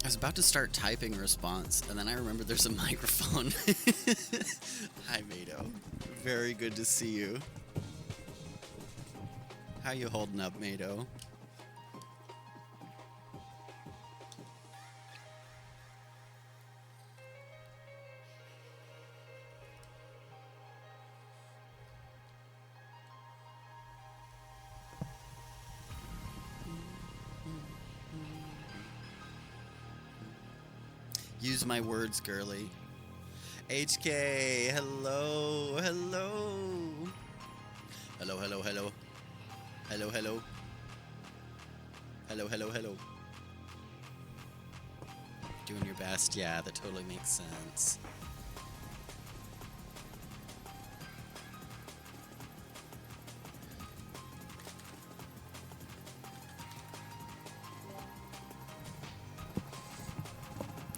I was about to start typing a response, and then I remembered there's a microphone. Hi, Mado. Very good to see you. How you holding up, Mado? Use my words, girly. HK, hello, hello. Hello, hello, hello. Hello, hello. Hello, hello, hello. Doing your best, yeah, that totally makes sense.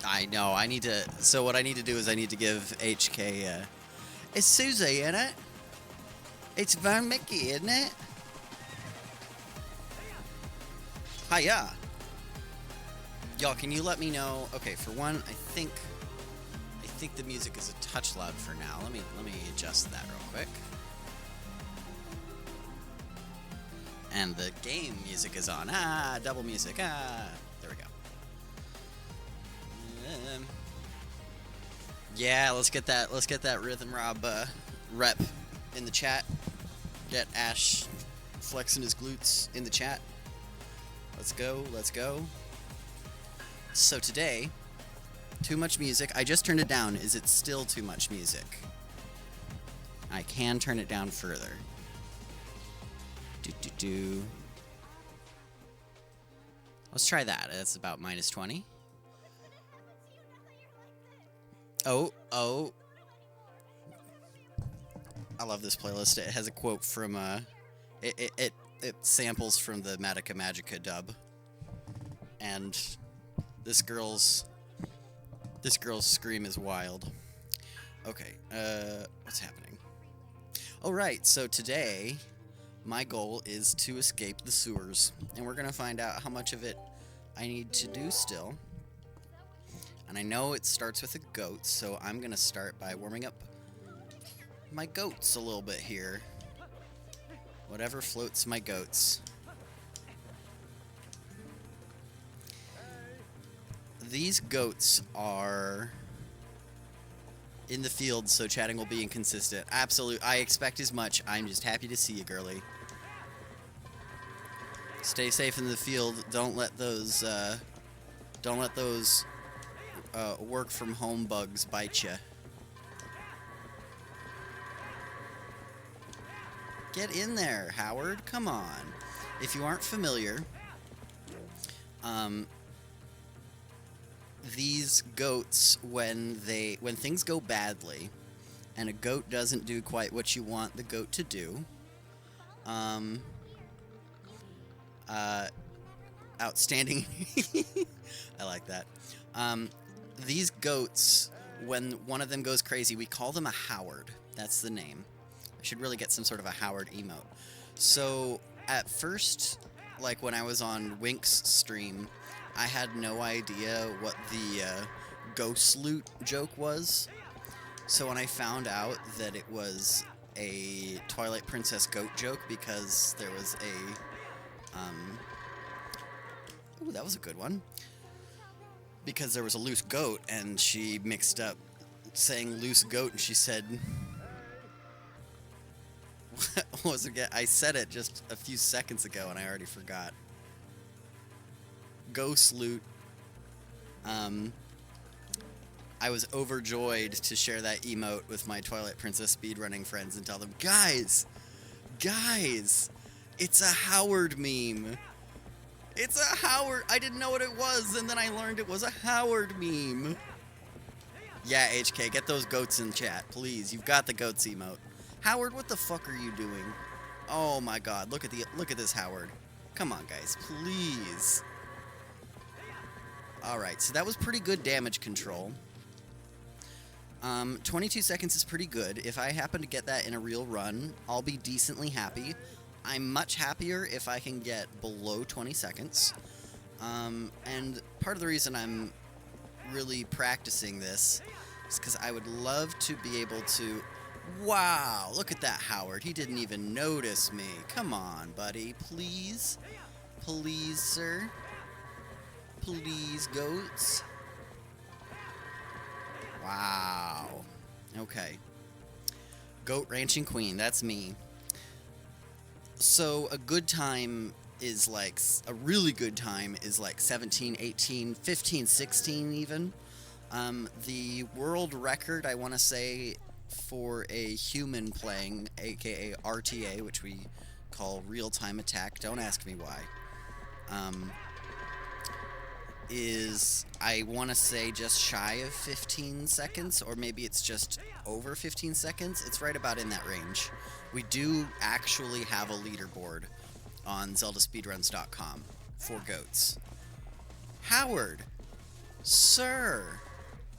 I know, I need to, so what I need to do is I need to give HK, it's Susie, isn't it? It's Van Mickey, isn't it? Hiya! Y'all, can you let me know, okay, for one, I think the music is a touch loud for now. Let me adjust that real quick. And the game music is on. Ah, double music. Ah, there we go. Yeah, let's get that Rhythm Rob rep in the chat. Get Ash flexing his glutes in the chat. Let's go, let's go. So today, too much music. I just turned it down. Is it still too much music? I can turn it down further. Let's try that. That's about -20. Oh. I love this playlist. It has a quote from it samples from the Madoka Magica dub. And this girl's scream is wild. Okay, what's happening? All right, so today my goal is to escape the sewers, and we're gonna find out how much of it I need to do still. And I know it starts with a goat, so I'm gonna start by warming up my goats a little bit here. Whatever floats my goats. These goats are in the field, so chatting will be inconsistent. Absolute. I expect as much. I'm just happy to see you, girly. Stay safe in the field. Don't let those work from home bugs bite you. Get in there, Howard. Come on. If you aren't familiar, these goats, when things go badly, and a goat doesn't do quite what you want the goat to do, outstanding. I like that. These goats, when one of them goes crazy, we call them a Howard. That's the name. I should really get some sort of a Howard emote. So at first, like when I was on Wink's stream, I had no idea what the ghost loot joke was. So when I found out that it was a Twilight Princess goat joke because there was a ooh, that was a good one. Because there was a loose goat and she mixed up saying loose goat and she said what was it again? I said it just a few seconds ago and I already forgot. Ghost loot. I was overjoyed to share that emote with my Twilight Princess speedrunning friends and tell them, guys, it's a Howard meme. It's a Howard. I didn't know what it was, and then I learned it was a Howard meme. Yeah, HK, get those goats in chat, please. You've got the goats emote. Howard, what the fuck are you doing? Oh my God, look at this Howard. Come on, guys, please. All right, so that was pretty good damage control. 22 seconds is pretty good. If I happen to get that in a real run, I'll be decently happy. I'm much happier if I can get below 20 seconds. And part of the reason I'm really practicing this is because I would love to be able to... Wow, look at that, Howard. He didn't even notice me. Come on, buddy. Please. Please, sir. Please, goats. Wow. Okay. Goat ranching queen. That's me. So a good time is like... A really good time is like 17, 18, 15, 16 even. The world record, I want to say, for a human playing, aka RTA, which we call real-time attack, don't ask me why, is, I want to say, just shy of 15 seconds, or maybe it's just over 15 seconds. It's right about in that range. We do actually have a leaderboard on zeldaspeedruns.com for goats. Howard! Sir!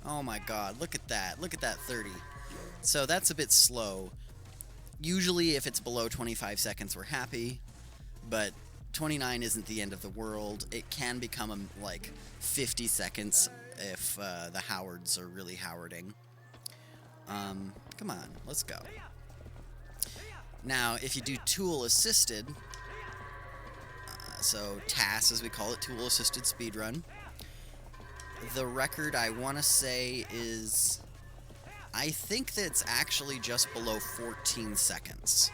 Oh my god, look at that. Look at that 30. So that's a bit slow. Usually if it's below 25 seconds, we're happy, but 29 isn't the end of the world. It can become like 50 seconds if the Howards are really Howarding. Come on, let's go. Now, if you do tool assisted, so TAS as we call it, tool assisted speedrun, the record I want to say is, I think that it's actually just below 14 seconds.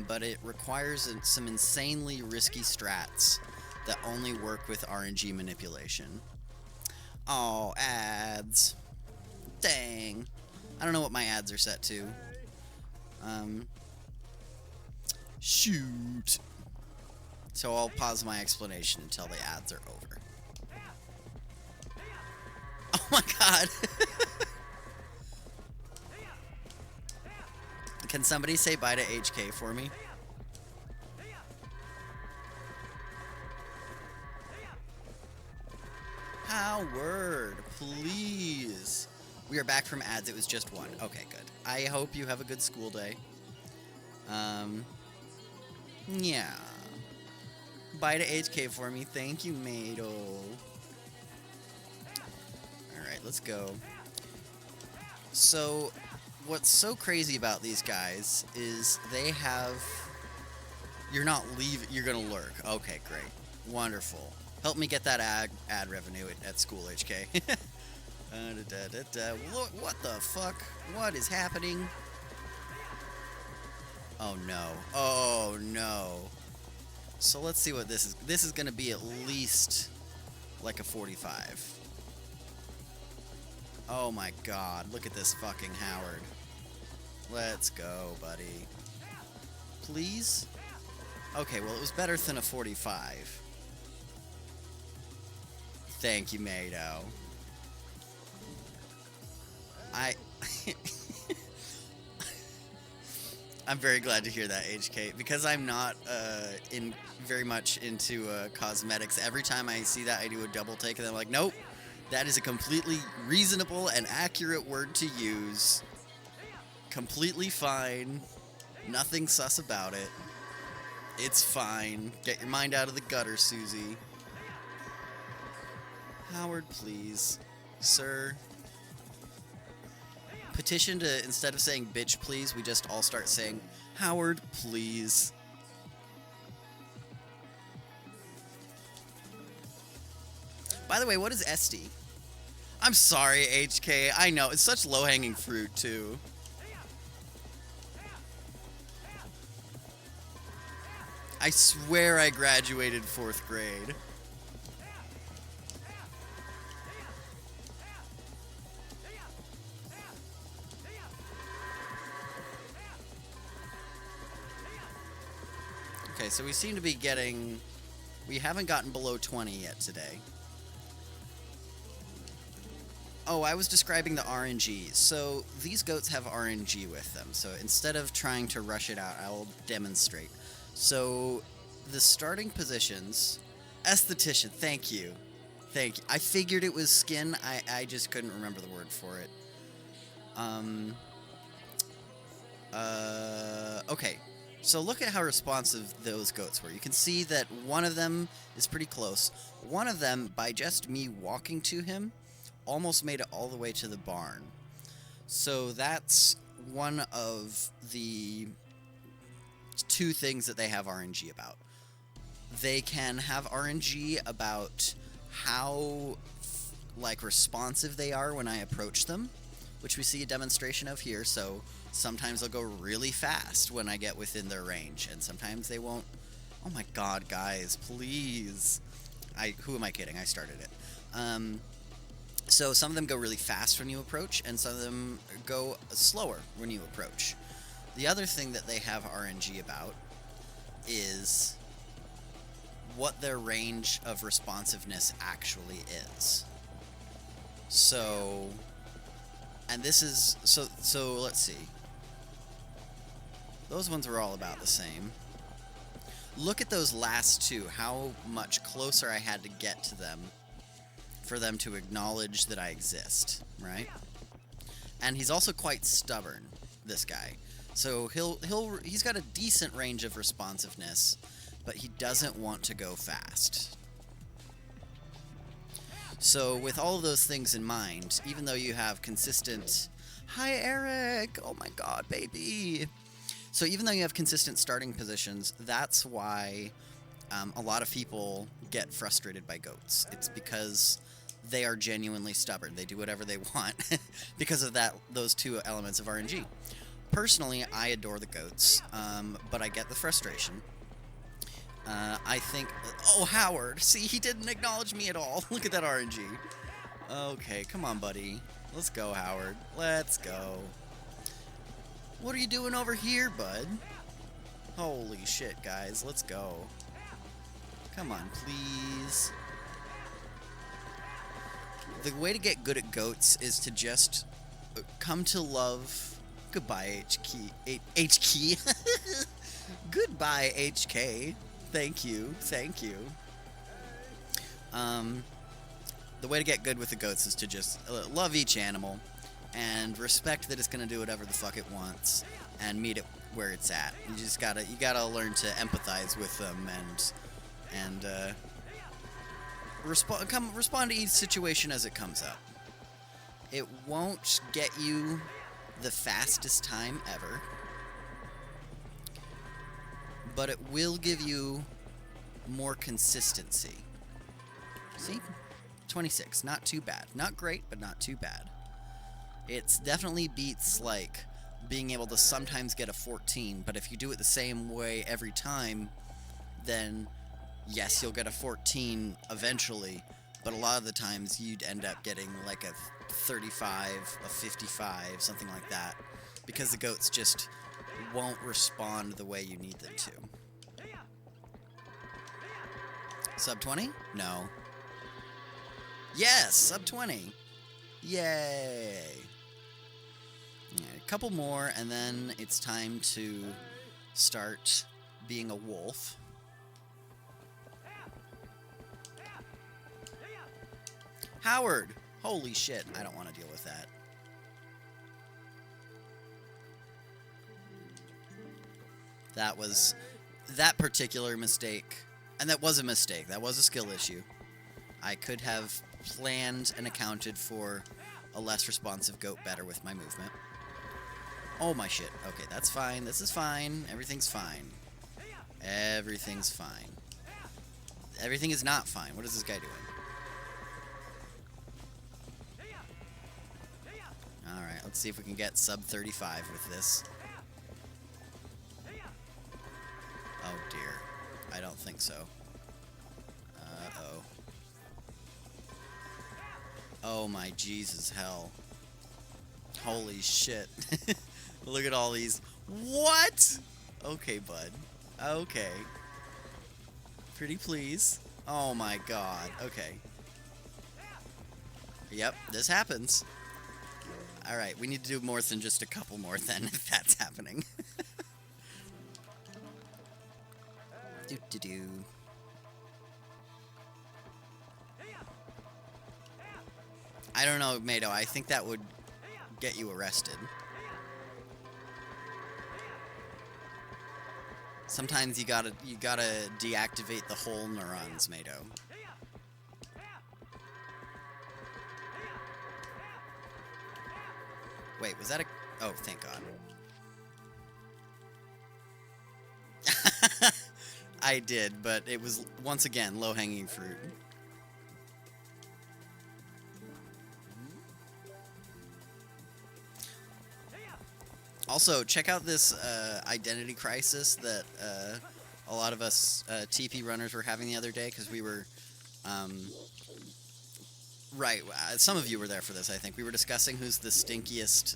But it requires some insanely risky strats that only work with RNG manipulation. Oh, ads. Dang. I don't know what my ads are set to. Shoot. So I'll pause my explanation until the ads are over. Oh my god. Can somebody say bye to HK for me? Howard, please. We are back from ads. It was just one. Okay, good. I hope you have a good school day. Yeah. Bye to HK for me. Thank you, Mado. Alright, let's go. So, what's so crazy about these guys is they have... You're not leaving... You're gonna lurk. Okay, great. Wonderful. Help me get that ad revenue at school, HK. What the fuck? What is happening? Oh no. Oh no. So let's see what this is. This is gonna be at least like a 45. Oh my god. Look at this fucking Howard. Let's go, buddy. Please? Okay, well, it was better than a 45. Thank you, Mado. I'm very glad to hear that, HK, because I'm not very much into cosmetics. Every time I see that, I do a double take, and I'm like, nope, that is a completely reasonable and accurate word to use. Completely fine. Nothing sus about it. It's fine. Get your mind out of the gutter, Susie. Howard, please. Sir. Petition to, instead of saying bitch please, we just all start saying Howard, please. By the way, what is SD? I'm sorry, HK. I know, it's such low-hanging fruit, too. I swear I graduated 4th grade. Okay, so we seem to be getting... We haven't gotten below 20 yet today. Oh, I was describing the RNG. So these goats have RNG with them. So instead of trying to rush it out, I will demonstrate. So the starting positions... Esthetician, thank you. Thank you. I figured it was skin. I just couldn't remember the word for it. Okay. So look at how responsive those goats were. You can see that one of them is pretty close. One of them, by just me walking to him, almost made it all the way to the barn. So that's one of the two things that they have RNG about. They can have RNG about how like responsive they are when I approach them, which we see a demonstration of here. So sometimes they'll go really fast when I get within their range, and sometimes they won't. Oh my god, guys, please. Who am I kidding? I started it. So some of them go really fast when you approach, and some of them go slower when you approach. The other thing that they have RNG about is what their range of responsiveness actually is. So, and this is, so let's see. Those ones were all about the same. Look at those last two, how much closer I had to get to them for them to acknowledge that I exist, right? And he's also quite stubborn, this guy. So he's got a decent range of responsiveness, but he doesn't want to go fast. So with all of those things in mind, even though you have consistent... Hi, Eric! Oh my god, baby! So even though you have consistent starting positions, that's why a lot of people get frustrated by goats. It's because they are genuinely stubborn. They do whatever they want because of those two elements of RNG. Personally, I adore the goats, but I get the frustration. I think... Oh, Howard! See, he didn't acknowledge me at all. Look at that RNG. Okay, come on, buddy. Let's go, Howard. Let's go. What are you doing over here, bud? Holy shit, guys. Let's go. Come on, please. The way to get good at goats is to just come to love... Goodbye, HK. Goodbye, HK. Thank you. Thank you. The way to get good with the goats is to just love each animal and respect that it's going to do whatever the fuck it wants and meet it where it's at. You just gotta learn to empathize with them and respond to each situation as it comes up. It won't get you the fastest time ever, but it will give you more consistency. See? 26. Not too bad. Not great, but not too bad. It's definitely beats, like, being able to sometimes get a 14, but if you do it the same way every time, then, yes, you'll get a 14 eventually, but a lot of the times you'd end up getting, like, a 35, a 55, something like that, because the goats just won't respond the way you need them to. Sub 20? No. Yes! Sub 20! Yay! Right, a couple more, and then it's time to start being a wolf. Howard! Holy shit, I don't want to deal with that. That particular mistake, and that was a mistake, that was a skill issue. I could have planned and accounted for a less responsive goat better with my movement. Oh my shit, okay, that's fine, this is fine, everything's fine. Everything's fine. Everything is not fine. What is this guy doing? Alright, let's see if we can get sub 35 with this. Oh dear. I don't think so. Uh-oh. Oh my Jesus hell. Holy shit. Look at all these. What? Okay, bud. Okay. Pretty please. Oh my god. Okay. Yep, this happens. Alright, we need to do more than just a couple more then, if that's happening. Do-do-do. I don't know, Mato. I think that would get you arrested. Sometimes you gotta deactivate the whole neurons, Mato. Wait, was that a... Oh, thank God. I did, but it was, once again, low-hanging fruit. Also, check out this identity crisis that a lot of us TP runners were having the other day, because we were... Right, some of you were there for this, I think. We were discussing who's the stinkiest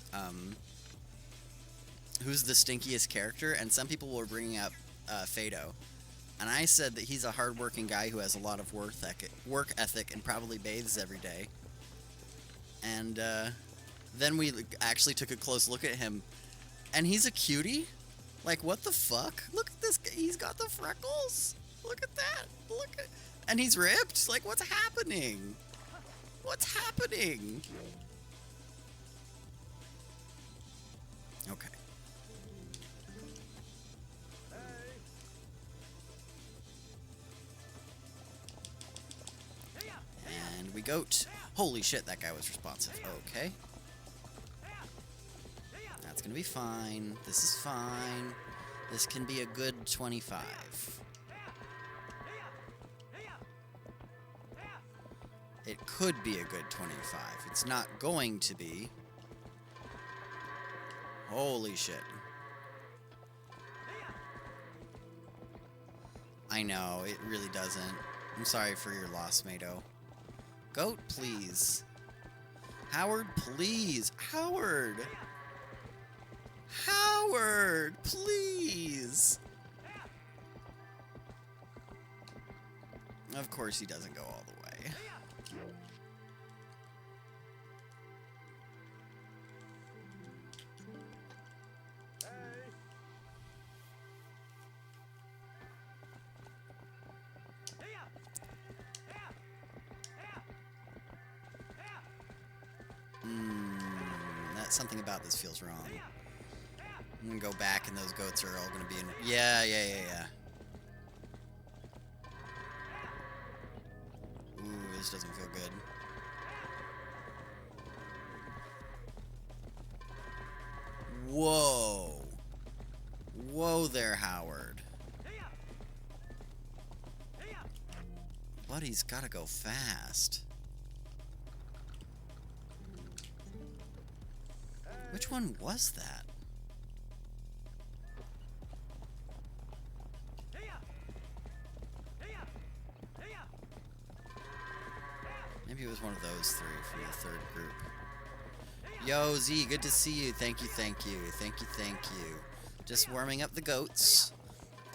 character, and some people were bringing up Fado. And I said that he's a hard-working guy who has a lot of work ethic and probably bathes every day. And then we actually took a close look at him, and he's a cutie? Like, what the fuck? Look at this guy. He's got the freckles. Look at that. Look at... And he's ripped? Like, what's happening? What's happening? Okay. And we goat. Holy shit, that guy was responsive. Okay. That's gonna be fine. This is fine. This can be a good 25. It could be a good 25. It's not going to be. Holy shit. I know, it really doesn't. I'm sorry for your loss, Mato. Goat, please. Howard, please. Howard! Howard, please! Of course he doesn't go all the way. Something about this feels wrong. I'm gonna go back and those goats are all gonna be in... Yeah. Ooh, this doesn't feel good. Whoa. Whoa there, Howard. Buddy's gotta go fast. Which one was that? Maybe it was one of those three from the third group. Yo, Z, good to see you. Thank you. Just warming up the goats.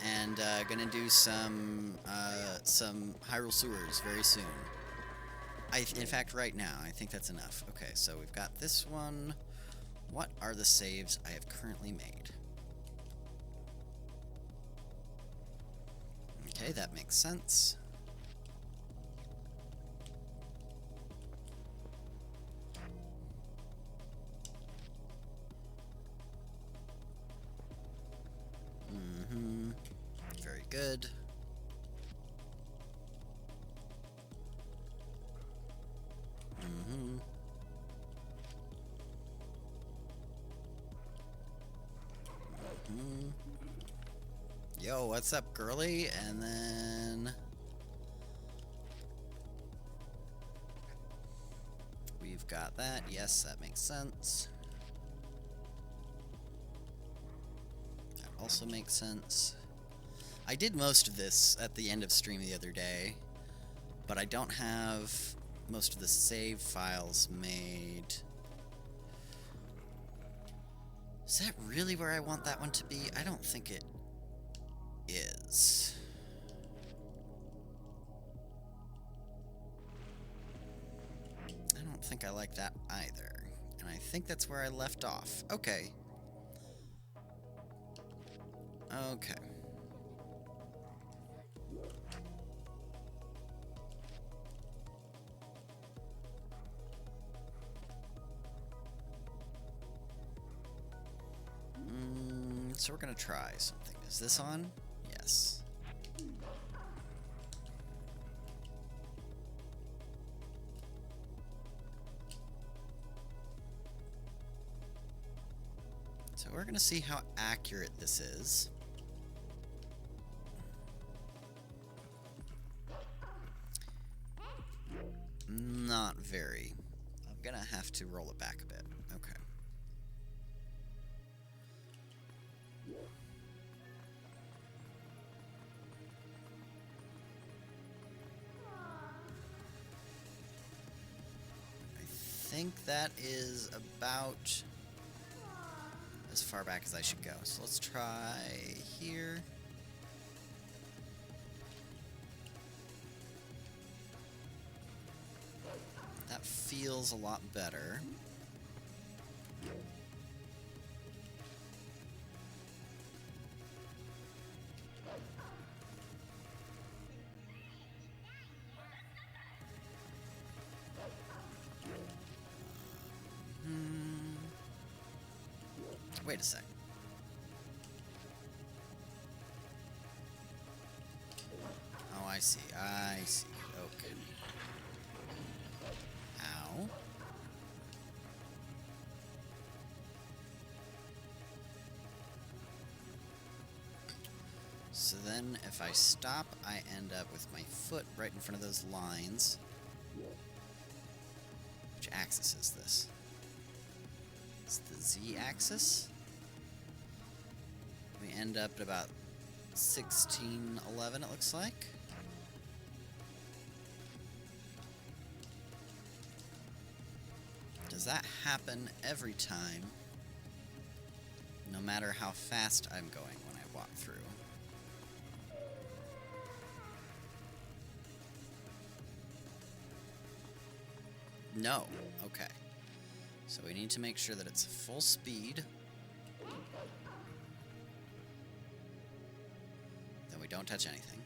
And gonna do some Hyrule Sewers very soon. In fact, right now, I think that's enough. Okay, so we've got this one. What are the saves I have currently made? Okay, that makes sense. Very good. Yo, what's up, girly? And then we've got that. Yes, that makes sense. That also makes sense. I did most of this at the end of stream the other day, but I don't have most of the save files made. Is that really where I want that one to be? I don't think it is. I don't think I like that either. And I think that's where I left off. Okay. Okay. So we're gonna try something. Is this on? this. So we're gonna see how accurate this is. Not very. I'm gonna have to roll it back a bit. Okay. I think that is about as far back as I should go. So let's try here. That feels a lot better. Wait a sec. Oh, I see. I see. Okay. Ow. So then, if I stop, I end up with my foot right in front of those lines. Which axis is this? It's the Z-axis. We end up at about 1611, it looks like. Does that happen every time, no matter how fast I'm going when I walk through? No. Okay. So we need to make sure that it's full speed. Then we don't touch anything.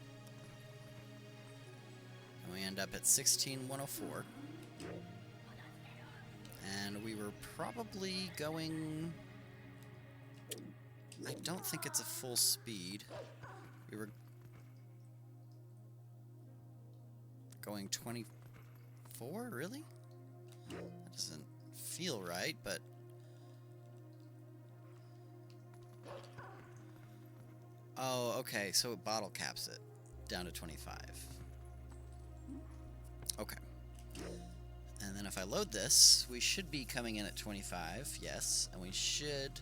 And we end up at 16,104. And we were probably going... I don't think it's a full speed. We were going 24, really? That doesn't feel right, but... Oh, okay, so it bottle caps it down to 25. Okay. And then if I load this, we should be coming in at 25, yes, and we should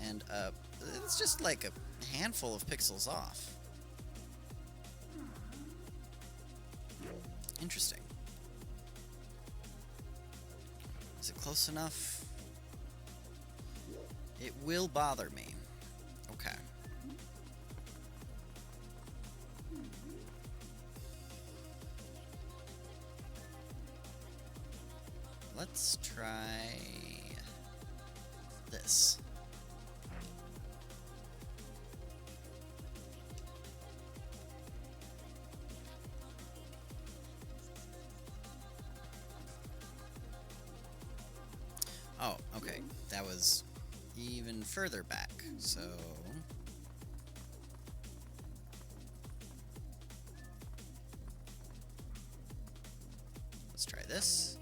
end up... It's just like a handful of pixels off. Interesting. Is it close enough? It will bother me. Okay. Let's try this. Oh, okay. That was even further back, so... Let's try this.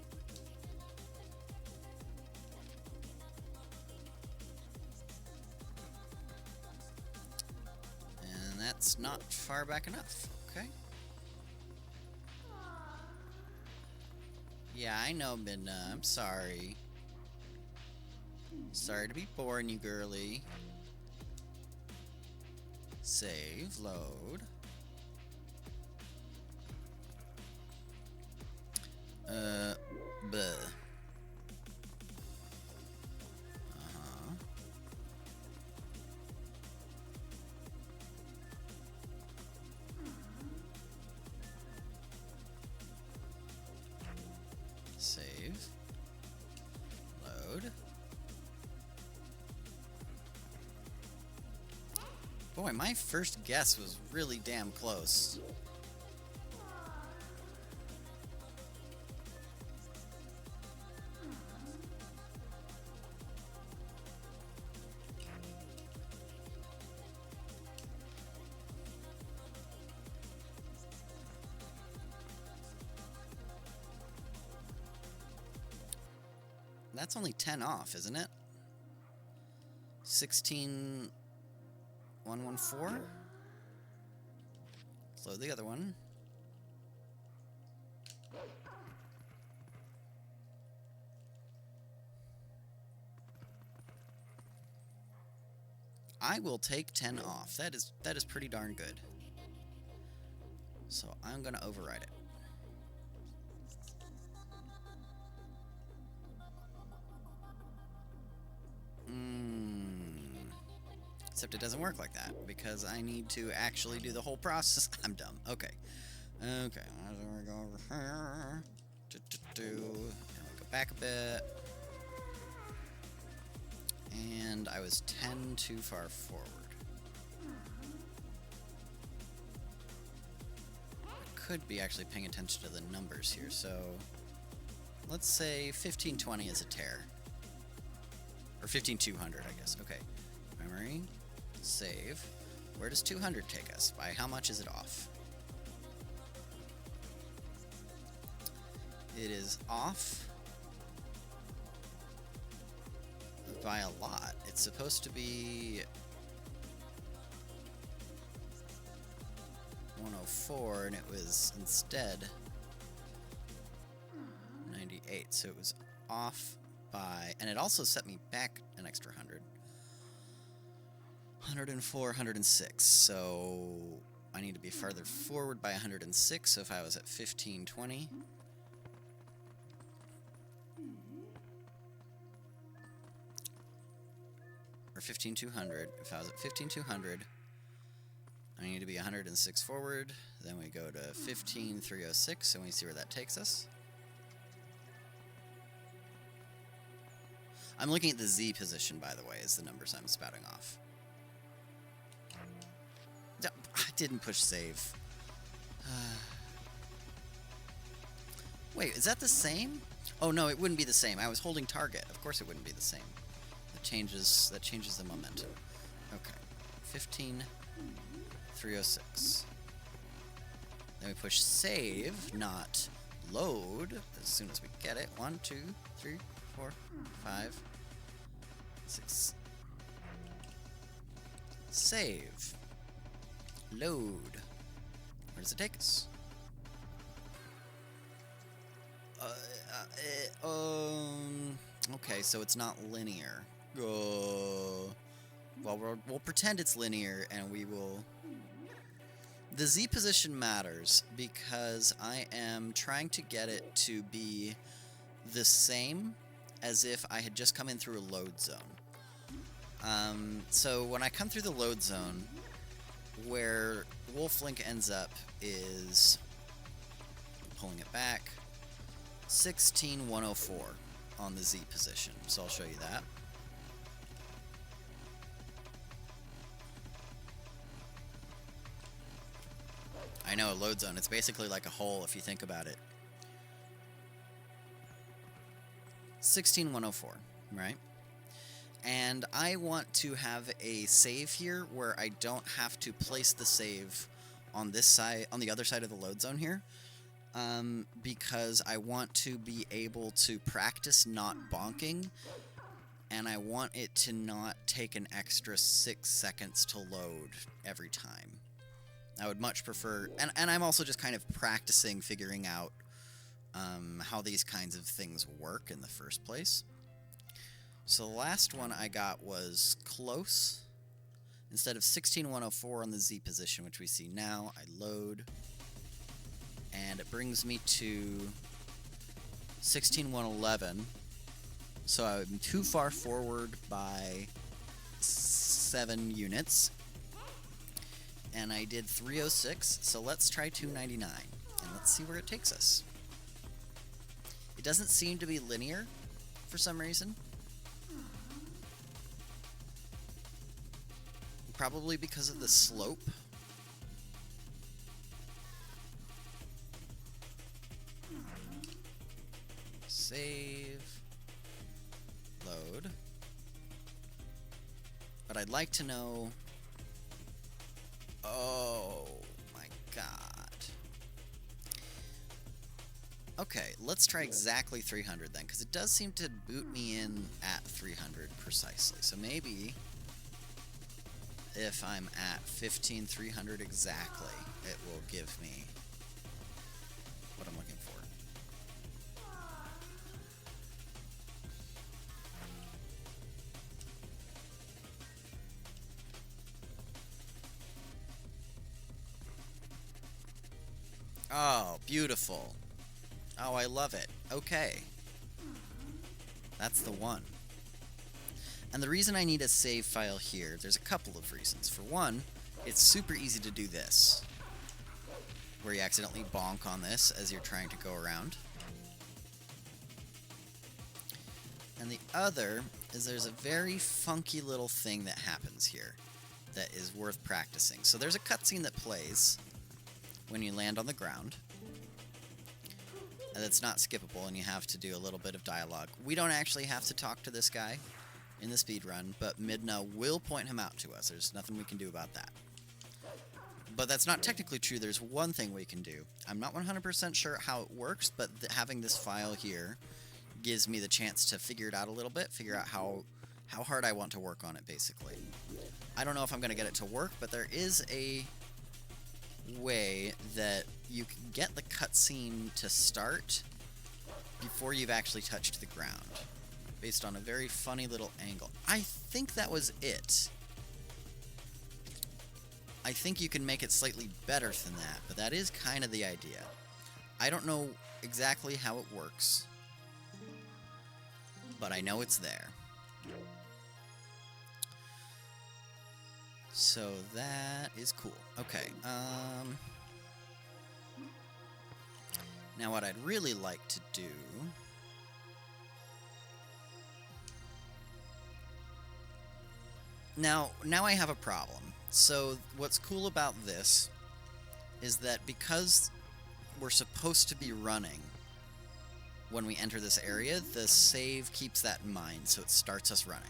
And that's not far back enough. Okay. Yeah, I know, Midna. I'm sorry. Sorry to be boring you, girly. Save, load. Bleh. Save. Load. Boy, my first guess was really damn close. That's only 10 off, isn't it? 16,114. Let's load the other one. I will take 10 off. That is pretty darn good. So I'm gonna override it. Except it doesn't work like that, because I need to actually do the whole process. I'm dumb. Okay. Okay. We're go over here. And we go back a bit. And I was 10 too far forward. I could be actually paying attention to the numbers here, so let's say 1520 is a tear. Or 15200, I guess. Okay. Memory. Save. Where does 200 take us? By how much is it off? It is off by a lot. It's supposed to be 104, and it was instead 98. So it was off by, and it also set me back an extra 100. 104, 106. So I need to be farther forward by 106. So if I was at 1520. Or 15200. If I was at 15200, I need to be 106 forward. Then we go to 15306, and we see where that takes us. I'm looking at the Z position, by the way, is the numbers I'm spouting off. I didn't push save. Wait, is that the same? Oh no, it wouldn't be the same. I was holding target. Of course it wouldn't be the same. That changes the momentum. Okay. 15306. Then we push save, not load, as soon as we get it. 1, 2, 3, 4, 5, 6. Save. Load. Where does it take us? Okay, so it's not linear. Well, we'll pretend it's linear, and we will... The Z position matters because I am trying to get it to be the same as if I had just come in through a load zone. So when I come through the load zone, where Wolflink ends up is, pulling it back, 16104 on the Z position. So I'll show you that. I know, a load zone. It's basically like a hole if you think about it. 16104, right? And I want to have a save here where I don't have to place the save on this side, on the other side of the load zone here, because I want to be able to practice not bonking, and I want it to not take an extra 6 seconds to load every time. I would much prefer, and I'm also just kind of practicing figuring out how these kinds of things work in the first place. So the last one I got was close. Instead of 16104 on the Z position, which we see now, I load, and it brings me to 16111. So I'm too far forward by 7 units. And I did 306, so let's try 299, and let's see where it takes us. It doesn't seem to be linear for some reason. Probably because of the slope. Save. Load. But I'd like to know... Oh my god. Okay, let's try exactly 300 then, because it does seem to boot me in at 300 precisely. So maybe if I'm at 15,300 exactly, it will give me what I'm looking for. Oh, beautiful. Oh, I love it. Okay. That's the one. And the reason I need a save file here, there's a couple of reasons. For one, it's super easy to do this, where you accidentally bonk on this as you're trying to go around. And the other is there's a very funky little thing that happens here that is worth practicing. So there's a cutscene that plays when you land on the ground, and it's not skippable, and you have to do a little bit of dialogue. We don't actually have to talk to this guy in the speedrun, but Midna will point him out to us. There's nothing we can do about that. But that's not technically true. There's one thing we can do. I'm not 100% sure how it works, but having this file here gives me the chance to figure it out a little bit, figure out how hard I want to work on it, basically. I don't know if I'm going to get it to work, but there is a way that you can get the cutscene to start before you've actually touched the ground, based on a very funny little angle. I think that was it. I think you can make it slightly better than that, but that is kind of the idea. I don't know exactly how it works, but I know it's there. So that is cool. Okay, now what I'd really like to do Now I have a problem. So what's cool about this is that because we're supposed to be running when we enter this area, the save keeps that in mind, so it starts us running.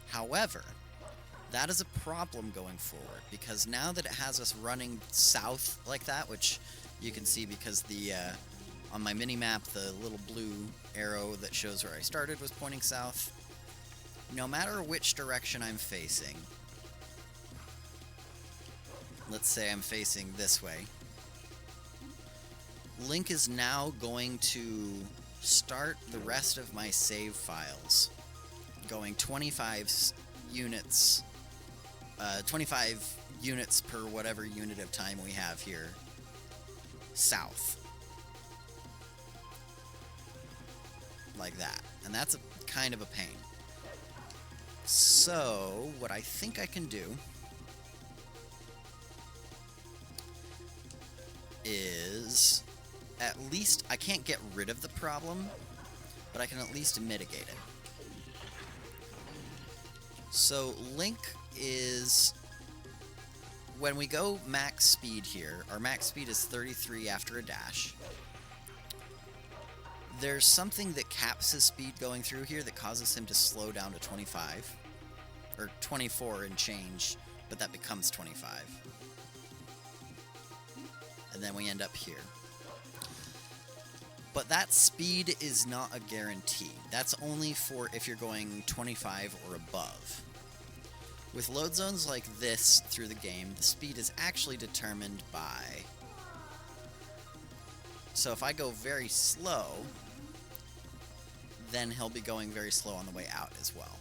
However, that is a problem going forward, because now that it has us running south like that, which you can see because the on my mini-map, the little blue arrow that shows where I started was pointing south. No matter which direction I'm facing, let's say I'm facing this way, Link is now going to start the rest of my save files going 25 units per whatever unit of time we have here south. Like that. And that's kind of a pain. So, what I think I can do is, at least, I can't get rid of the problem, but I can at least mitigate it. So, Link is, when we go max speed here, our max speed is 33 after a dash. There's something that caps his speed going through here that causes him to slow down to 25. Or 24 and change, but that becomes 25. And then we end up here. But that speed is not a guarantee. That's only for if you're going 25 or above. With load zones like this through the game, the speed is actually determined by... So if I go very slow, then he'll be going very slow on the way out as well.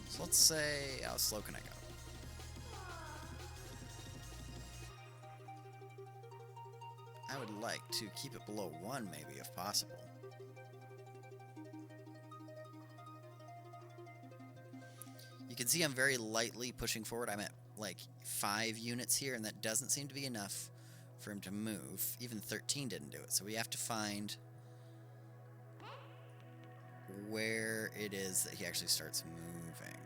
So let's say, how slow can I go? I would like to keep it below 1 maybe, if possible. You can see I'm very lightly pushing forward. I'm at like 5 units here, and that doesn't seem to be enough for him to move. Even 13 didn't do it, so we have to find where it is that he actually starts moving.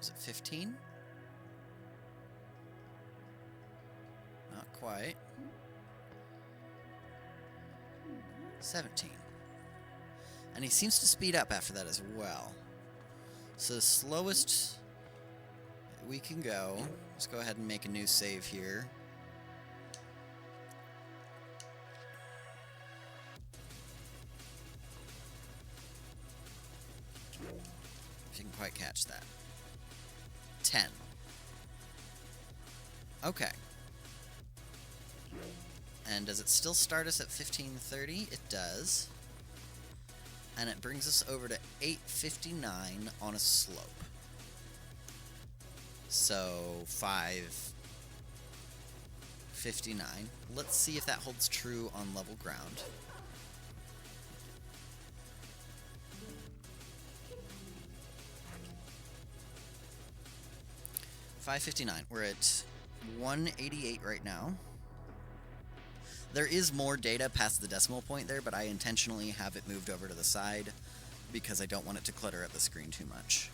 Is it 15? Not quite. 17. And he seems to speed up after that as well. So the slowest we can go, let's go ahead and make a new save here. quite catch that. 10. Okay. And does it still start us at 1530? It does. And it brings us over to 859 on a slope. So 559. Let's see if that holds true on level ground. $5.59. We're at 188 right now. There is more data past the decimal point there, but I intentionally have it moved over to the side because I don't want it to clutter up the screen too much.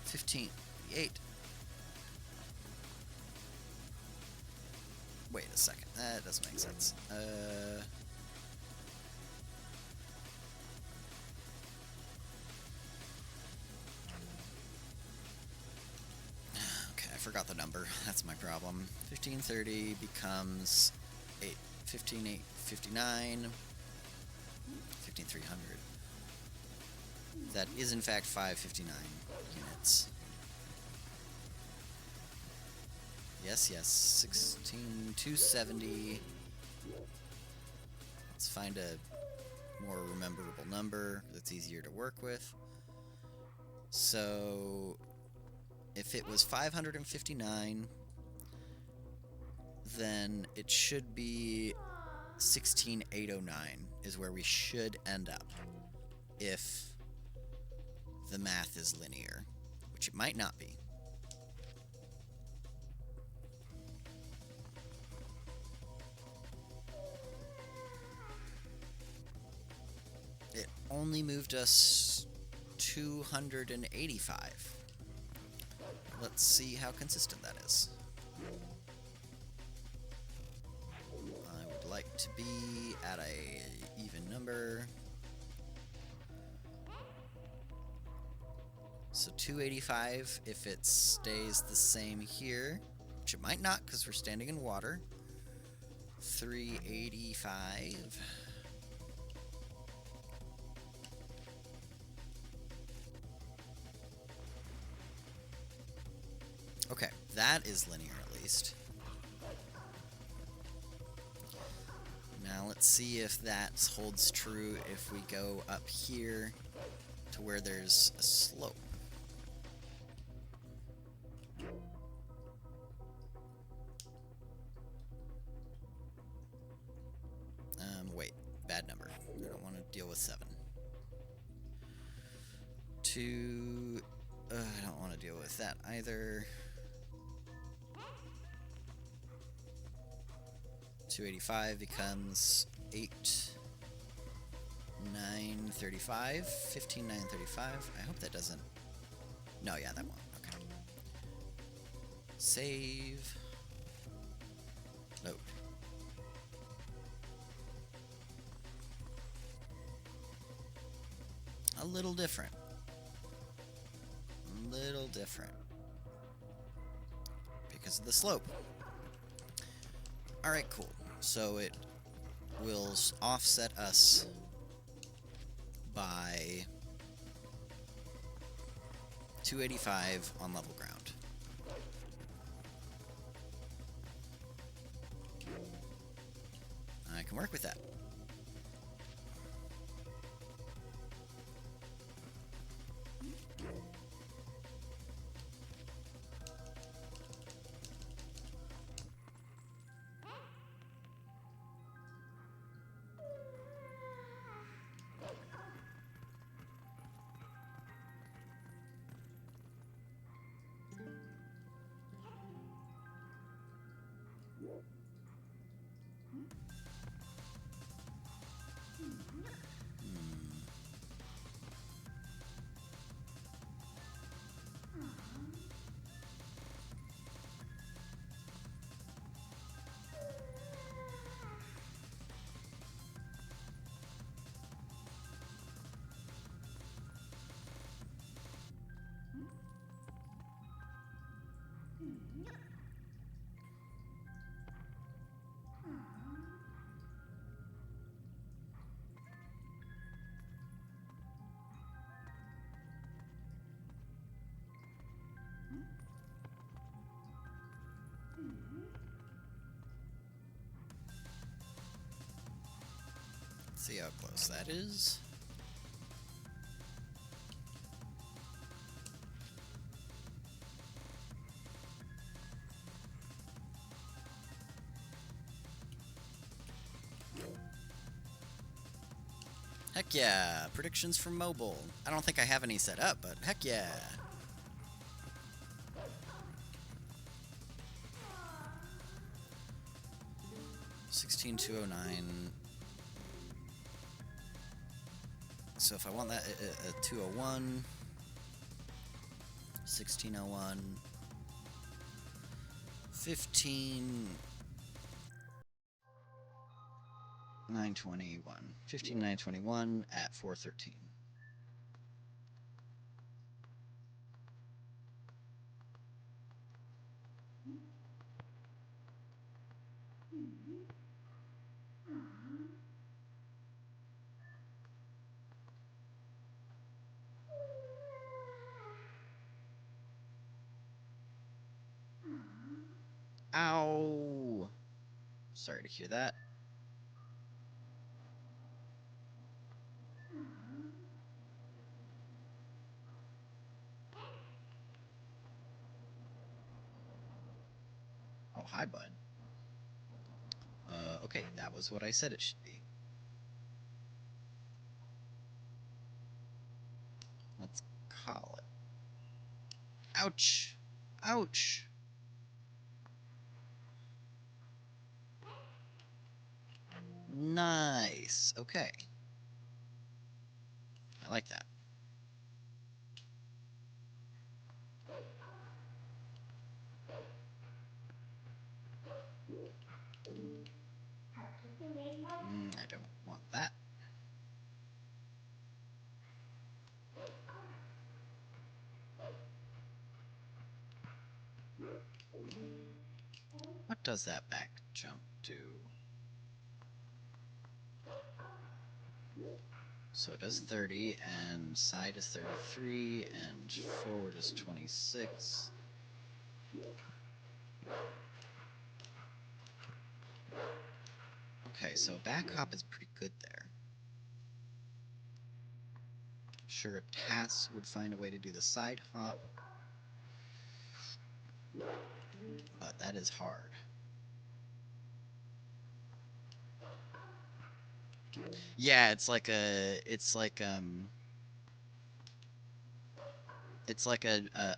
15.8. Wait a second. That doesn't make sense. Okay, I forgot the number. That's my problem. 1530 becomes 8. 15,859. 15,300. That is in fact 559 units. Yes, yes. 16,270. Let's find a more rememberable number that's easier to work with. So if it was 559, then it should be 16,809 is where we should end up if the math is linear, which it might not be. It only moved us 285. Let's see how consistent that is. I would like to be at a even number. So 285 if it stays the same here, which it might not because we're standing in water. 385. Okay, that is linear at least. Now let's see if that holds true if we go up here to where there's a slope. Wait, bad number. I don't want to deal with 7. 2, I don't want to deal with that either. 285 becomes 8,935. 15,935. I hope that doesn't. No, yeah, that won't. Okay. Save. Load. A little different. A little different. Because of the slope. Alright, cool. So it will offset us by 285 on level ground. I can work with that. See how close that is. Heck yeah! Predictions for mobile. I don't think I have any set up, but heck yeah! $16,209. So if I want that, 201, 1601, 15. 921. 15921 at 413. Ow! Sorry to hear that. Oh, hi, bud. Okay, that was what I said it should be. Let's call it. Ouch! Ouch! Nice. Okay. I like that. I don't want that. What does that back jump do? So it does 30, and side is 33, and forward is 26. Okay, so back hop is pretty good there. Sure, a TAS would find a way to do the side hop, but that is hard. Yeah, it's like a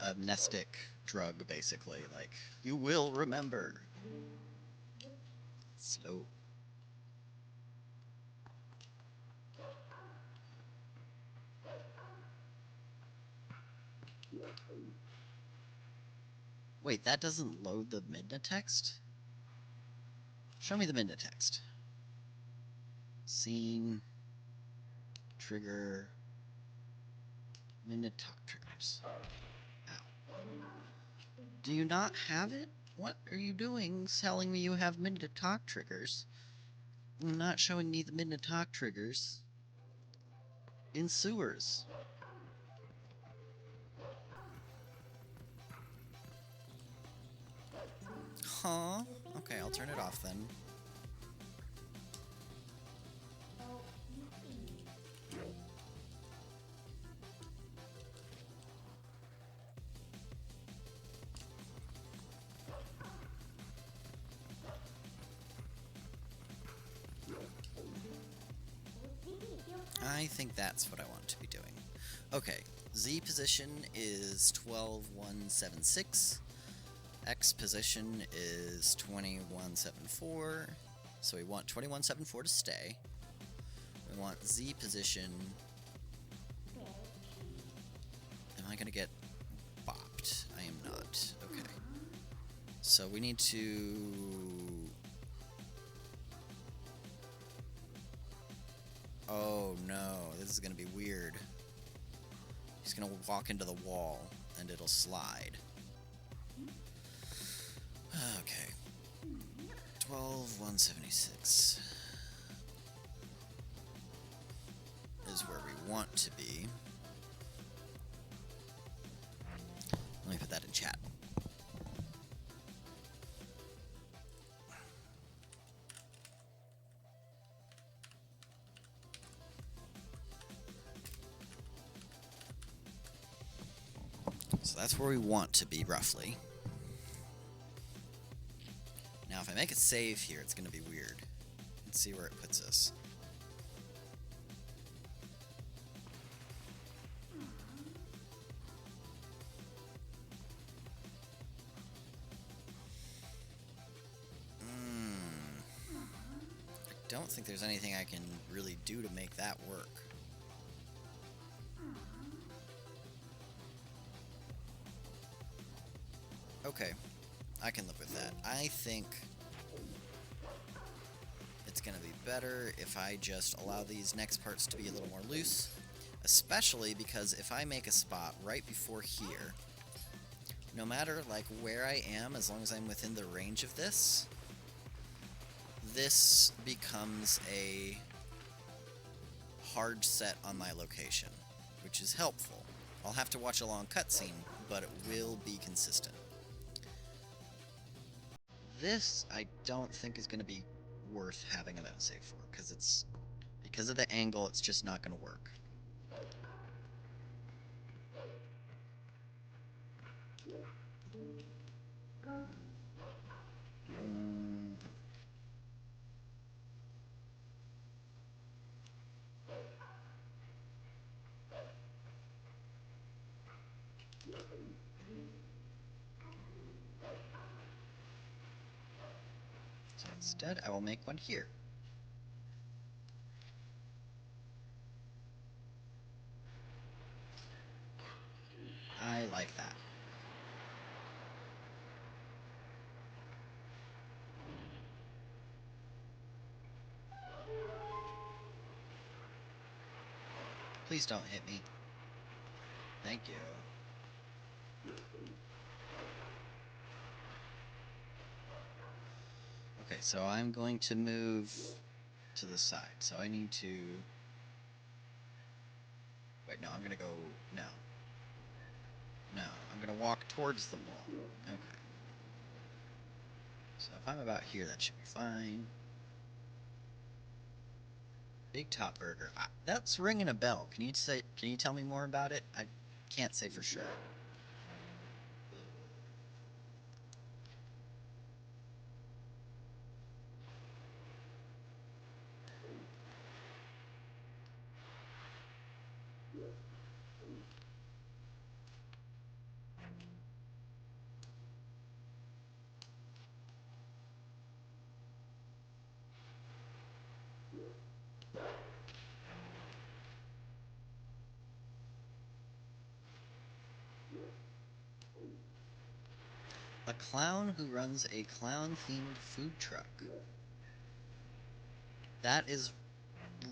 amnestic drug, basically. Like, you will remember. Slow. Wait, that doesn't load the midna text? Show me the midna text. Scene. Trigger. Midna talk triggers. Ow. Do you not have it? What are you doing telling me you have midna talk triggers? Not showing me the midna talk triggers in sewers. Huh? Okay, I'll turn it off then. I think that's what I want to be doing. Okay, Z position is 12,176. X position is 2174. So we want 2174 to stay. We want Z position. Am I gonna get bopped? I am not. Okay. So we need to. Oh no, this is gonna be weird. He's gonna walk into the wall and it'll slide. Okay. 12,176 is where we want to be. Let me put that in chat. So that's where we want to be, roughly. Now, if I make a save here, it's going to be weird. Let's see where it puts us. I don't think there's anything I can really do to make that work. Okay, I can live with that. I think it's going to be better if I just allow these next parts to be a little more loose, especially because if I make a spot right before here, no matter like where I am, as long as I'm within the range of this, this becomes a hard set on my location, which is helpful. I'll have to watch a long cutscene, but it will be consistent. This, I don't think is going to be worth having an save for, because of the angle, it's just not going to work. So instead, I will make one here. I like that. Please don't hit me. Thank you. Okay, so I'm going to move to the side. So I need to... Wait, no, I'm going to go... No. No, I'm going to walk towards the wall. Okay. So if I'm about here, that should be fine. Big Top Burger. That's ringing a bell. Can you tell me more about it? I can't say for sure. A clown who runs a clown-themed food truck. That is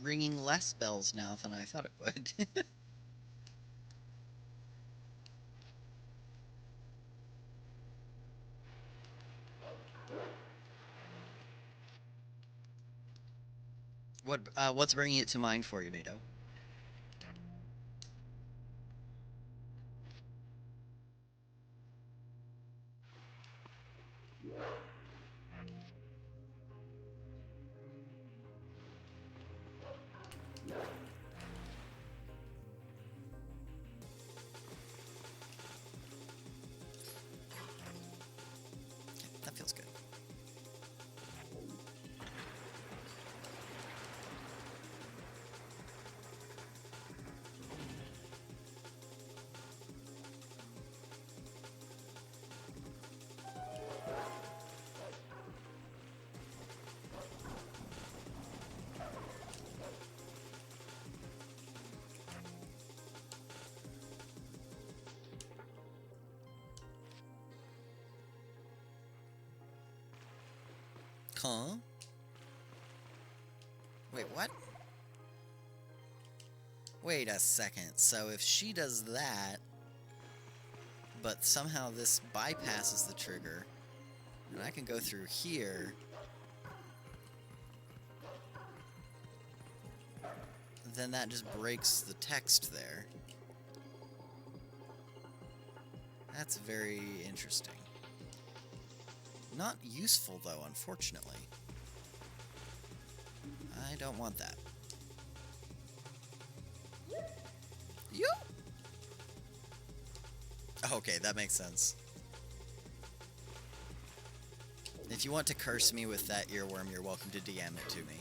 ringing less bells now than I thought it would. What's bringing it to mind for you, Nato? That feels good. Huh? Wait, what? Wait a second. So if she does that, but somehow this bypasses the trigger, and I can go through here, then that just breaks the text there. That's very interesting. Not useful, though, unfortunately. I don't want that. Okay, that makes sense. If you want to curse me with that earworm, you're welcome to DM it to me.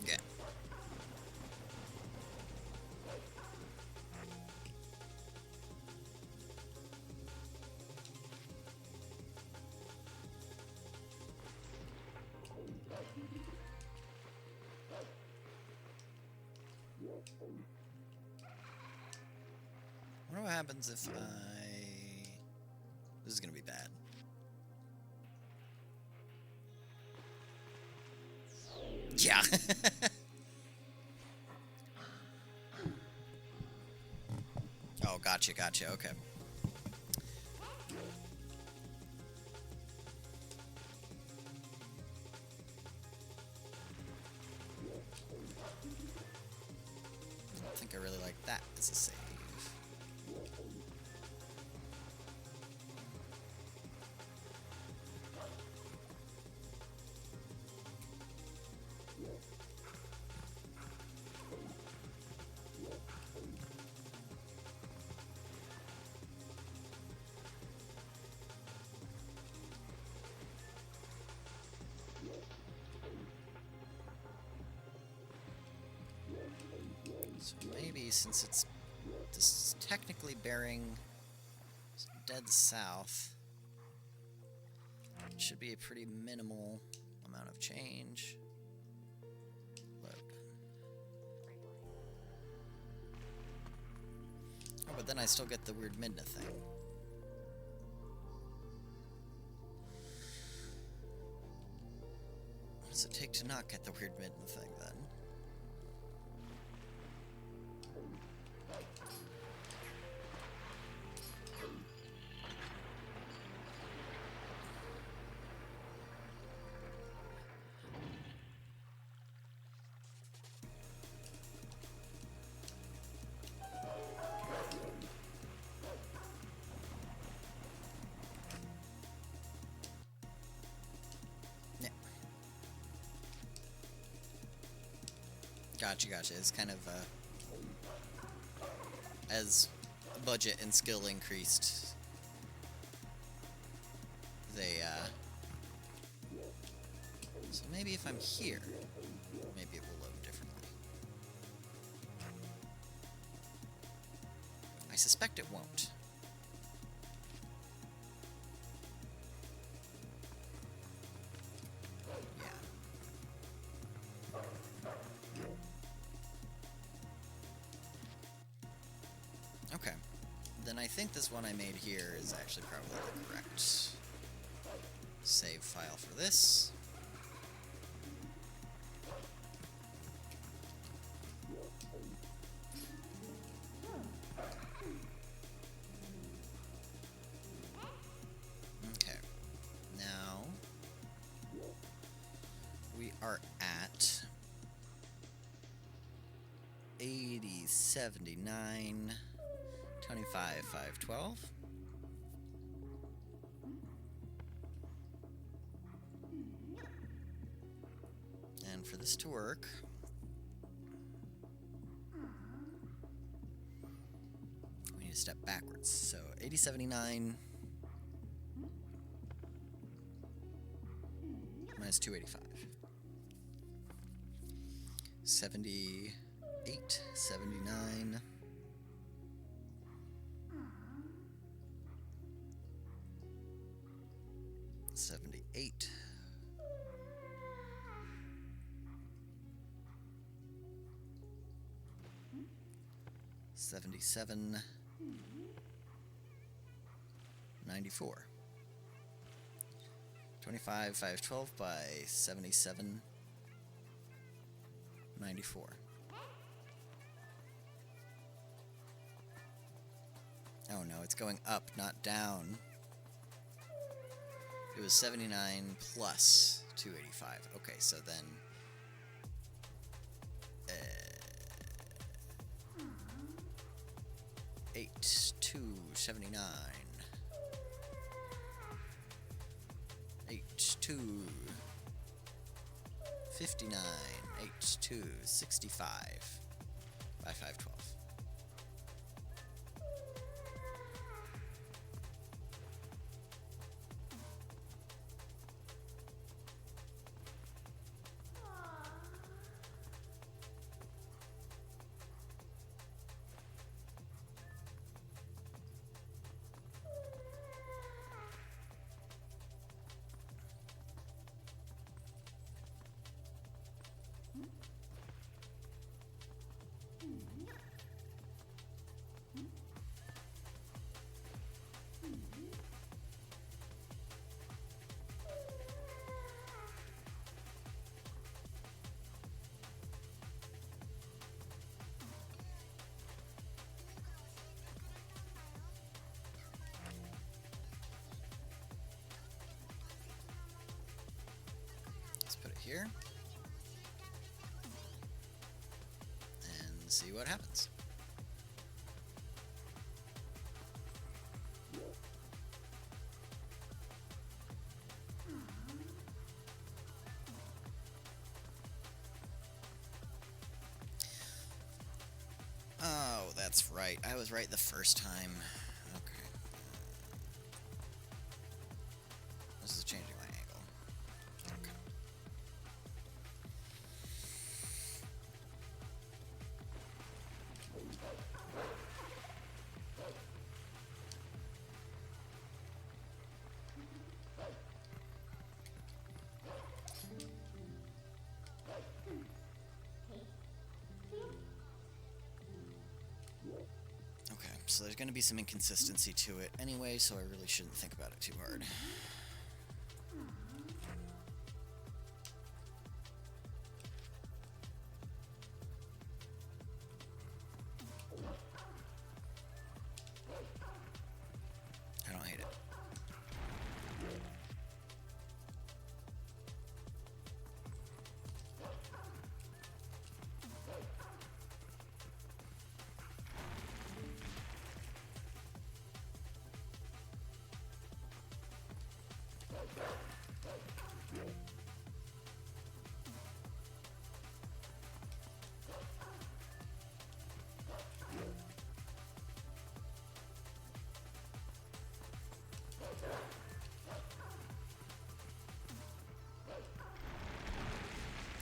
Yeah. I wonder what happens if This is gonna be bad. Yeah. Oh, gotcha, okay. I don't think I really like that as a save. So maybe since this is technically bearing dead south, it should be a pretty minimal amount of change. Load. Oh, but then I still get the weird Midna thing. What does it take to not get the weird Midna thing then? Gotcha. It's kind of, as budget and skill increased, they, so maybe if I'm here, maybe it will load differently. I suspect it won't. Okay, then I think this one I made here is actually probably the correct save file for this. Okay, now we are at 80, 79... 25, 5, 12. And for this to work, we need to step backwards. So 80, 79 minus 285. 78, 79. 78. 77. 94. 25, 5, 12 by 77. 94. Oh no, it's going up, not down. It was 79 plus 285. Okay, so then... 8, 2, 79. H2 59 H2 65 by 512. Put it here and see what happens. Oh, that's right. I was right the first time. Okay. This is changing my angle. Okay. Okay, so there's going to be some inconsistency to it anyway, so I really shouldn't think about it too hard. I don't hate it.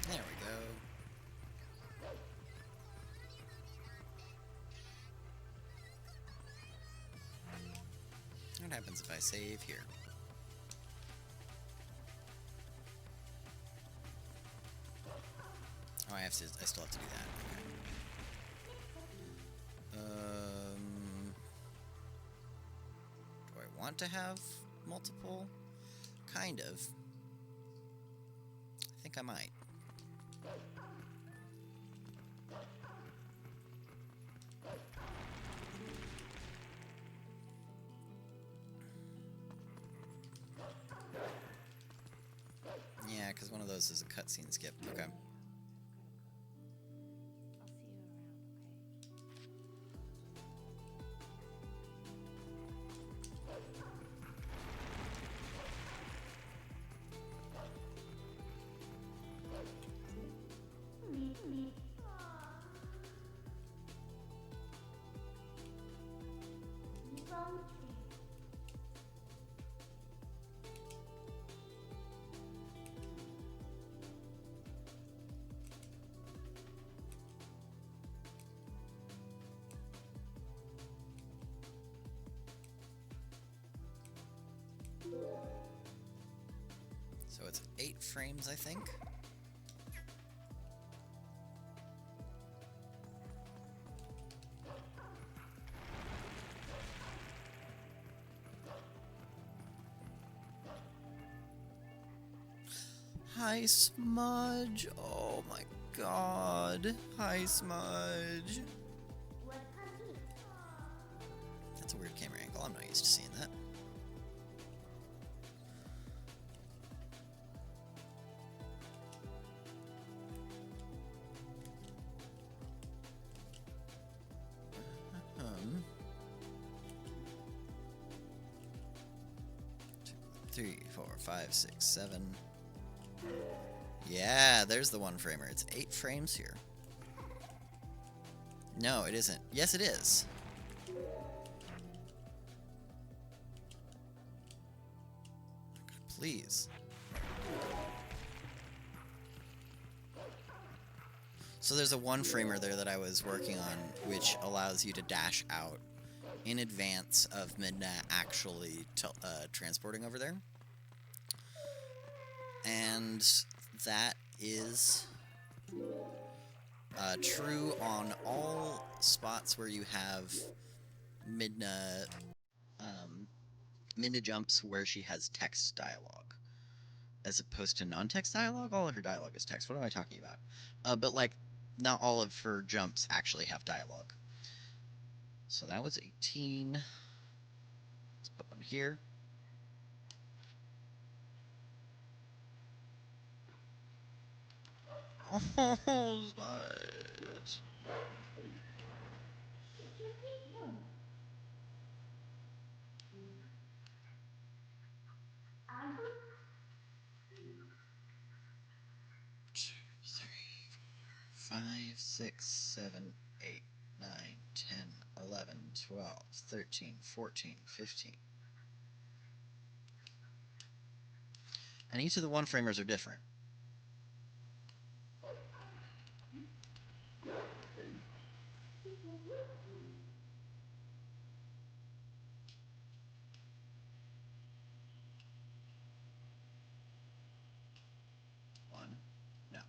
There we go. What happens if I save here? Oh, I still have to do that. Okay. Do I want to have multiple? Kind of. I think I might. Yeah, because one of those is a cutscene skip. Okay. So it's 8 frames, I think. Hi, Smudge. Oh my god. Hi, Smudge. That's a weird camera angle. I'm not used to seeing that. 3, 4, 5, 6, 7. Yeah, there's the one framer. It's 8 frames here. No, it isn't. Yes, it is. Please. So there's a one framer there that I was working on, which allows you to dash out in advance of Midna actually transporting over there. And that is true on all spots where you have Midna jumps where she has text dialogue, as opposed to non-text dialogue. All of her dialogue is text. What am I talking about? But like, not all of her jumps actually have dialogue. So that was 18. Let's put one here. Oh, nice. Two, 3, 4, 5, 6, 7, 8, 9, 10, 11, 12, 13, 14, 15. And each of the one framers are different. One, no.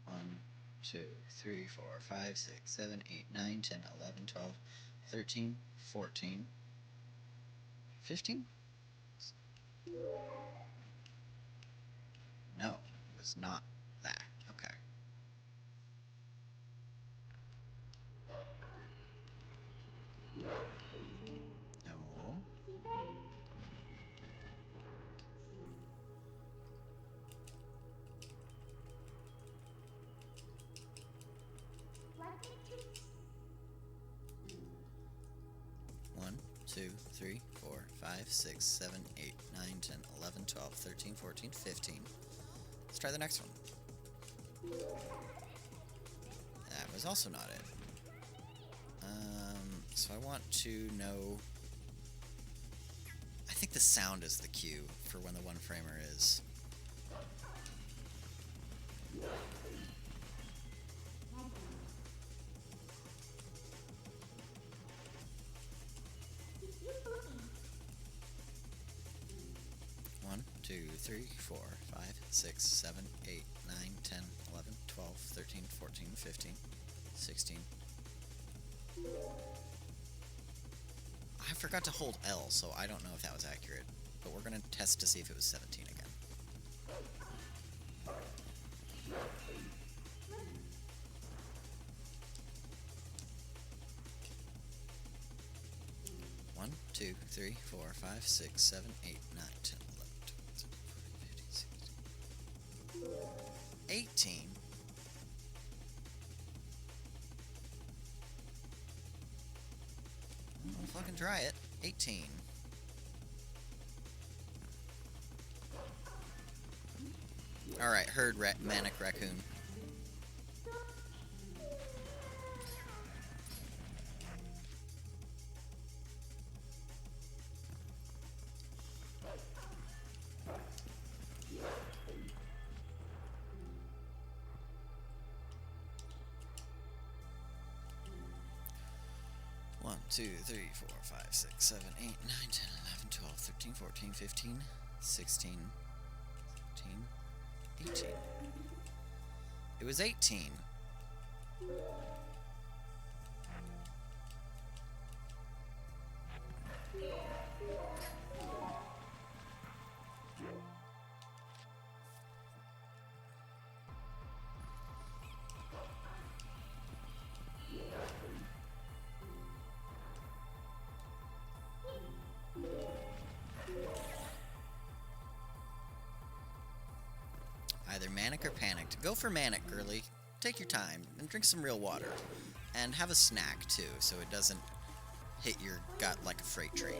1, 2, 3, 4, 5, 6, 7, 8, 9, 10, 11, 12, 13, 14, 15? No, it was not that. Okay. No. One, 2, 3, 4, 5, 6, 7, 8, 9, 10, 11, 12, 13, 14, 15. Let's try the next one. That was also not it. So I want to know... I think the sound is the cue for when the one framer is. One, 2, 3, 4, 5, 6, 7, 8, 9, 10, 11, 12, 13, 14, 15, 16. I forgot to hold L, so I don't know if that was accurate. But we're going to test to see if it was 17 again. One, 2, 3, 4, 5, 6, 7, 8, 9, 10, 11, 12, 13, 14, 15, 16, 18. I'll fucking try it. 18. Alright, heard Manic Raccoon. One, 2, 3, 4, 5, 6, 7, 8, 9, 10, 11, 12, 13, 14, 15, 16, 17, 18. It was 18. Either manic or panicked. Go for manic, girly. take your time and drink some real water. And have a snack, too, so it doesn't hit your gut like a freight train.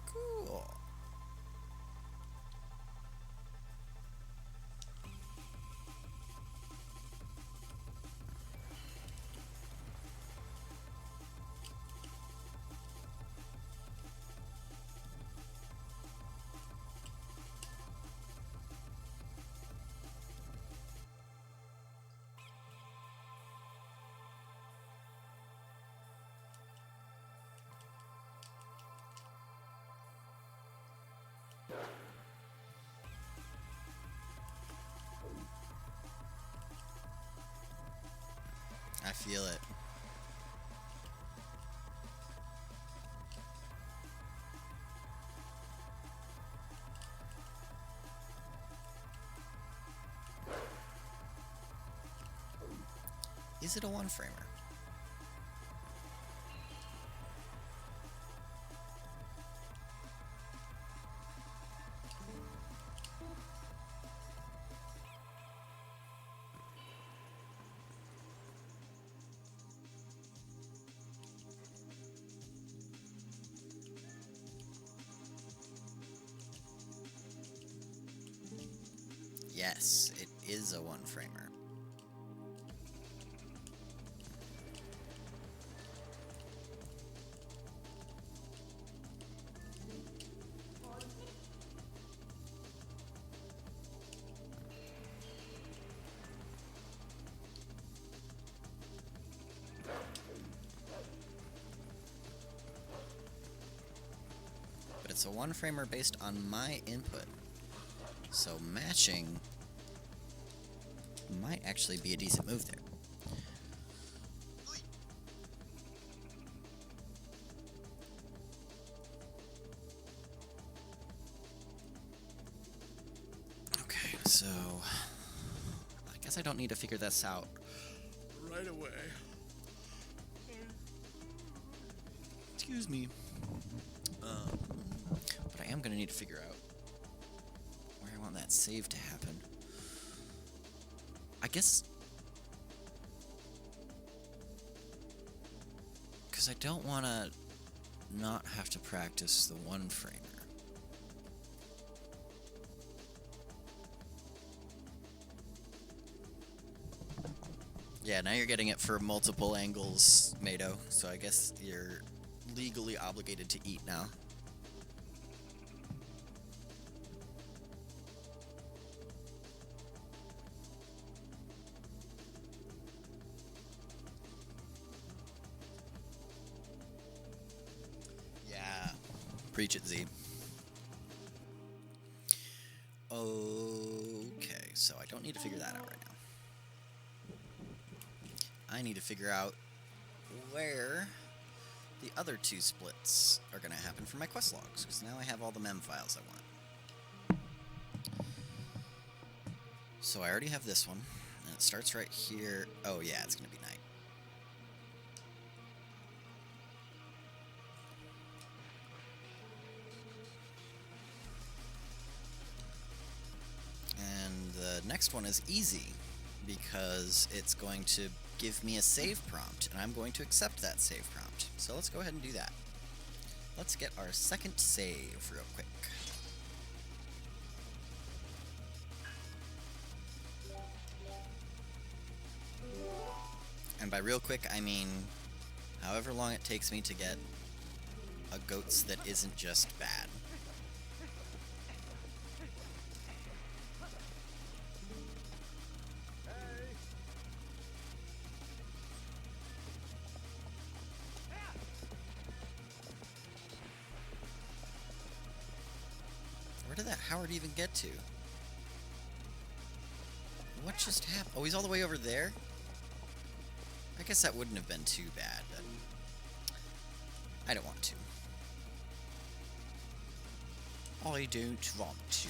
Cool. I feel it. Is it a one-framer? Yes, it is a one-framer. But it's a one-framer based on my input. So matching might actually be a decent move there. Okay, so I guess I don't need to figure this out right away. Excuse me. But I am going to need to figure out where I want that save to happen. I guess... because I don't want to not have to practice the one-framer. Yeah, now you're getting it for multiple angles, Mado, so I guess you're legally obligated to eat now. Yeah, preach it, Z. Okay, so I don't need to figure that out right now. I need to figure out where the other two splits are going to happen for my quest logs, because now I have all the mem files I want. So I already have this one, and it starts right here. Oh yeah, it's going to be night. And the next one is easy, because it's going to give me a save prompt, and I'm going to accept that save prompt. So let's go ahead and do that. Let's get our second save real quick. And by real quick, I mean however long it takes me to get a goats that isn't just bad. Where did that Howard even get to? What just happened? Oh, he's all the way over there? I guess that wouldn't have been too bad, but I don't want to. I don't want to.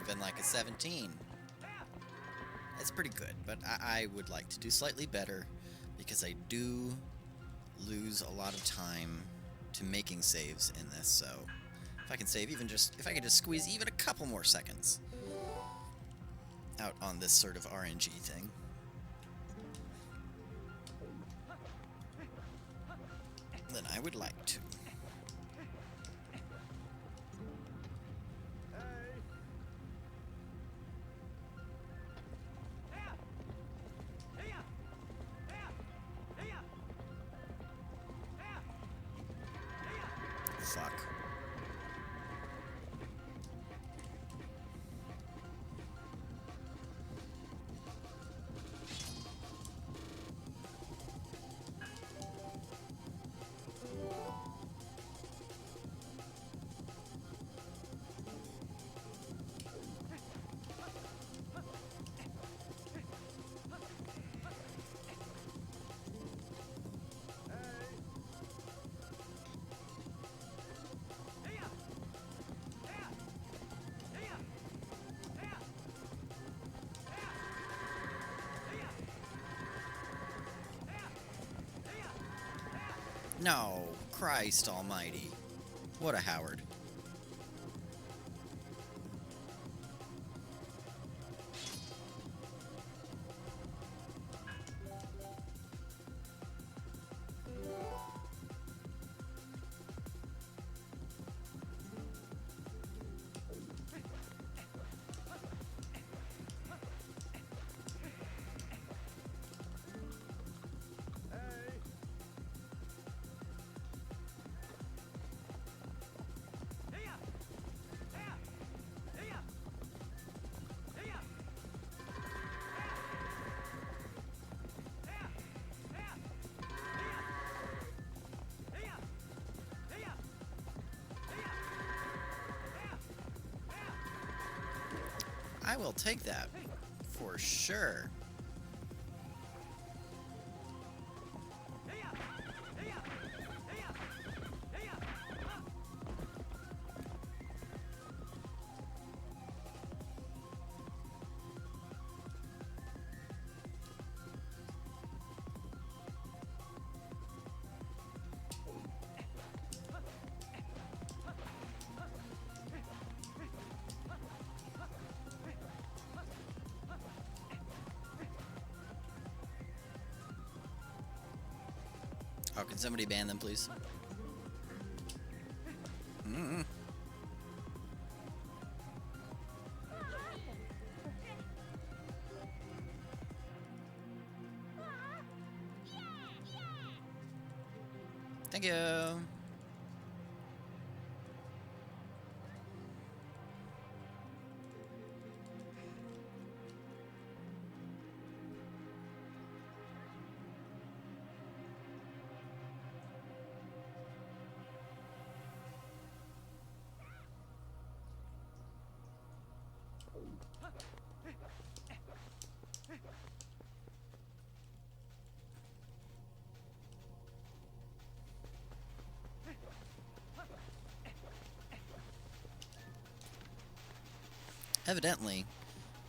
been like a 17. That's pretty good, but I would like to do slightly better because I do lose a lot of time to making saves in this, so if I can save if I can just squeeze even a couple more seconds out on this sort of RNG thing. Then I would like to. Fuck. No, Christ almighty. What a Howard. I will take that, for sure. Oh, can somebody ban them, please? Thank you. Evidently,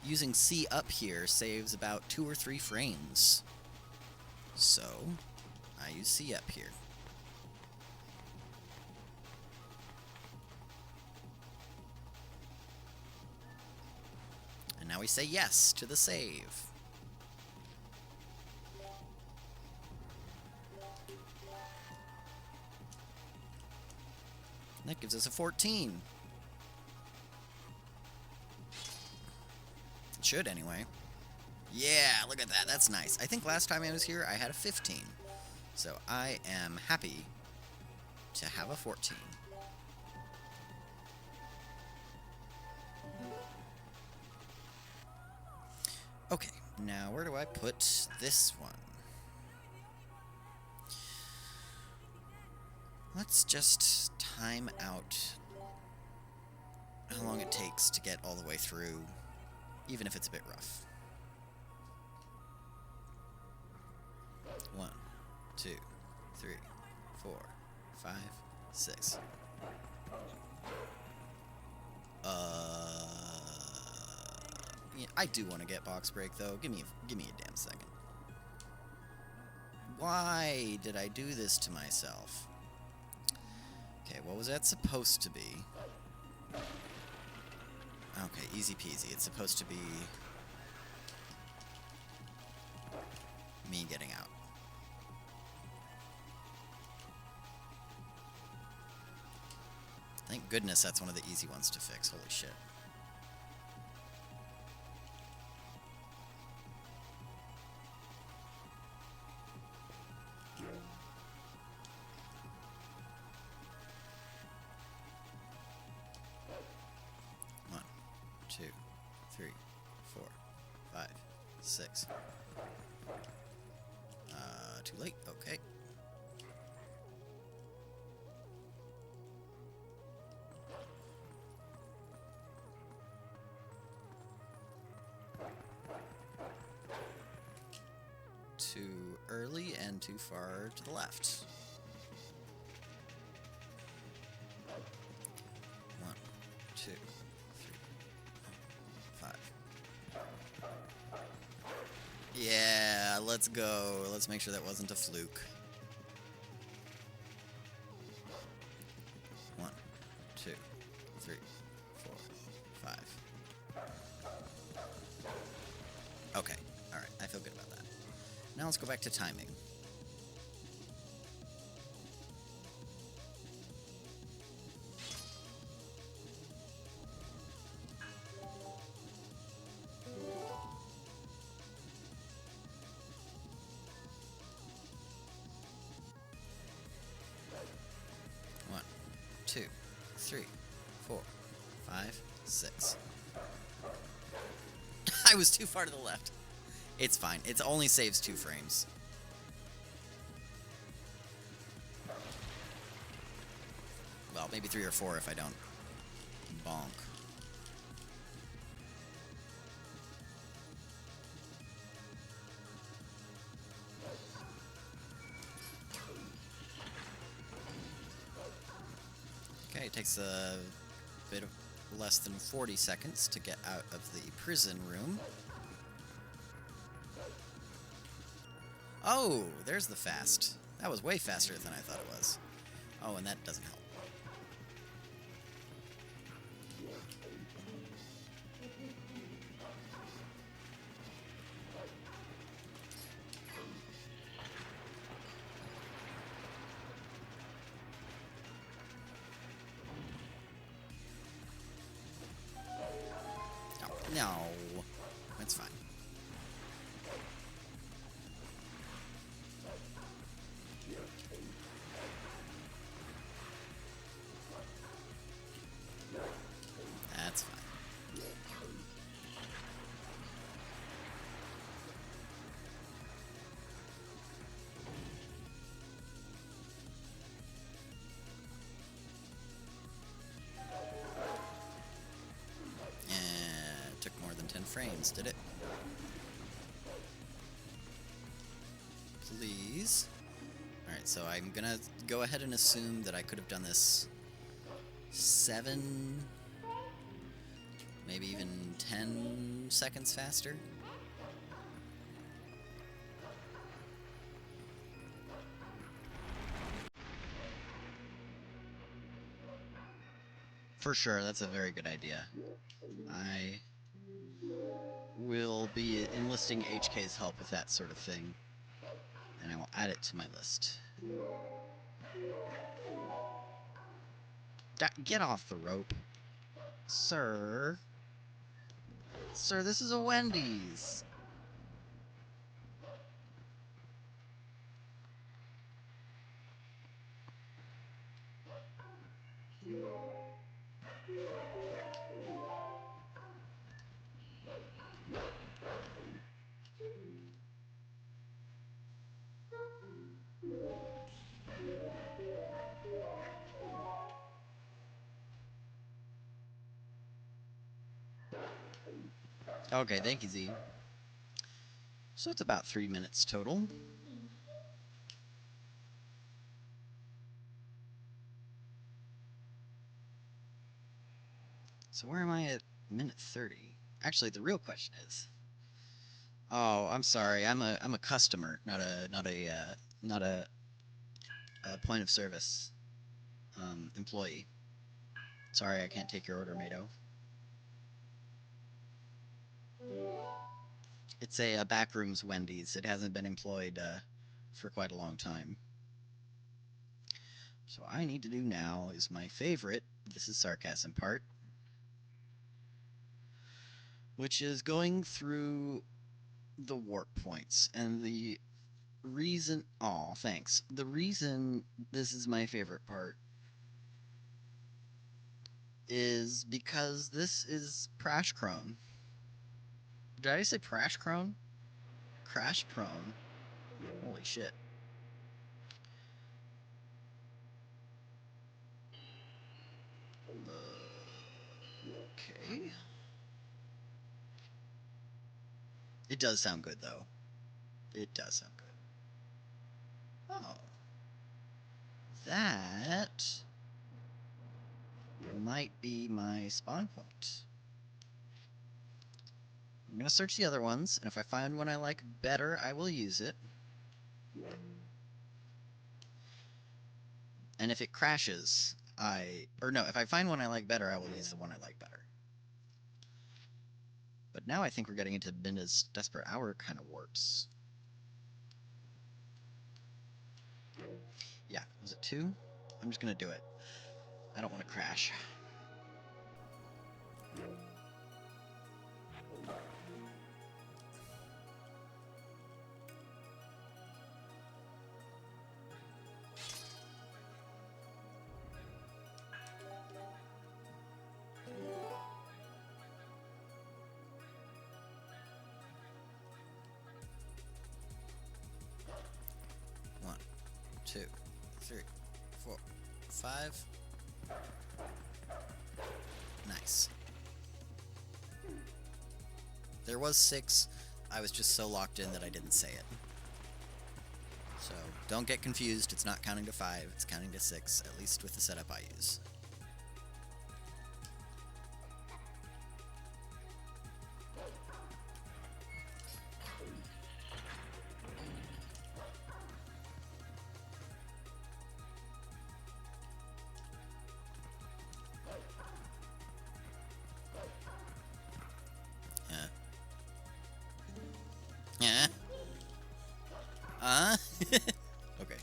using C up here saves about 2 or 3 frames. So, I use C up here. And now we say yes to the save. That gives us a 14. It should, anyway. Yeah, look at that. That's nice. I think last time I was here, I had a 15. So I am happy to have a 14. Okay, now where do I put this one? Let's just time out how long it takes to get all the way through, even if it's a bit rough. 1, 2, 3, 4, 5, 6. Yeah, I do want to get box break though. Give me a damn second. Why did I do this to myself? Okay, what was that supposed to be? Okay, easy peasy. It's supposed to be me getting out. Thank goodness that's one of the easy ones to fix. Holy shit. One, two, three, 4, 5, 6. Too late. Okay. Too early and too far to the left. 1, 2, 3, 4, 5. Yeah, let's go. Let's make sure that wasn't a fluke. 1, 2, 3, 4, 5. Okay, alright, I feel good about that. Now let's go back to timing. One, 2, 3, 4, 5, 6. I was too far to the left. It's fine. It only saves 2 frames. Well, maybe 3 or 4 if I don't bonk. Okay, it takes a bit of less than 40 seconds to get out of the prison room. Oh, there's the fast. That was way faster than I thought it was. Oh, and that doesn't help. No, that's fine. That's fine. It took more than 10 frames, did it? Please. Alright, so I'm gonna go ahead and assume that I could have done this 7, maybe even 10 seconds faster. For sure, that's a very good idea. I will be enlisting HK's help with that sort of thing, and I will add it to my list. Get off the rope. Sir. Sir, this is a Wendy's. Okay, thank you, Z. So it's about 3 minutes total. So where am I at minute 30? Actually, the real question is, oh, I'm sorry, I'm a customer, not a point of service employee. Sorry, I can't take your order, Mato. It's a backrooms Wendy's. It hasn't been employed for quite a long time. So what I need to do now is my favorite, this is sarcasm part, which is going through the warp points. And the reason, oh, thanks. The reason this is my favorite part is because this is Crash Crone. Did I say Crash Crone? Crash Prone. Holy shit. Okay. It does sound good, though. It does sound good. Oh. That might be my spawn point. I'm gonna search the other ones, and if I find one I like better, I will use it. And if it crashes, if I find one I like better, I will use the one I like better. But now I think we're getting into Binda's Desperate Hour kind of warps. Yeah, was it 2? I'm just gonna do it. I don't want to crash. One, 2, 3, 4, 5. Nice. There was 6. I was just so locked in that I didn't say it. So don't get confused. It's not counting to 5. It's counting to 6, at least with the setup I use. Yeah. Okay.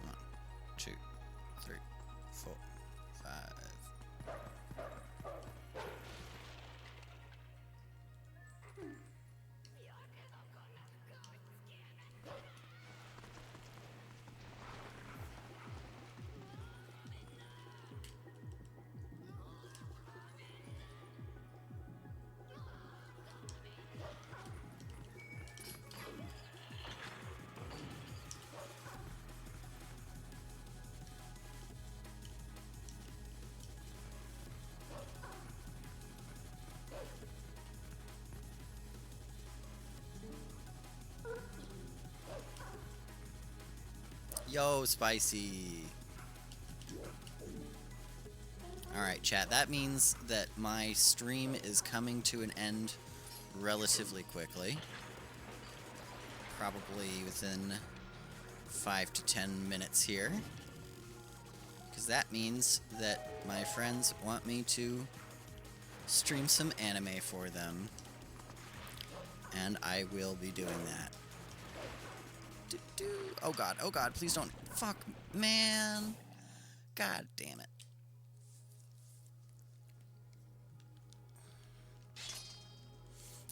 One, 2, 3, 4, 5. Yo, spicy. Alright, chat. That means that my stream is coming to an end relatively quickly. Probably within 5 to 10 minutes here. Because that means that my friends want me to stream some anime for them. And I will be doing that. Oh god, please don't. Fuck, man. God damn it.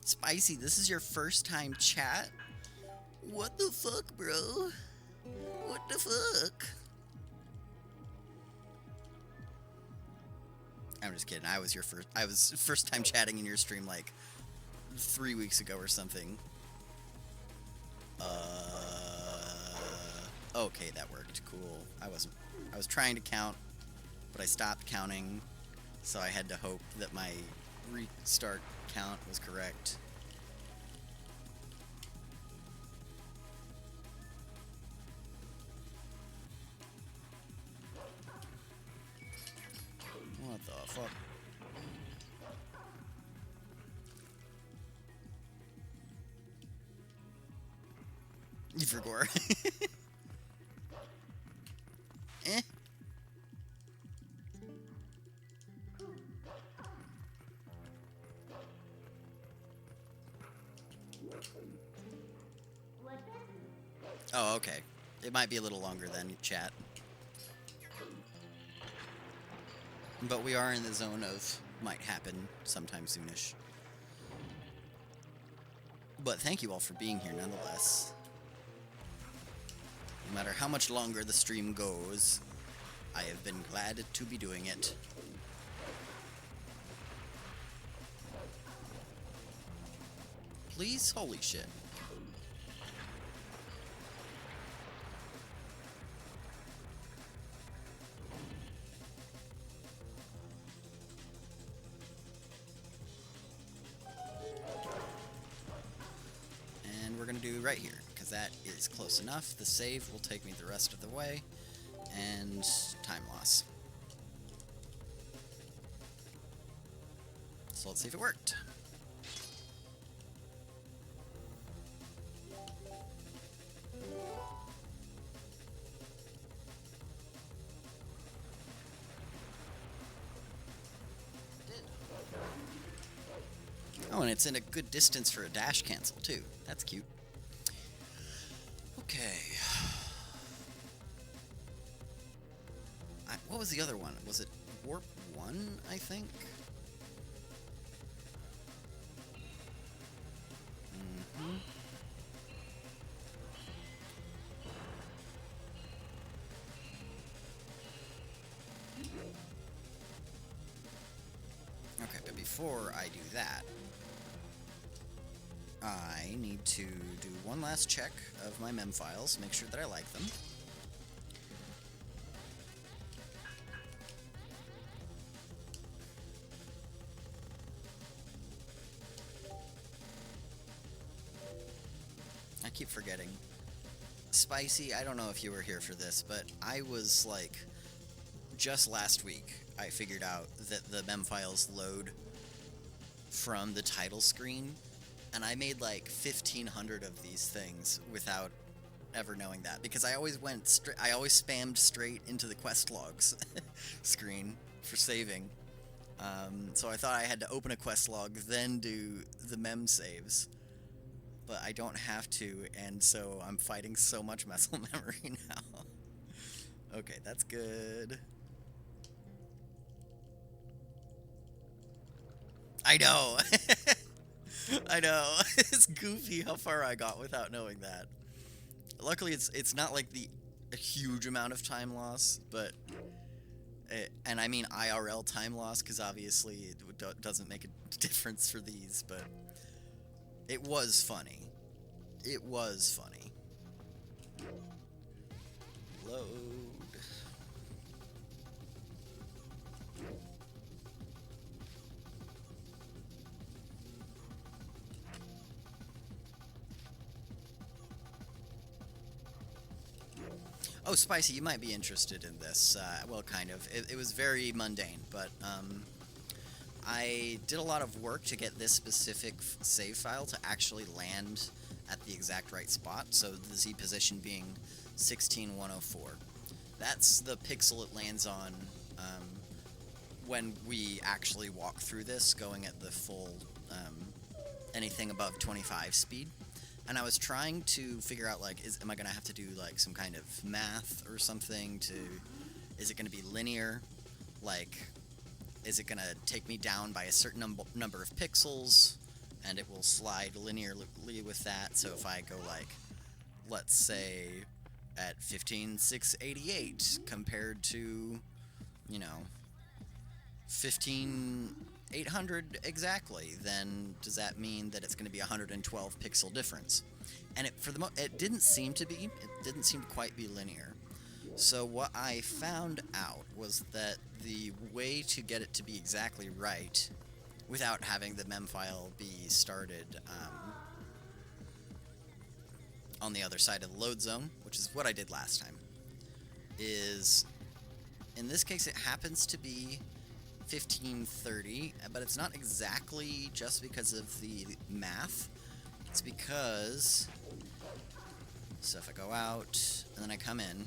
Spicy, this is your first time chat? What the fuck, bro? What the fuck? I'm just kidding. I was first time chatting in your stream like 3 weeks ago or something. Okay, that worked. Cool. I was trying to count but I stopped counting, so I had to hope that my restart count was correct. What the fuck? You forgot. Eh. Oh, okay. It might be a little longer than chat. But we are in the zone of might happen sometime soonish. But thank you all for being here nonetheless. No matter how much longer the stream goes, I have been glad to be doing it. Please? Holy shit. And we're gonna do right here, because that is close enough. The save will take me the rest of the way, and time loss. So let's see if it worked. Oh, and it's in a good distance for a dash cancel, too. That's cute. Okay. What was the other one? Was it Warp 1, I think? Mm-hmm. Okay, but before I do that, I need to do one last check of my mem files, make sure that I like them. I keep forgetting. Spicy, I don't know if you were here for this, but I was like, just last week, I figured out that the mem files load from the title screen, and I made like 1,500 of these things without ever knowing that, because I always spammed straight into the quest logs screen for saving. So I thought I had to open a quest log, then do the mem saves. But I don't have to, and so I'm fighting so much muscle memory now. Okay, that's good. I know! I know! It's goofy how far I got without knowing that. Luckily, it's not like a huge amount of time loss, but... and I mean IRL time loss, because obviously it doesn't make a difference for these, but... It was funny. It was funny. Load. Oh, Spicy, you might be interested in this. Well, kind of. It was very mundane, but I did a lot of work to get this specific save file to actually land at the exact right spot, so the Z position being 16104. That's the pixel it lands on when we actually walk through this, going at the full anything above 25 speed. And I was trying to figure out, like, am I going to have to do, like, some kind of math or something to... Is it going to be linear? Like... Is it going to take me down by a certain number of pixels, and it will slide linearly with that? So if I go, like, let's say, at 15,688 compared to, you know, 15,800 exactly, then does that mean that it's going to be a 112 pixel difference? And it didn't seem to be. It didn't seem to quite be linear. So what I found out was that the way to get it to be exactly right, without having the mem file be started on the other side of the load zone, which is what I did last time, is, in this case, it happens to be 1530, but it's not exactly just because of the math. It's because, so if I go out, and then I come in,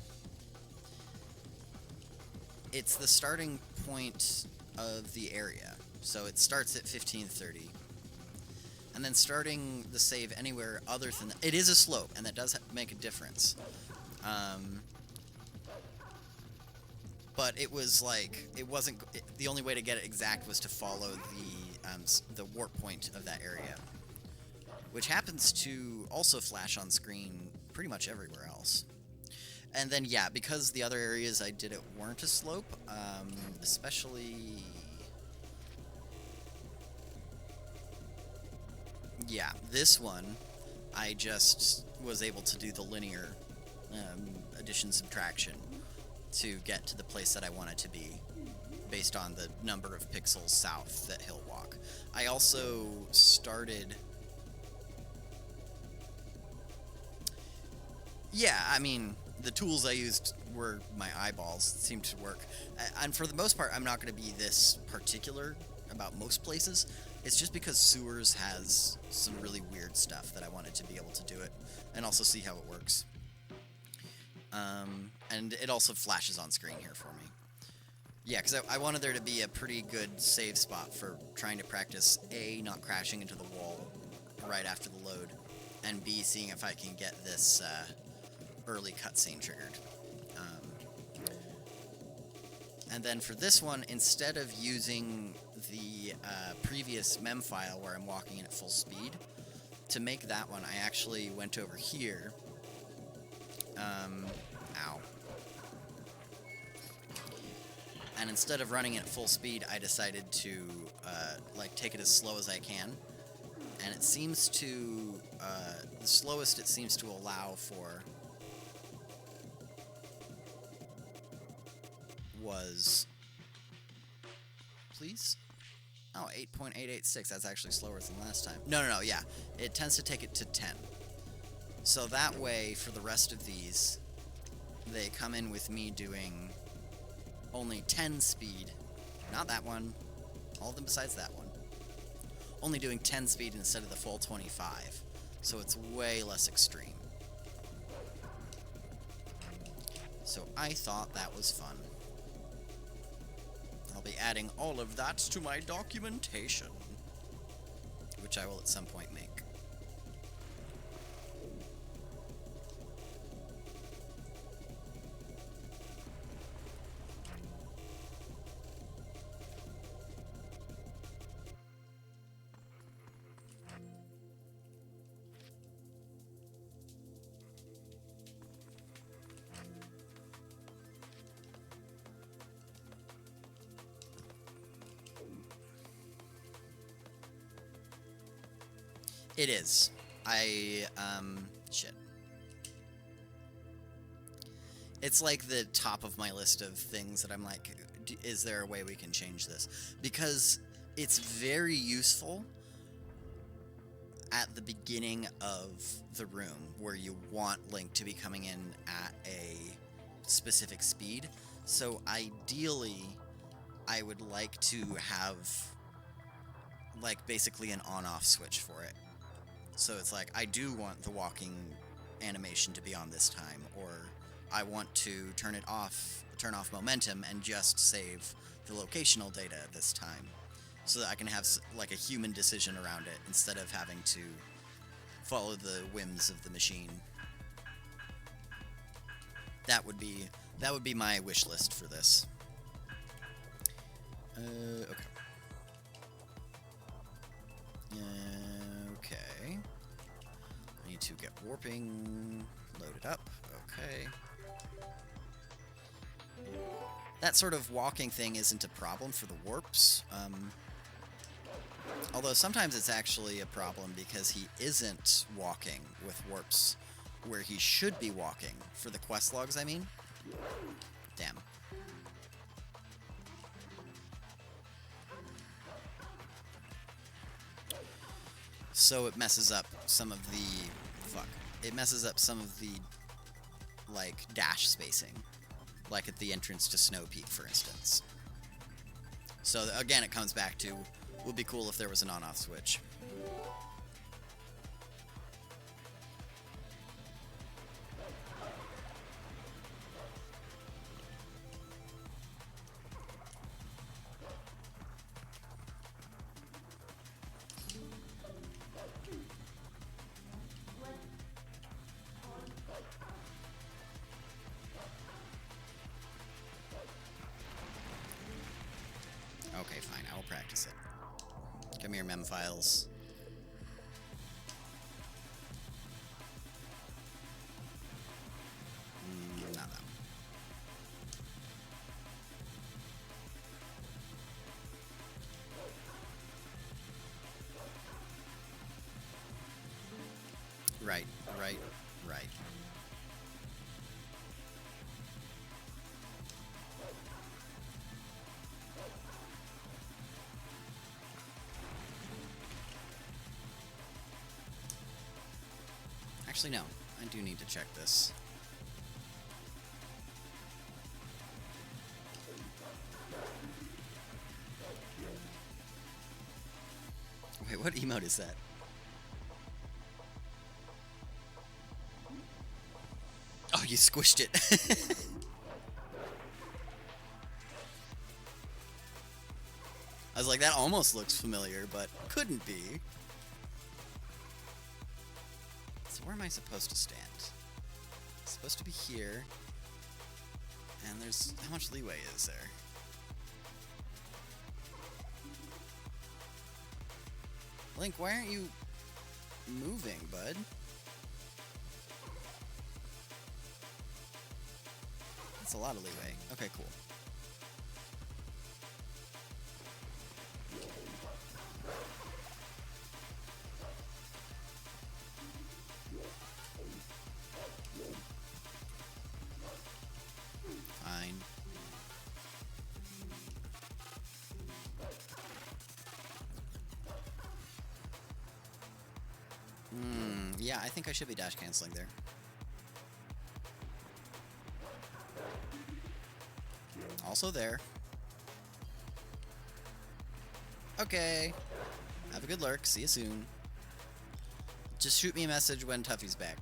it's the starting point of the area. So it starts at 1530. And then starting the save anywhere other than that, it is a slope, and that does make a difference. But it was like, it wasn't, the only way to get it exact was to follow the warp point of that area, which happens to also flash on screen pretty much everywhere else. And then, yeah, because the other areas I did it weren't a slope, especially... Yeah, this one, I just was able to do the linear addition subtraction to get to the place that I wanted to be, based on the number of pixels south that he'll walk. I also started... Yeah, I mean, the tools I used were my eyeballs. It seemed to work. And for the most part, I'm not going to be this particular about most places. It's just because Sewers has some really weird stuff that I wanted to be able to do it, and also see how it works. And it also flashes on screen here for me. Yeah, because I wanted there to be a pretty good save spot for trying to practice A, not crashing into the wall right after the load, and B, seeing if I can get this early cutscene triggered. And then for this one, instead of using the previous mem file where I'm walking in at full speed, to make that one, I actually went over here. Ow. And instead of running it at full speed, I decided to like take it as slow as I can. And it seems to, the slowest it seems to allow for was, please? Oh, 8.886, that's actually slower than last time. No, yeah, it tends to take it to 10. So that way, for the rest of these, they come in with me doing only 10 speed, not that one, all of them besides that one. Only doing 10 speed instead of the full 25, so it's way less extreme. So I thought that was fun. I'll be adding all of that to my documentation, which I will at some point make. It is. Shit. It's like the top of my list of things that I'm like, is there a way we can change this? Because it's very useful at the beginning of the room where you want Link to be coming in at a specific speed. So ideally, I would like to have like basically an on-off switch for it. So it's like, I do want the walking animation to be on this time, or I want to turn off momentum and just save the locational data at this time, so that I can have like a human decision around it instead of having to follow the whims of the machine. That would be my wish list for this. Okay. Okay. I need to get warping loaded up. Okay. That sort of walking thing isn't a problem for the warps. Although sometimes it's actually a problem because he isn't walking with warps where he should be walking, for the quest logs, I mean. Damn. So it messes up some of the... Fuck. It messes up some of the, like, dash spacing. Like at the entrance to Snow Peak, for instance. So, again, it comes back to, would be cool if there was an on-off switch. Okay, fine, I will practice it. Come here, mem files. Not that one. Right. Actually, no. I do need to check this. Wait, what emote is that? Oh, you squished it. I was like, that almost looks familiar, but couldn't be. So where am I supposed to stand? It's supposed to be here. And there's... How much leeway is there? Link, why aren't you moving, bud? That's a lot of leeway. Okay, cool. Fine. Yeah, I think I should be dash canceling there. Also there. Okay. Have a good lurk. See you soon. Just shoot me a message when Tuffy's back.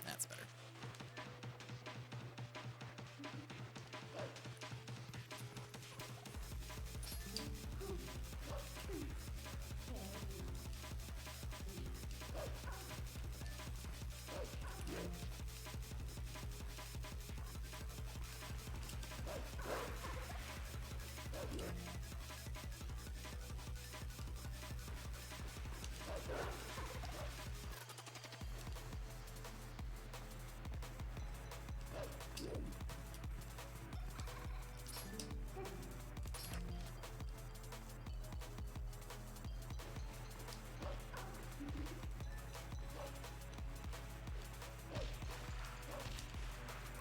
That's better.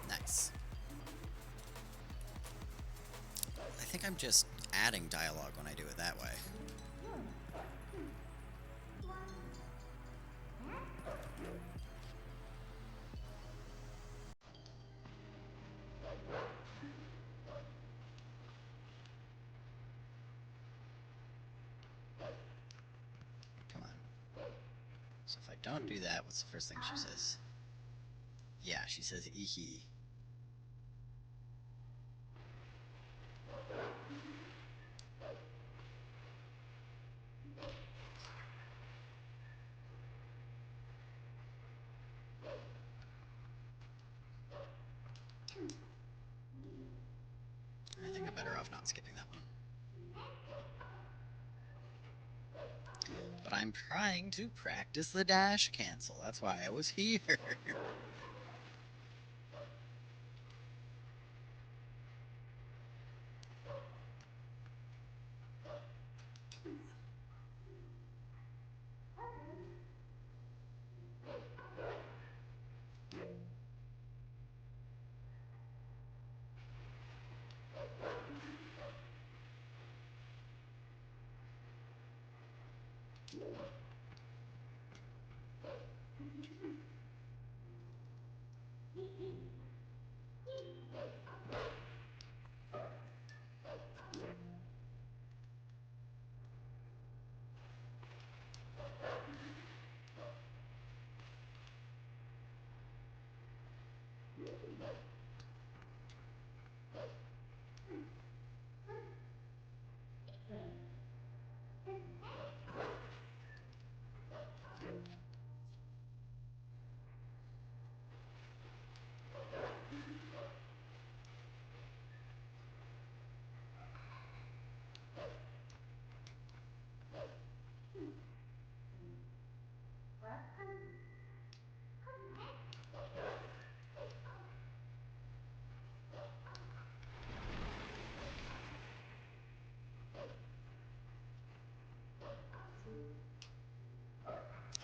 Nice. I think I'm just adding dialogue when I do it that way. Come on. So if I don't do that, what's the first thing she says? Yeah, she says eehee. I think I'm better off not skipping that one. But I'm trying to practice the dash cancel. That's why I was here.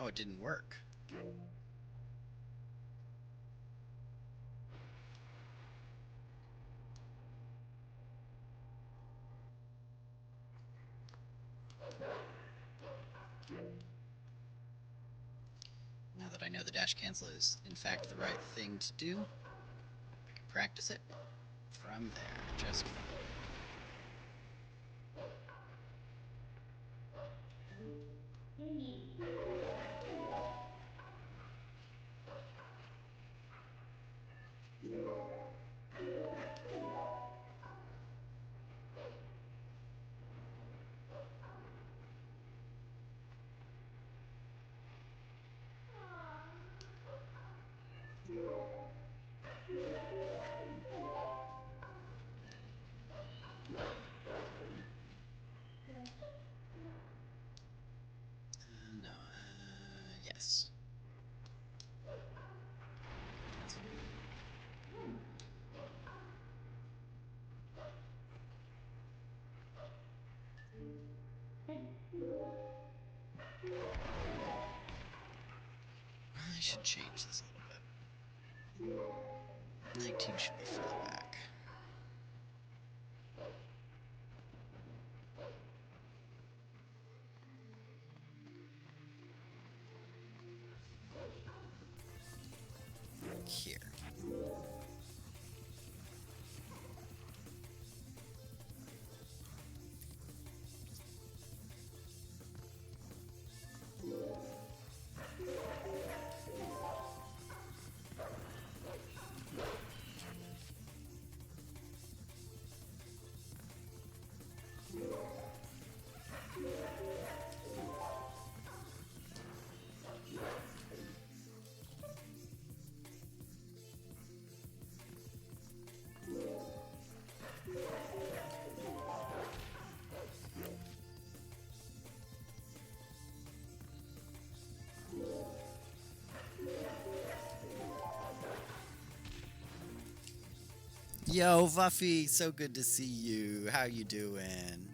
Oh, it didn't work. Now that I know the dash cancel is, in fact, the right thing to do, I can practice it from there, just fine. No, yes. I should change this a little bit. 19 should be further back. Here. Yo, Vuffy, so good to see you. How you doing?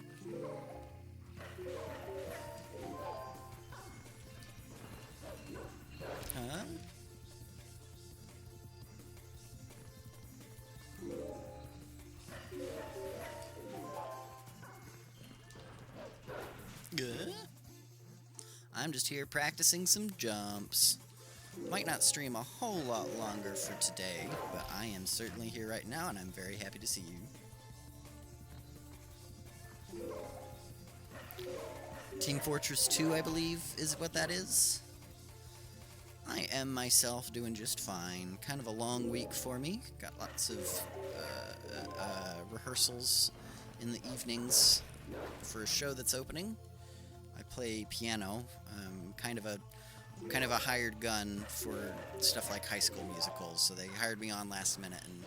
Huh? Good. I'm just here practicing some jumps. Might not stream a whole lot longer for today, but I am certainly here right now, and I'm very happy to see you. Team Fortress 2, I believe, is what that is. I am myself doing just fine. Kind of a long week for me. Got lots of rehearsals in the evenings for a show that's opening. I play piano. Kind of a hired gun for stuff like High School Musicals. So they hired me on last minute, and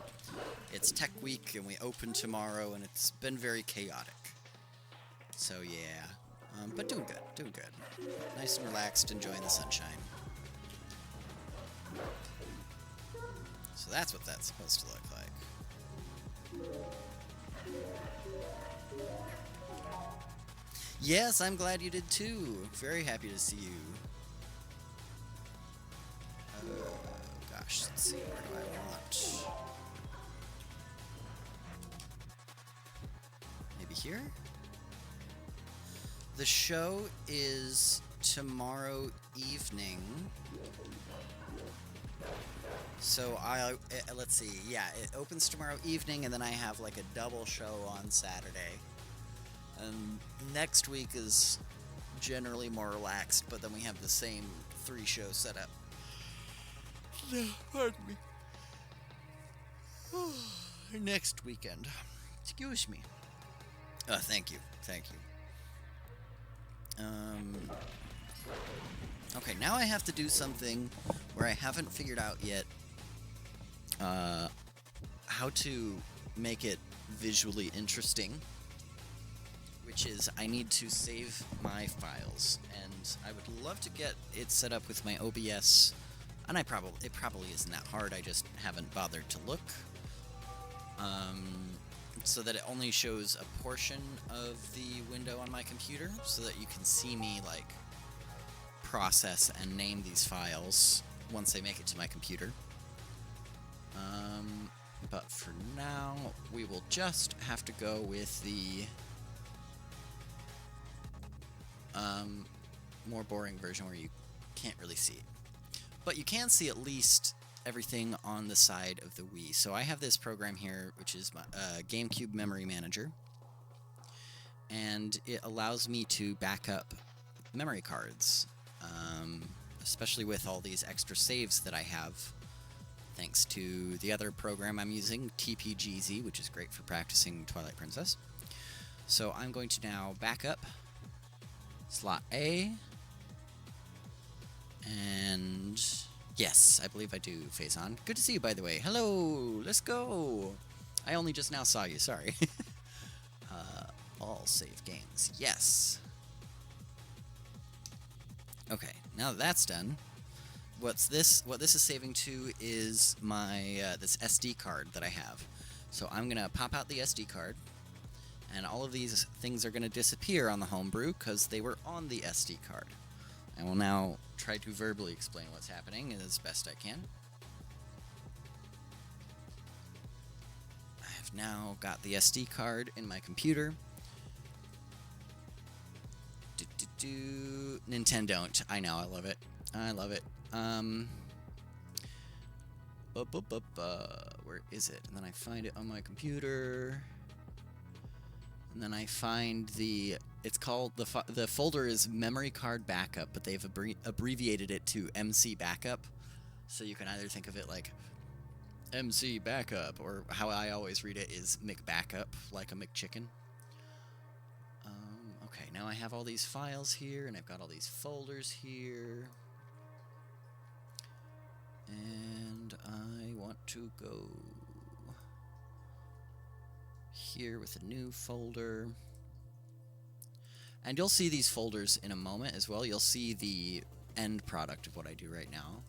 it's Tech Week, and we open tomorrow, and it's been very chaotic. So yeah, But doing good, doing good. Nice and relaxed, enjoying the sunshine. So that's what that's supposed to look like. Yes, I'm glad you did too. Very happy to see you. Gosh, let's see, where do I want? Maybe here? The show is tomorrow evening. So let's see, yeah, it opens tomorrow evening, and then I have like a double show on Saturday. And next week is generally more relaxed, but then we have the same 3 shows set up. Pardon me. Next weekend. Excuse me. Thank you. Thank you. Okay, now I have to do something where I haven't figured out yet how to make it visually interesting, which is I need to save my files, and I would love to get it set up with my OBS, and it probably isn't that hard, I just haven't bothered to look, so that it only shows a portion of the window on my computer, so that you can see me, like, process and name these files once they make it to my computer. But for now, we will just have to go with the more boring version where you can't really see. But you can see at least everything on the side of the Wii. So I have this program here, which is my Gamecube Memory Manager, and it allows me to back up memory cards, especially with all these extra saves that I have, thanks to the other program I'm using, tpgz, which is great for practicing Twilight Princess. So I'm going to now back up slot A, and yes, I believe I do, Faison. Good to see you, by the way. Hello, let's go. I only just now saw you, sorry. All save games, yes. Okay, now that that's done, what this is saving to is my this SD card that I have. So I'm gonna pop out the SD card, and all of these things are gonna disappear on the homebrew because they were on the SD card. I will now try to verbally explain what's happening as best I can. I have now got the SD card in my computer. Nintendo, I know, I love it. I love it. Where is it? And then I find it on my computer. And then I find it's called, the folder is memory card backup, but they've abbreviated it to MC backup. So you can either think of it like MC backup, or how I always read it is McBackup, like a McChicken. Okay, now I have all these files here, and I've got all these folders here. And I want to go here with a new folder. And you'll see these folders in a moment as well. You'll see the end product of what I do right now.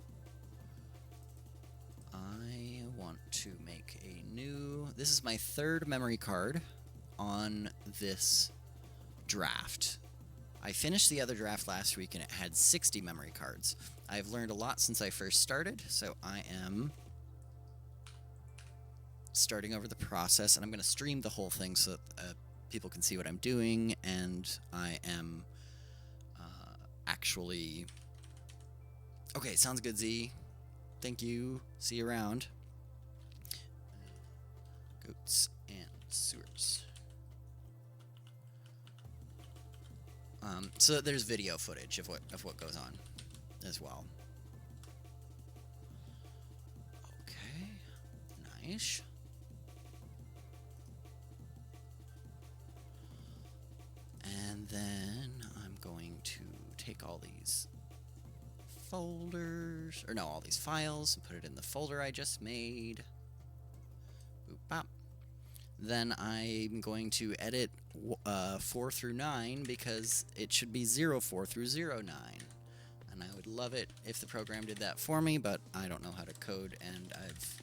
I want to make a new... This is my 3rd memory card on this draft. I finished the other draft last week and it had 60 memory cards. I've learned a lot since I first started, so I am starting over the process, and I'm going to stream the whole thing so that people can see what I'm doing, and I am actually... Okay, sounds good, Z. Thank you. See you around. Goats and sewers. So there's video footage of what goes on as well. Okay, nice. And then I'm going to take all these folders, or no, all these files, and put it in the folder I just made. Boop bop. then I'm going to edit 4 through 9 because it should be 04 through 09. And I would love it if the program did that for me, but I don't know how to code, and I've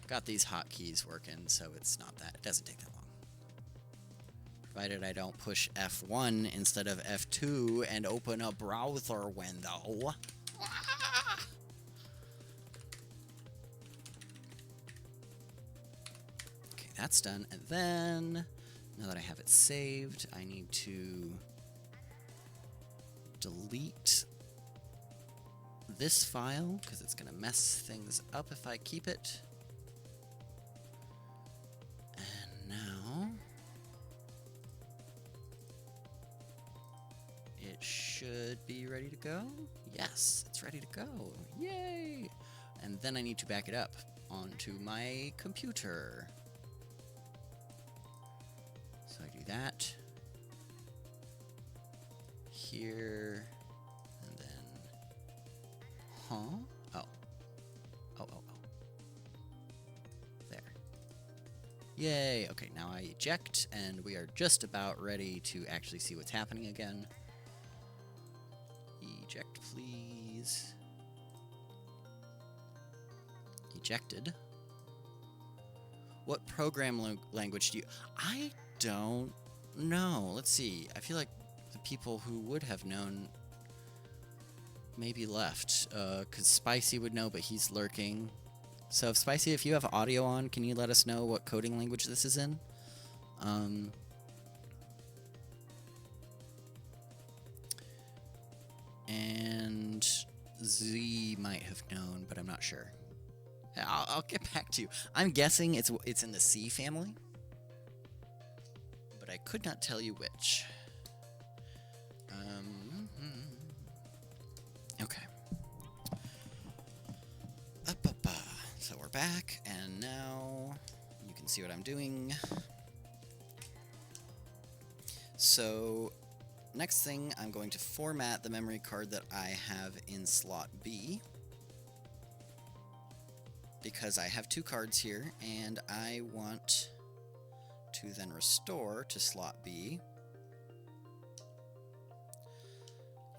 got these hotkeys working, so it doesn't take that long. Provided I don't push F1 instead of F2 and open a browser window. Okay, that's done. And then, now that I have it saved, I need to delete this file because it's going to mess things up if I keep it. And now it should be ready to go. Yes, it's ready to go. Yay! And then I need to back it up onto my computer. So I do that here, and then, oh. There. Yay! Okay, now I eject, and we are just about ready to actually see what's happening again. Eject, please. Ejected. What program language do you... I don't know. Let's see. I feel like the people who would have known maybe left. Because Spicy would know, but he's lurking. So, Spicy, if you have audio on, can you let us know what coding language this is in? And Z might have known, but I'm not sure. I'll get back to you. I'm guessing it's in the C family, but I could not tell you which. Okay. So we're back, and now you can see what I'm doing. So next thing, I'm going to format the memory card that I have in slot B, because I have 2 cards here, and I want to then restore to slot B.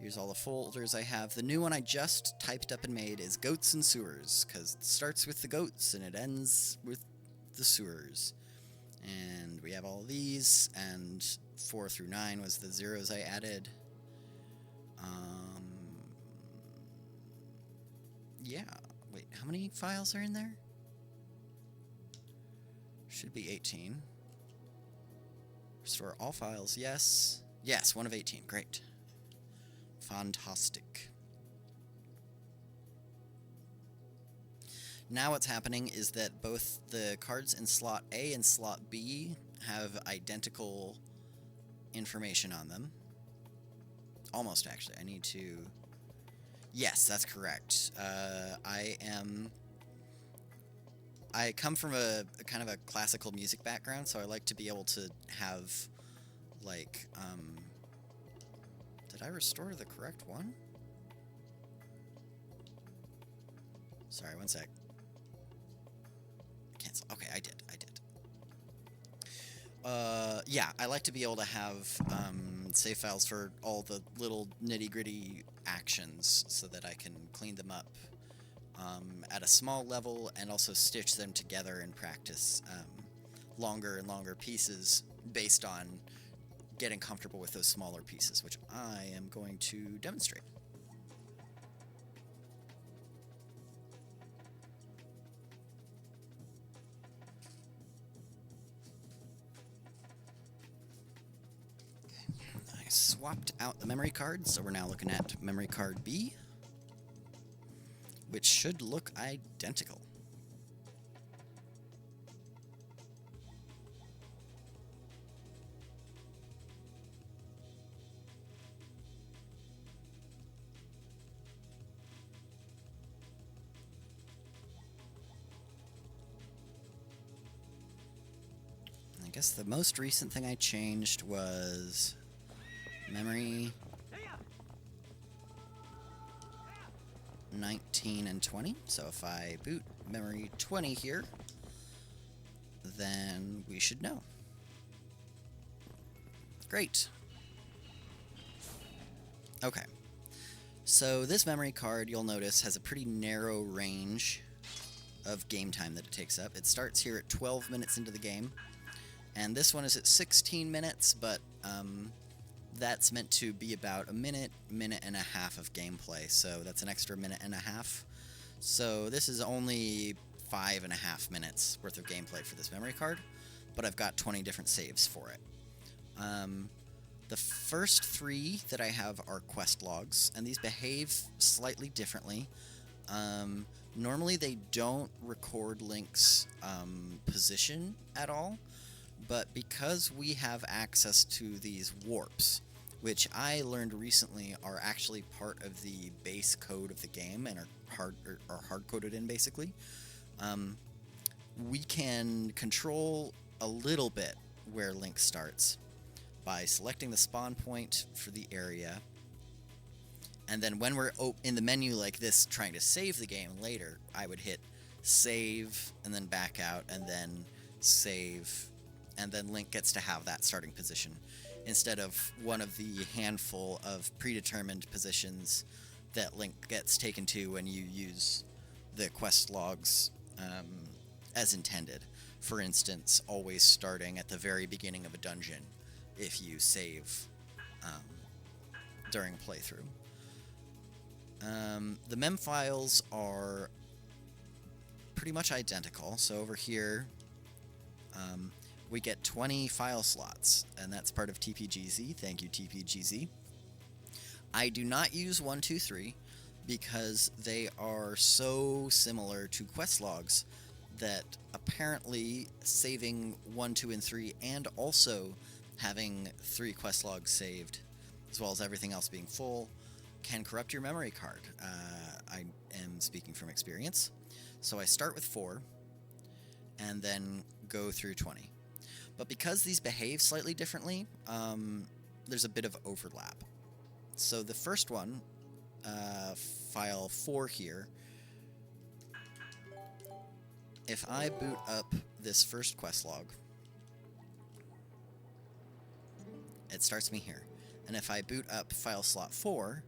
Here's all the folders I have. The new one I just typed up and made is Goats and Sewers, because it starts with the goats and it ends with the sewers. And we have all these, and 4 through 9 was the zeros I added. Yeah. Wait, how many files are in there? Should be 18. Restore all files, yes. Yes, 1 of 18, great. Fantastic. Now what's happening is that both the cards in slot A and slot B have identical information on them. Almost, actually. I need to... Yes, that's correct. I come from a kind of a classical music background, so I like to be able to have, like, did I restore the correct one? Sorry, one sec. Cancel. Okay, I did. Yeah, I like to be able to have save files for all the little nitty-gritty actions so that I can clean them up at a small level and also stitch them together and practice longer and longer pieces based on getting comfortable with those smaller pieces, which I am going to demonstrate. I swapped out the memory card, so we're now looking at memory card B, which should look identical. I guess the most recent thing I changed was memory 19 and 20. So if I boot memory 20 here, then we should know. Great. Okay. So this memory card, you'll notice, has a pretty narrow range of game time that it takes up. It starts here at 12 minutes into the game, and this one is at 16 minutes, but that's meant to be about a minute and a half of gameplay, so that's an extra minute and a half. So this is only 5.5 minutes worth of gameplay for this memory card, but I've got 20 different saves for it. The first 3 that I have are quest logs, and these behave slightly differently. Normally they don't record Link's position at all, but because we have access to these warps, which I learned recently are actually part of the base code of the game and are hard-coded in, basically, we can control a little bit where Link starts by selecting the spawn point for the area, and then when we're in the menu like this trying to save the game later, I would hit save and then back out and then save, and then Link gets to have that starting position instead of one of the handful of predetermined positions that Link gets taken to when you use the quest logs as intended. For instance, always starting at the very beginning of a dungeon if you save during playthrough. The mem files are pretty much identical. So over here, we get 20 file slots, and that's part of tpgz. Thank you, tpgz. I do not use 1, 2, 3 because they are so similar to quest logs that apparently saving 1, 2, and 3 and also having 3 quest logs saved, as well as everything else being full, can corrupt your memory card. I am speaking from experience. So I start with 4 and then go through 20. But because these behave slightly differently, there's a bit of overlap. So the first one, file 4 here, if I boot up this first quest log, it starts me here. And if I boot up file slot 4,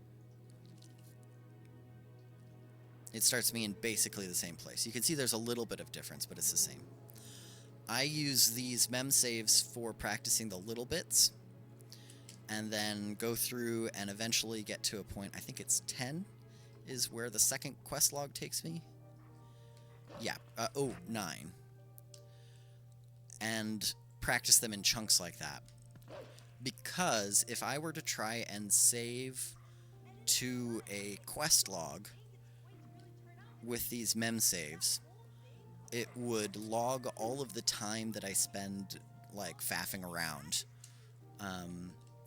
it starts me in basically the same place. You can see there's a little bit of difference, but it's the same. I use these mem saves for practicing the little bits, and then go through and eventually get to a point, I think it's 10, is where the second quest log takes me. Yeah, 9. And practice them in chunks like that. Because if I were to try and save to a quest log with these mem saves, it would log all of the time that I spend, like, faffing around.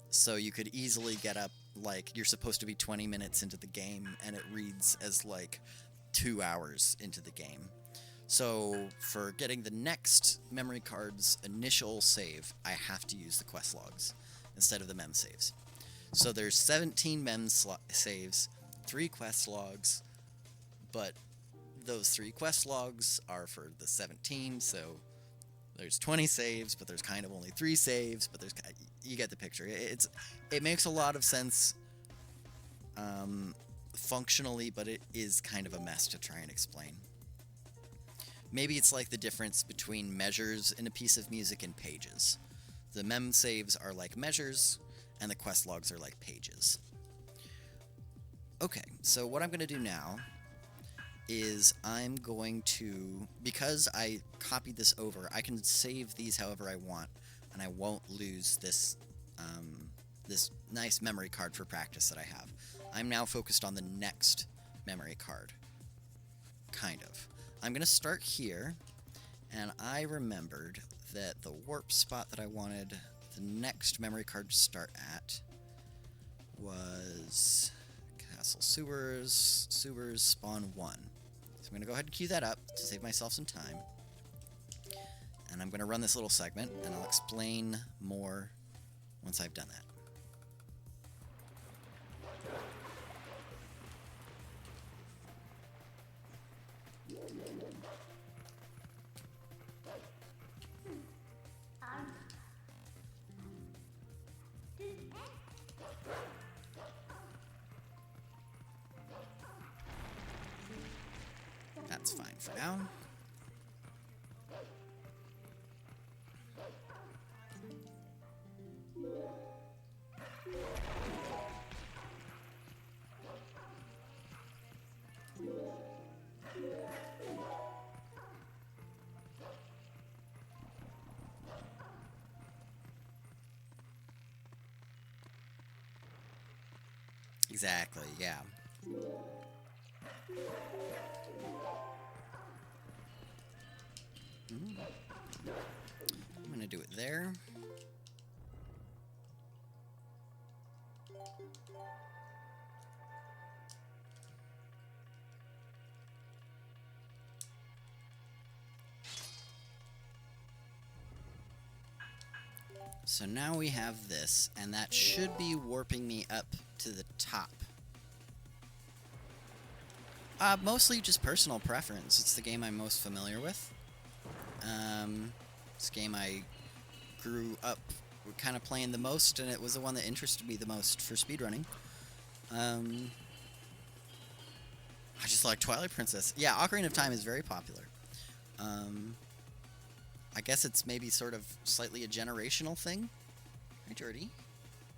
So you could easily get up, like, you're supposed to be 20 minutes into the game, and it reads as, like, 2 hours into the game. So for getting the next memory card's initial save, I have to use the quest logs instead of the mem saves. So there's 17 mem saves, 3 quest logs, but those 3 quest logs are for the 17, so there's 20 saves, but there's kind of only 3 saves, but there's, you get the picture. It makes a lot of sense functionally, but it is kind of a mess to try and explain. Maybe it's like the difference between measures in a piece of music and pages. The mem saves are like measures, and the quest logs are like pages. Okay, so what I'm going to do now is I'm going to, because I copied this over, I can save these however I want, and I won't lose this this nice memory card for practice that I have. I'm now focused on the next memory card, kind of. I'm going to start here, and I remembered that the warp spot that I wanted the next memory card to start at was Castle Sewers, spawn 1. So I'm going to go ahead and queue that up to save myself some time. And I'm going to run this little segment, and I'll explain more once I've done that. that's fine for now. Exactly, yeah. I'm gonna do it there. So now we have this, and that should be warping me up to the top. Mostly just personal preference. It's the game I'm most familiar with. This game I grew up kind of playing the most, and it was the one that interested me the most for speedrunning. I just like Twilight Princess. Yeah, Ocarina of Time is very popular. I guess it's maybe sort of slightly a generational thing. Hi, Jordy.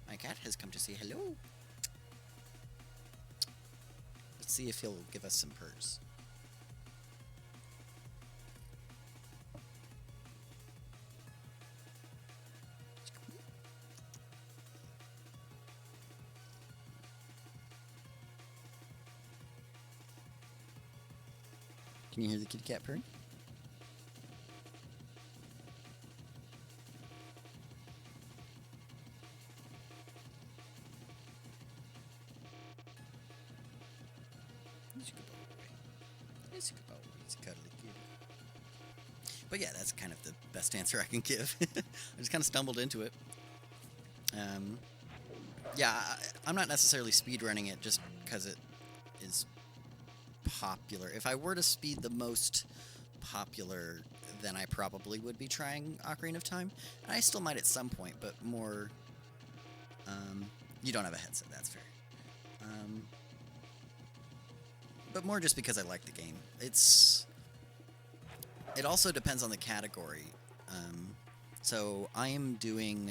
My cat has come to say hello. Let's see if he'll give us some purrs. Can you hear the kitty cat purring? He's a good boy. He's a cuddly kitty. But yeah, that's kind of the best answer I can give. I just kind of stumbled into it. Yeah, I'm not necessarily speedrunning it just because it is popular. If I were to speed the most popular, then I probably would be trying Ocarina of Time. And I still might at some point, but more... you don't have a headset, that's fair. But more just because I like the game. It also depends on the category. So I am doing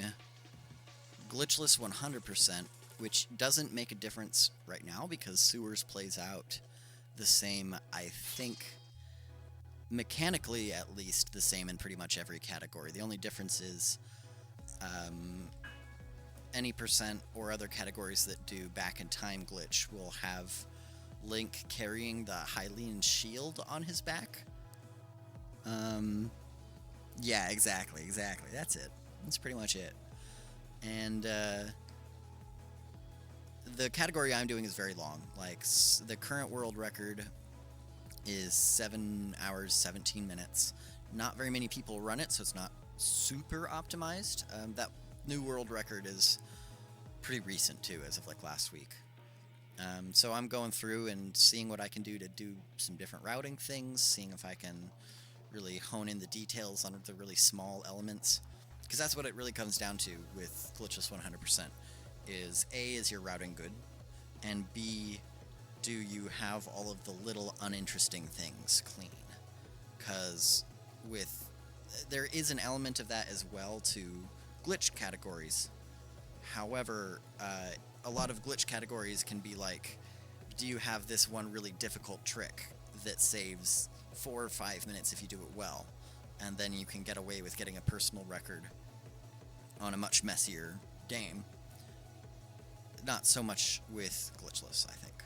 Glitchless 100%, which doesn't make a difference right now because Sewers plays out the same, I think, mechanically at least, the same in pretty much every category. The only difference is any percent or other categories that do back in time glitch will have Link carrying the Hylian shield on his back. Yeah, exactly. That's it. That's pretty much it. And the category I'm doing is very long. Like, the current world record is 7 hours, 17 minutes. Not very many people run it, so it's not super optimized. That new world record is pretty recent, too, as of, like, last week. So I'm going through and seeing what I can do to do some different routing things, seeing if I can really hone in the details on the really small elements. Because that's what it really comes down to with Glitchless 100%, is A, is your routing good, and B, do you have all of the little uninteresting things clean? Because there is an element of that as well to glitch categories. However, a lot of glitch categories can be like, do you have this one really difficult trick that saves 4 or 5 minutes if you do it well, and then you can get away with getting a personal record on a much messier game. Not so much with Glitchless, I think.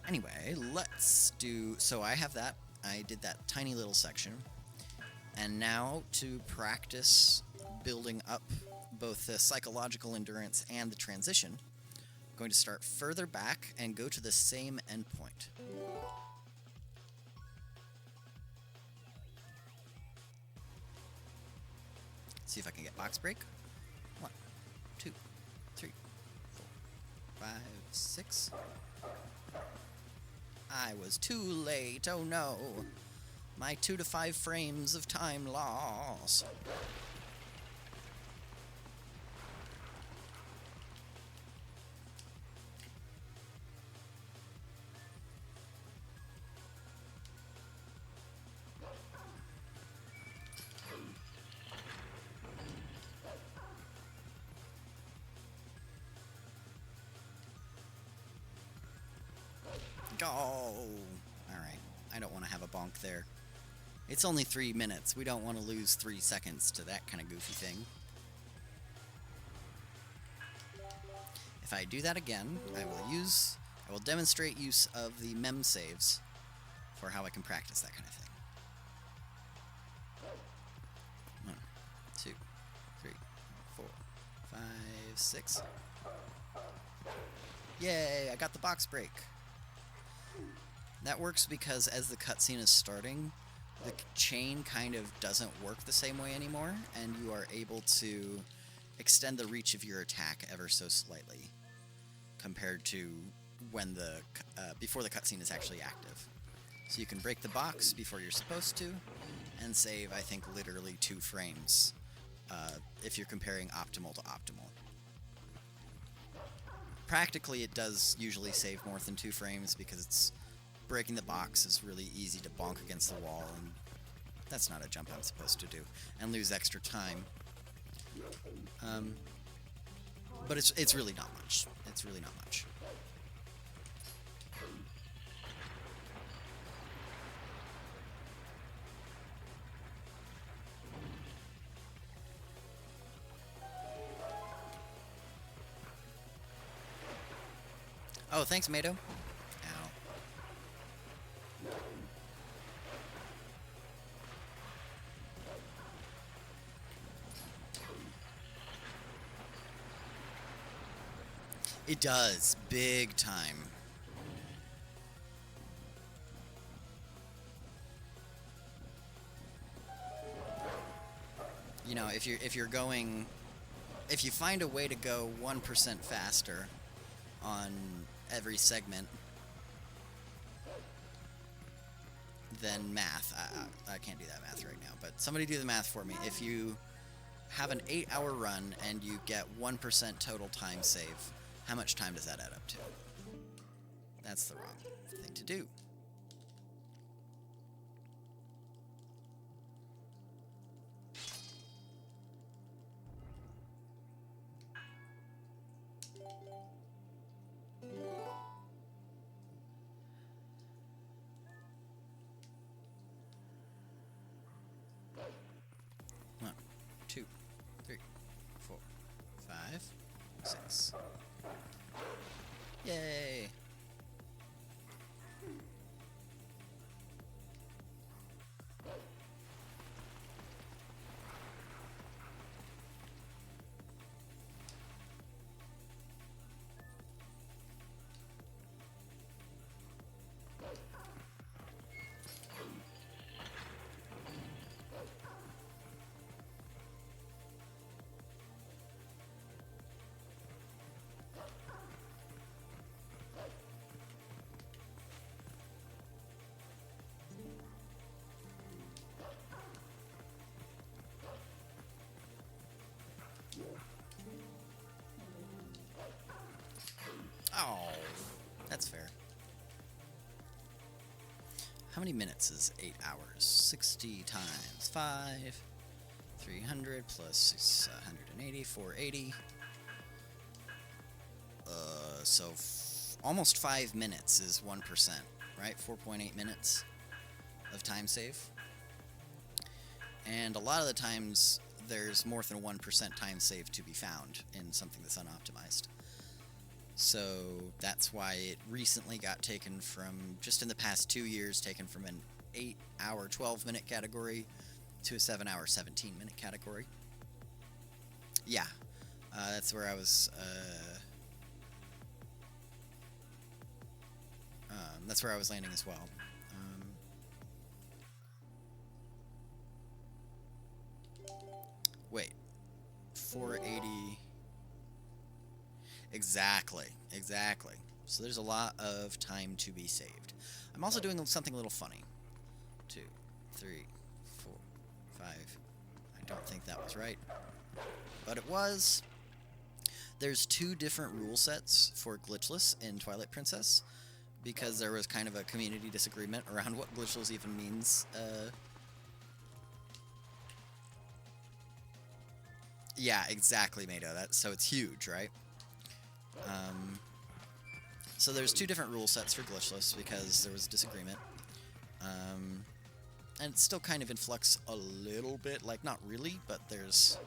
Anyway, let's do... So I have that. I did that tiny little section. And now to practice building up both the psychological endurance and the transition, I'm going to start further back and go to the same endpoint. See if I can get box break. 1, 2, 3, 4, 5, 6. I was too late, oh no. My 2 to 5 frames of time loss. Go! Alright, I don't want to have a bonk there. It's only 3 minutes. We don't want to lose 3 seconds to that kind of goofy thing. If I do that again, I will demonstrate use of the mem saves for how I can practice that kind of thing. 1, 2, 3, 4, 5, 6. Yay, I got the box break. That works because as the cutscene is starting, the chain kind of doesn't work the same way anymore, and you are able to extend the reach of your attack ever so slightly compared to when before the cutscene is actually active. So you can break the box before you're supposed to, and save, I think, literally 2 frames if you're comparing optimal to optimal. Practically, it does usually save more than 2 frames because breaking the box is really easy to bonk against the wall, and that's not a jump I'm supposed to do, and lose extra time. But it's really not much. It's really not much. Oh, thanks, Mato. Ow. It does, big time. You know, if you find a way to go 1% faster on every segment, then math. I can't do that math right now, but somebody do the math for me. If you have an 8-hour run and you get 1% total time save, how much time does that add up to? That's the wrong thing to do. Yay! Oh, that's fair. How many minutes is 8 hours? 60 times 5. 300 plus 680, 480. So almost 5 minutes is 1%, right? 4.8 minutes of time save. And a lot of the times, there's more than 1% time save to be found in something that's unoptimized. So that's why it recently got taken from, just in the past 2 years, taken from an 8-hour, 12-minute category to a 7-hour, 17-minute category. Yeah, that's where I was, that's where I was landing as well. Wait, 480... Exactly. So there's a lot of time to be saved. I'm also doing something a little funny. 2, 3, 4, 5. I don't think that was right, but it was. There's 2 different rule sets for Glitchless in Twilight Princess, because there was kind of a community disagreement around what Glitchless even means. Yeah, exactly, Mato. So it's huge, right? So there's two different rule sets for Glitchless because there was disagreement. And it's still kind of in flux a little bit, like not really, but there's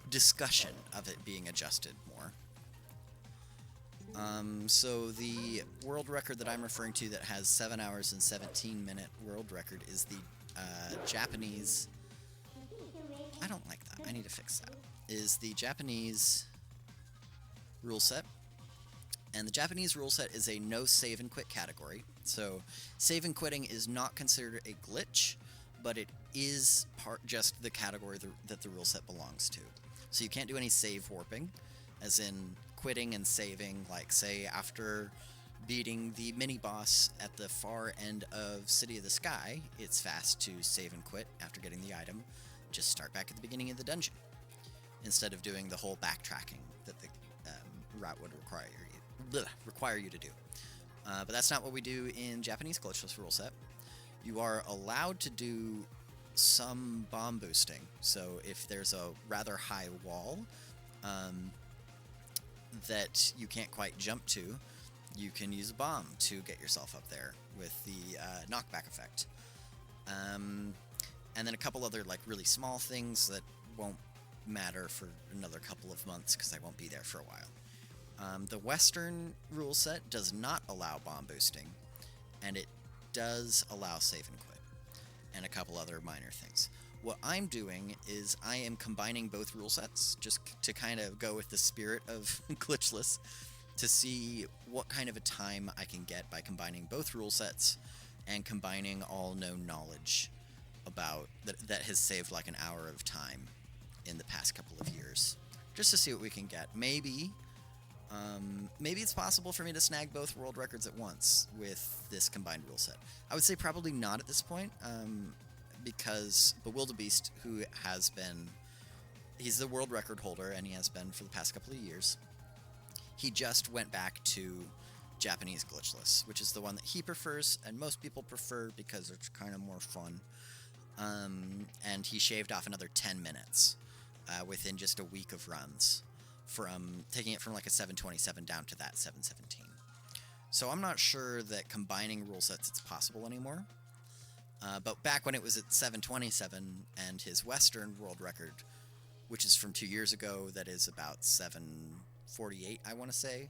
discussion of it being adjusted more. So the world record that I'm referring to that has 7 hours and 17-minute world record is the Japanese... I don't like that. I need to fix that. Is the Japanese rule set. And the Japanese rule set is a no save and quit category. So save and quitting is not considered a glitch, but it is just the category that the rule set belongs to. So you can't do any save warping, as in quitting and saving, like say after beating the mini-boss at the far end of City of the Sky, it's fast to save and quit after getting the item. Just start back at the beginning of the dungeon, instead of doing the whole backtracking that the route would require you to do. But that's not what we do in Japanese Glitchless rule set. You are allowed to do some bomb boosting. So if there's a rather high wall that you can't quite jump to, you can use a bomb to get yourself up there with the knockback effect. And then a couple other like really small things that won't matter for another couple of months because I won't be there for a while. The Western rule set does not allow bomb boosting, and it does allow save and quit, and a couple other minor things. What I'm doing is I am combining both rule sets just to kind of go with the spirit of Glitchless, to see what kind of a time I can get by combining both rule sets and combining all known knowledge about that has saved like an hour of time in the past couple of years, just to see what we can get. Maybe it's possible for me to snag both world records at once with this combined rule set. I would say probably not at this point, because Bewildebeest, who has been... He's the world record holder, and he has been for the past couple of years. He just went back to Japanese Glitchless, which is the one that he prefers, and most people prefer because it's kind of more fun. And he shaved off another 10 minutes within just a week of runs, from taking it from like a 727 down to that 717. So I'm not sure that combining rule sets it's possible anymore. But back when it was at 727 and his Western world record, which is from 2 years ago, that is about 748, I want to say.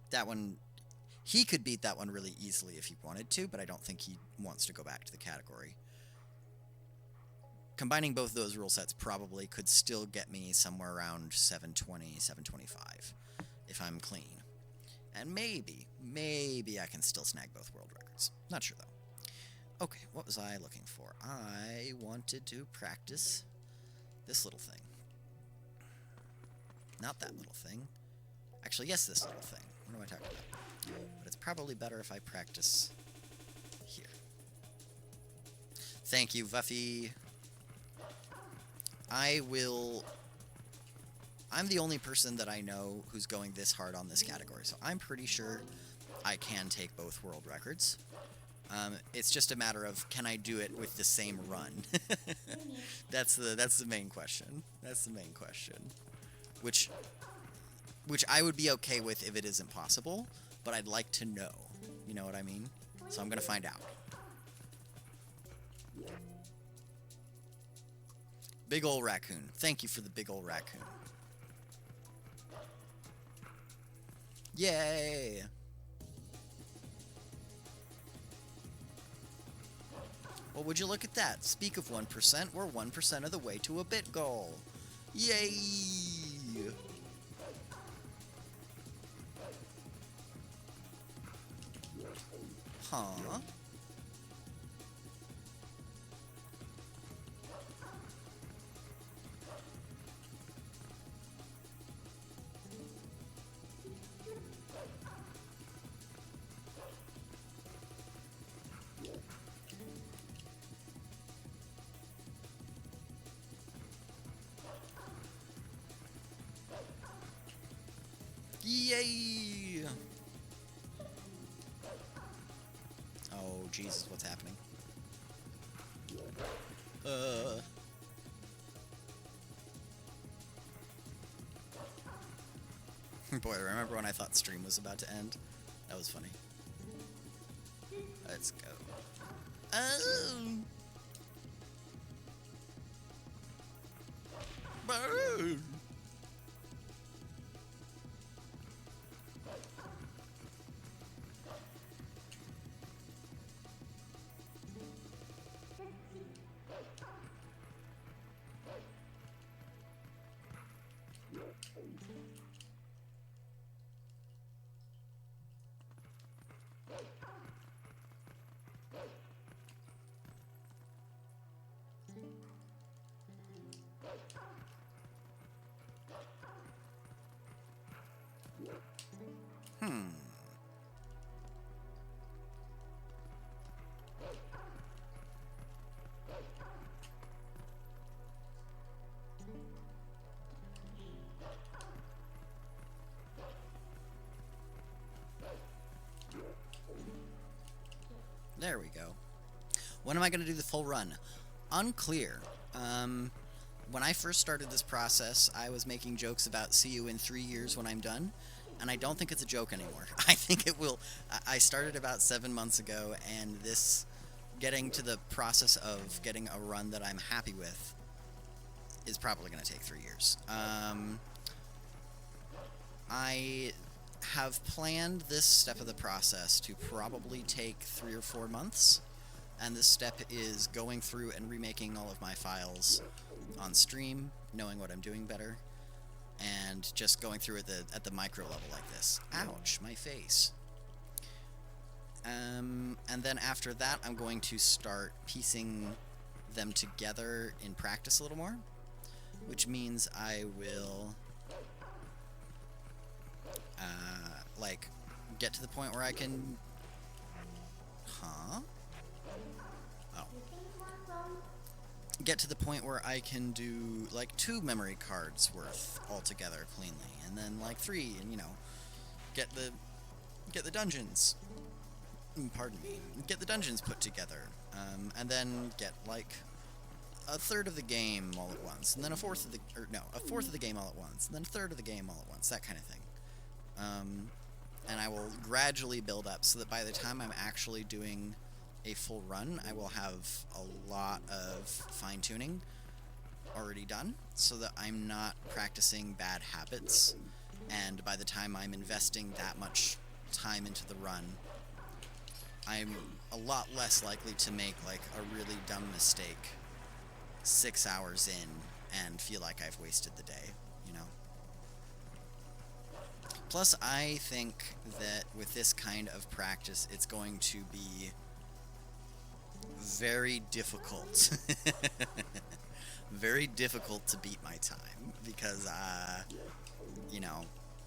That one, he could beat that one really easily if he wanted to, but I don't think he wants to go back to the category. Combining both those rule sets probably could still get me somewhere around 720, 725, if I'm clean. And maybe I can still snag both world records. Not sure, though. Okay, what was I looking for? I wanted to practice this little thing. Not that little thing. Actually, yes, this little thing. What am I talking about? But it's probably better if I practice here. Thank you, Vuffy. I'm the only person that I know who's going this hard on this category, so I'm pretty sure I can take both world records. It's just a matter of, can I do it with the same run? That's the main question. That's the main question. Which I would be okay with if it isn't possible, but I'd like to know. You know what I mean? So I'm gonna find out. Big ol' raccoon. Thank you for the big ol' raccoon. Yay! Well, would you look at that? Speak of 1%, we're 1% of the way to a bit goal. Yay! Huh? Yay! Oh, Jesus, what's happening? Boy, remember when I thought stream was about to end? That was funny. Let's go. Oh! Burn! There we go. When am I going to do the full run? Unclear. When I first started this process, I was making jokes about see you in 3 years when I'm done, and I don't think it's a joke anymore. I think it will. I started about 7 months ago, and this getting to the process of getting a run that I'm happy with is probably going to take 3 years. I have planned this step of the process to probably take 3 or 4 months, and this step is going through and remaking all of my files on stream, knowing what I'm doing better, and just going through at the micro level like this. Ouch, my face. And then after that, I'm going to start piecing them together in practice a little more, which means I will like get to the point where I can get to the point where I can do like 2 memory cards worth altogether cleanly, and then like 3, and you know, get the dungeons, pardon me, get the dungeons put together, and then get like a third of the game all at once, and then a fourth of the game all at once, and then a third of the game all at once, that kind of thing. And I will gradually build up so that by the time I'm actually doing a full run, I will have a lot of fine-tuning already done, so that I'm not practicing bad habits, and by the time I'm investing that much time into the run, I'm a lot less likely to make like a really dumb mistake 6 hours in and feel like I've wasted the day, you know? Plus, I think that with this kind of practice, it's going to be very difficult. Very difficult to beat my time, because, you know,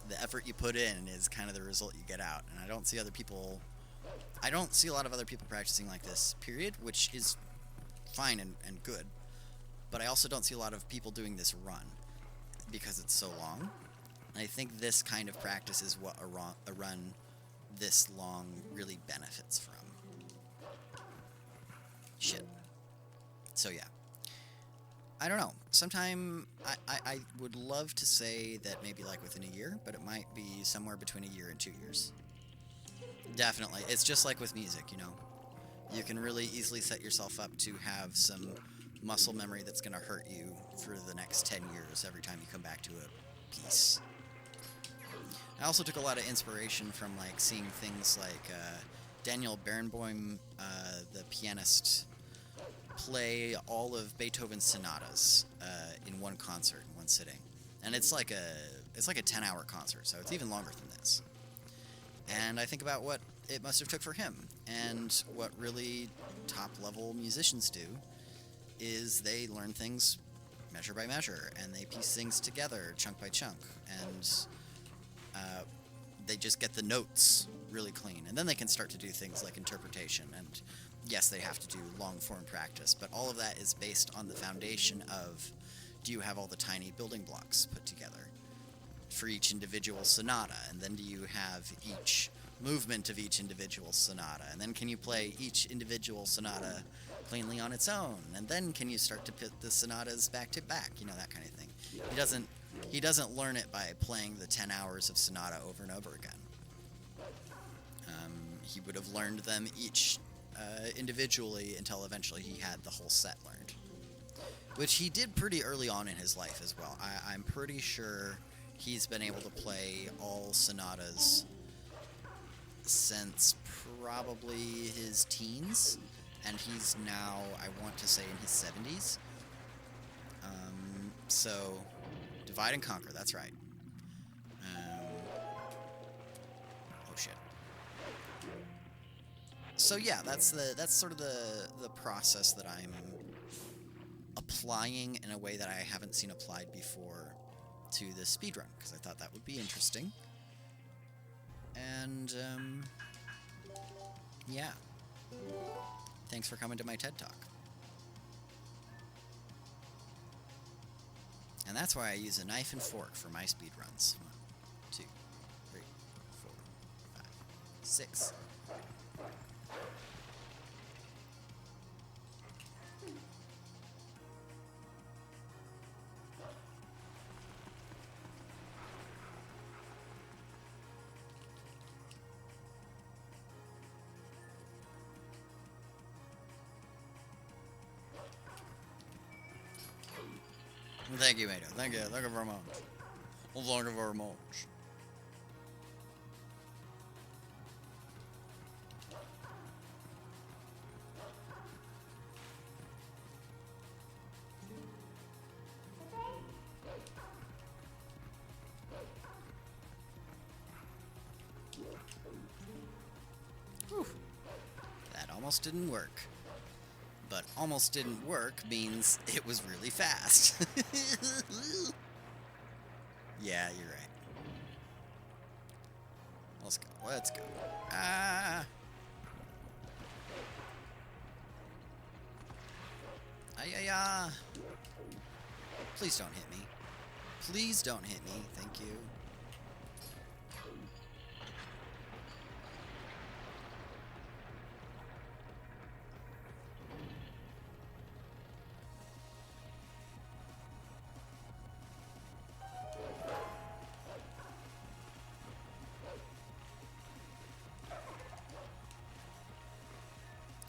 the effort you put in is kind of the result you get out, and I don't see a lot of other people practicing like this, period, which is fine and good, but I also don't see a lot of people doing this run, because it's so long. I think this kind of practice is what a run this long really benefits from. Shit. So yeah. I don't know. Sometime I would love to say that maybe like within a year, but it might be somewhere between a year and 2 years. Definitely. It's just like with music, you know. You can really easily set yourself up to have some muscle memory that's going to hurt you for the next 10 years every time you come back to a piece. I also took a lot of inspiration from like seeing things like Daniel Barenboim, the pianist, play all of Beethoven's sonatas in one concert, in one sitting, and it's like a 10-hour concert, so it's even longer than this. And I think about what it must have took for him, and what really top-level musicians do is they learn things measure by measure, and they piece things together chunk by chunk, and they just get the notes really clean, and then they can start to do things like interpretation, and yes, they have to do long-form practice, but all of that is based on the foundation of, do you have all the tiny building blocks put together for each individual sonata, and then do you have each movement of each individual sonata, and then can you play each individual sonata cleanly on its own, and then can you start to put the sonatas back to back, you know, that kind of thing. He doesn't He doesn't learn it by playing the 10 hours of Sonata over and over again. He would have learned them each individually until eventually he had the whole set learned. Which he did pretty early on in his life as well. I'm pretty sure he's been able to play all sonatas since probably his teens, and he's now, I want to say, in his 70s. So, divide and conquer, that's right. Oh shit. So yeah, that's sort of the process that I'm applying in a way that I haven't seen applied before to the speedrun, because I thought that would be interesting. And, yeah. Thanks for coming to my TED Talk. And that's why I use a knife and fork for my speedruns. 1, 2, 3, 4, 5, 6. Thank you, Mato. Thank you very much. Thank you very much. Whew. That almost didn't work. But almost didn't work means it was really fast. Yeah, you're right. Let's go. Let's go. Ah! Ay-ya-ya! Please don't hit me. Please don't hit me. Thank you.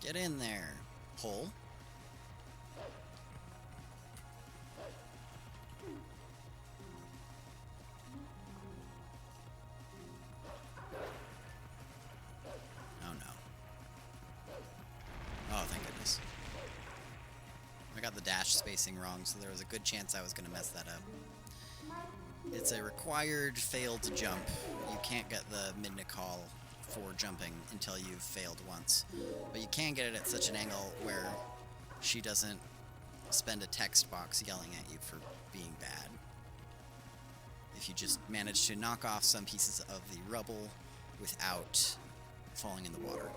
Get in there, hole. Oh no. Oh, thank goodness. I got the dash spacing wrong, so there was a good chance I was going to mess that up. It's a required failed jump. You can't get the mid-call for jumping until you've failed once. But you can get it at such an angle where she doesn't spend a text box yelling at you for being bad. If you just manage to knock off some pieces of the rubble without falling in the water.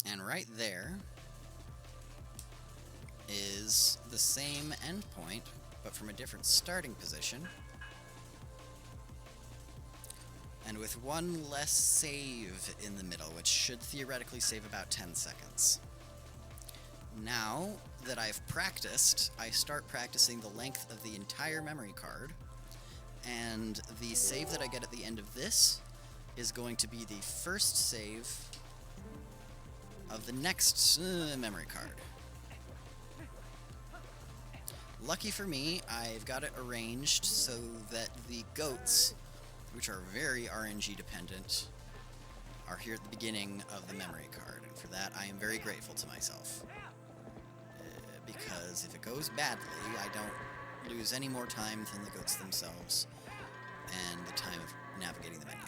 And right there is the same endpoint, but from a different starting position. And with one less save in the middle, which should theoretically save about 10 seconds. Now that I've practiced, I start practicing the length of the entire memory card, and the save that I get at the end of this is going to be the first save of the next memory card. Lucky for me, I've got it arranged so that the goats, which are very RNG dependent, are here at the beginning of the memory card, and for that I am very grateful to myself. Because if it goes badly, I don't lose any more time than the goats themselves, and the time of navigating the menu.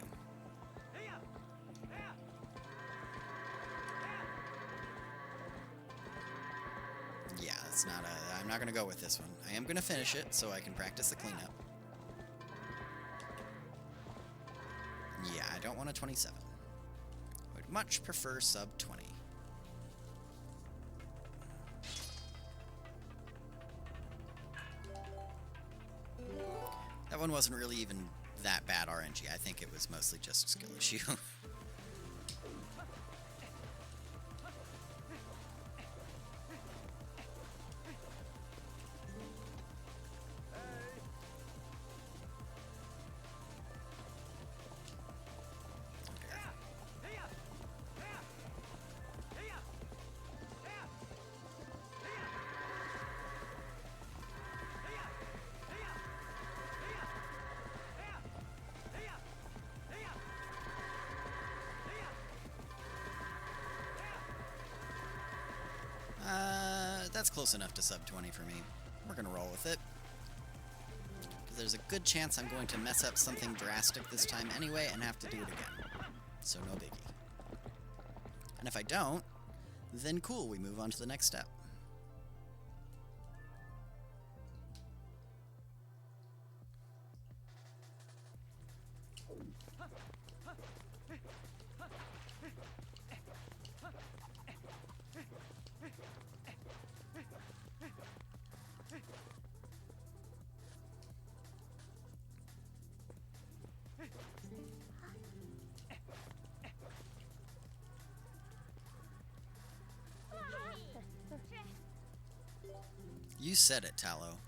Yeah, it's not a... I'm not going to go with this one. I am going to finish it so I can practice the cleanup. Yeah, I don't want a 27. I would much prefer sub 20. one wasn't really even that bad RNG. I think it was mostly just a skill issue. That's close enough to sub 20 for me. We're gonna roll with it. Because there's a good chance I'm going to mess up something drastic this time anyway and have to do it again. So no biggie. And if I don't, then cool, we move on to the next step. You said it, Tallow.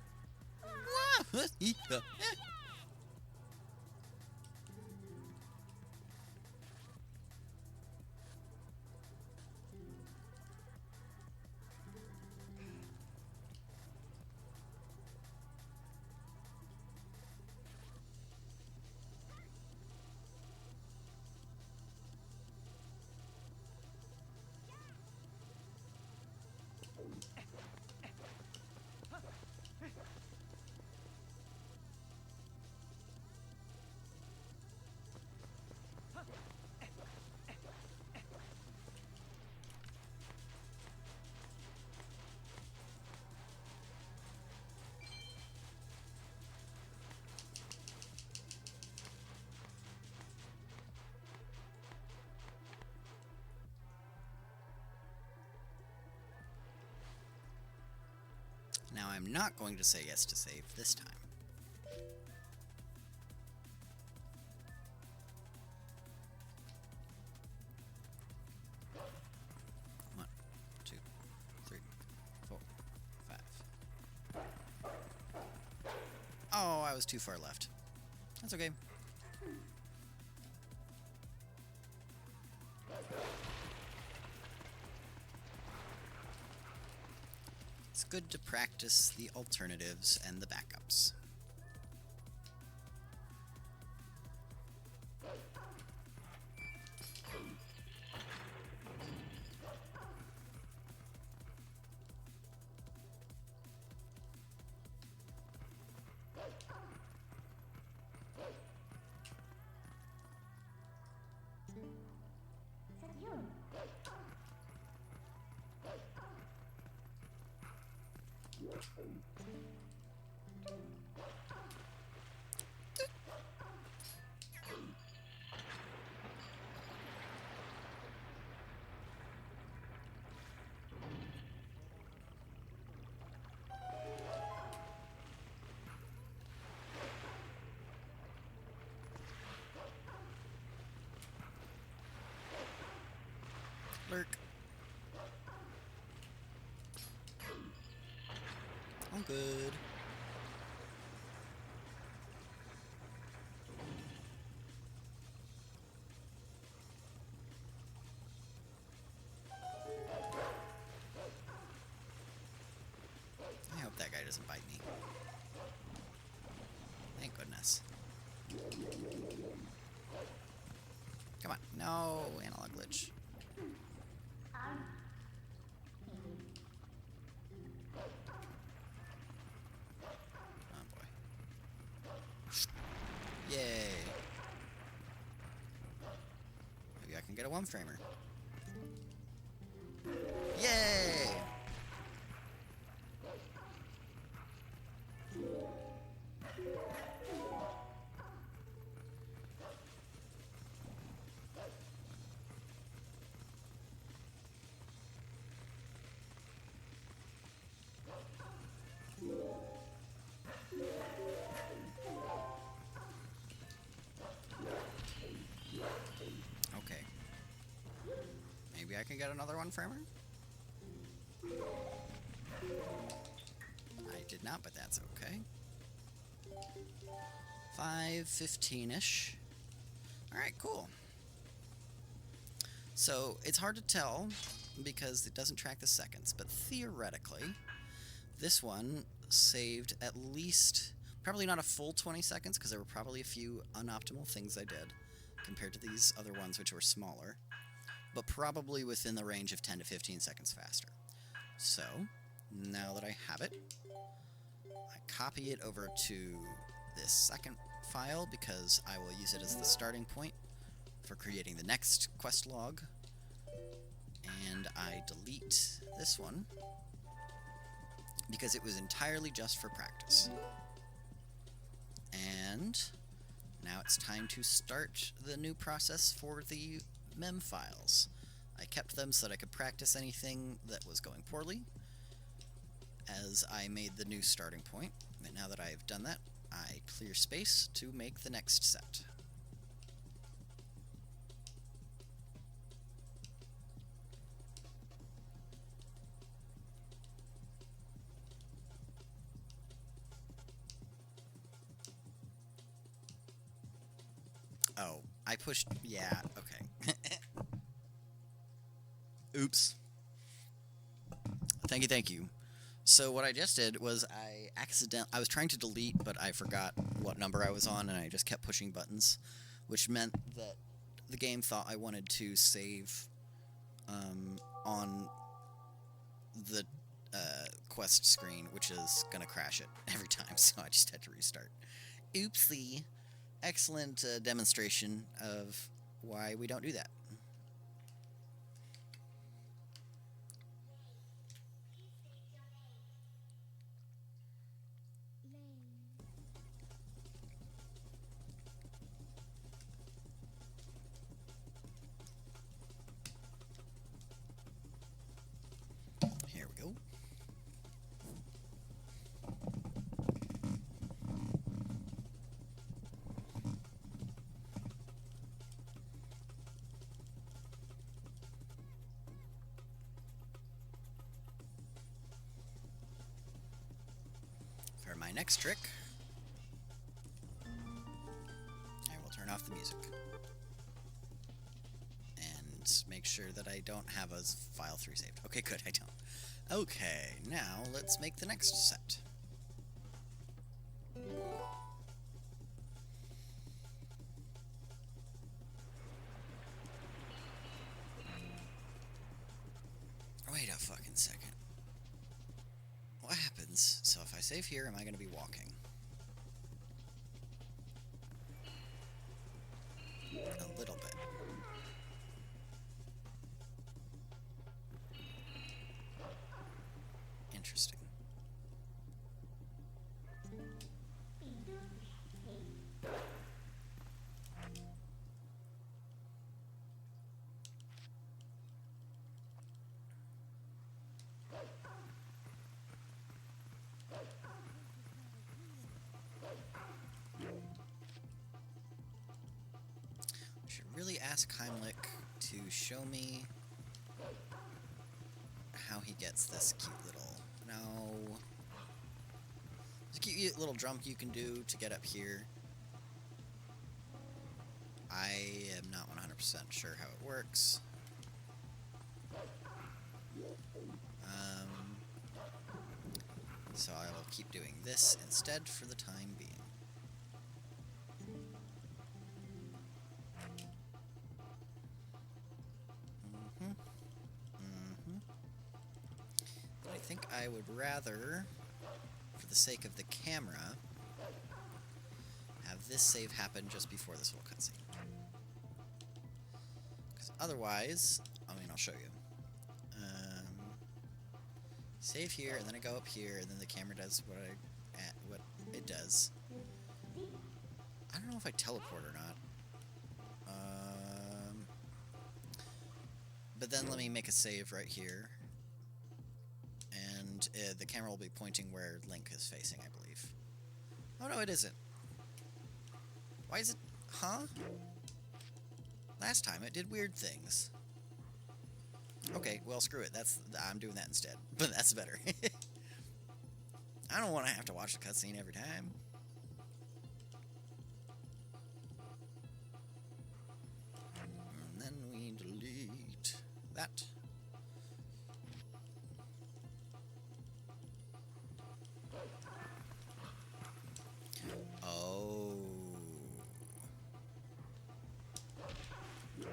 Now I'm not going to say yes to save this time. One, two, three, 4, 5. Oh, I was too far left. That's okay. It's good to practice the alternatives and the backups. Lurk. I'm good. I hope that guy doesn't bite me. Thank goodness. Come on. No, analog glitch. Yay. Maybe I can get a one-framer. Yay! Maybe I can get another one framer? I did not, but that's okay. 5:15-ish. Alright, cool. So, it's hard to tell because it doesn't track the seconds, but theoretically, this one saved at least, probably not a full 20 seconds, because there were probably a few unoptimal things I did compared to these other ones which were smaller, but probably within the range of 10 to 15 seconds faster. So, now that I have it, I copy it over to this second file because I will use it as the starting point for creating the next quest log, and I delete this one because it was entirely just for practice. And now it's time to start the new process for the mem files. I kept them so that I could practice anything that was going poorly as I made the new starting point. And now that I've done that, I clear space to make the next set. Oh, I pushed... yeah, okay. Oops. Thank you. So what I just did was I was trying to delete, but I forgot what number I was on, and I just kept pushing buttons, which meant that the game thought I wanted to save on the quest screen, which is gonna crash it every time, so I just had to restart. Oopsie. Excellent demonstration of why we don't do that. Here we go. For my next trick, I will turn off the music and make sure that I don't have a file 3 saved. Okay, good, I don't. Okay, now let's make the next set. Wait a fucking second. What happens? So if I save here, am I going to be walking? A little bit. Interesting. Really ask Heimlich to show me how he gets this cute little... No. There's a cute little jump you can do to get up here. I am not 100% sure how it works. So I will keep doing this instead for the time being. I think I would rather, for the sake of the camera, have this save happen just before this whole cutscene. Because otherwise, I mean, I'll show you. Save here, and then I go up here, and then the camera does what it does. I don't know if I teleport or not. But then let me make a save right here. And the camera will be pointing where Link is facing, I believe. Oh, no, it isn't. Why is it... Huh? Last time it did weird things. Okay, well, screw it. I'm doing that instead. But that's better. I don't want to have to watch the cutscene every time. And then we delete that. Oh.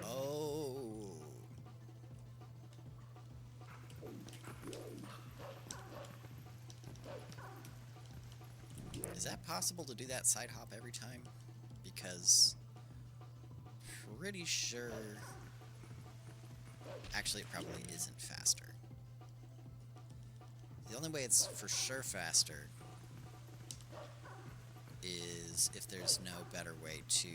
Oh. Is that possible to do that side hop every time? Because pretty sure... Actually, it probably isn't faster. The only way it's for sure faster is if there's no better way to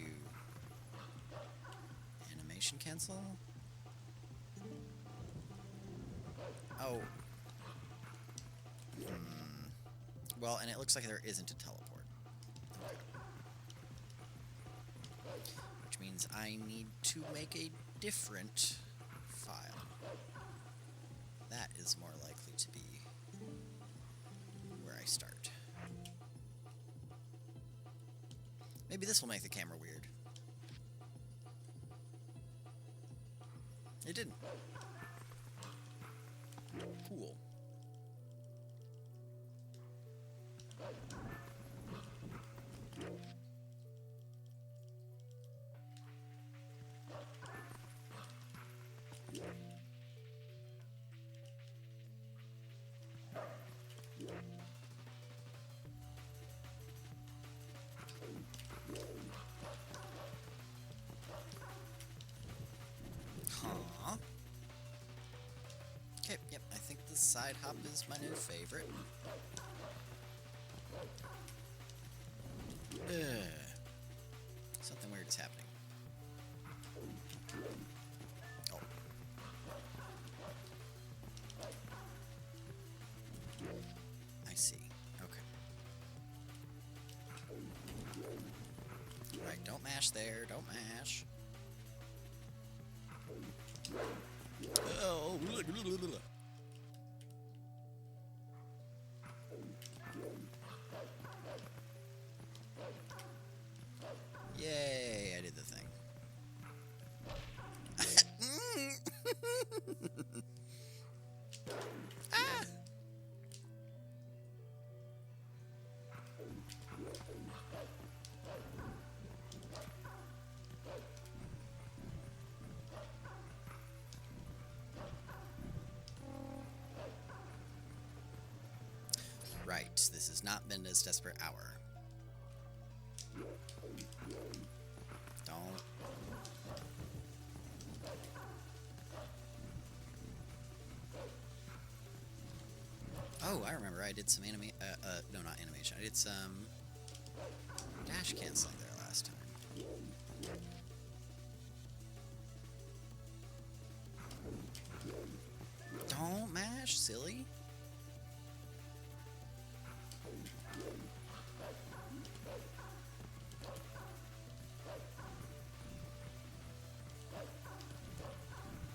animation cancel. Oh. Well, and it looks like there isn't a teleport. Okay. Which means I need to make a different file. That is more likely to be where I start. Maybe this will make the camera weird. It didn't. Cool. Huh. Okay, yep, I think the side hop is my new favorite. Something weird is happening. Oh. I see. Okay. Right, don't mash there, don't mash. Oh, yay, I did the thing. Ah! Right, this has not been this desperate hour. Don't. Oh, I remember I did some no, not animation. I did some dash canceling there last time. Don't mash, silly.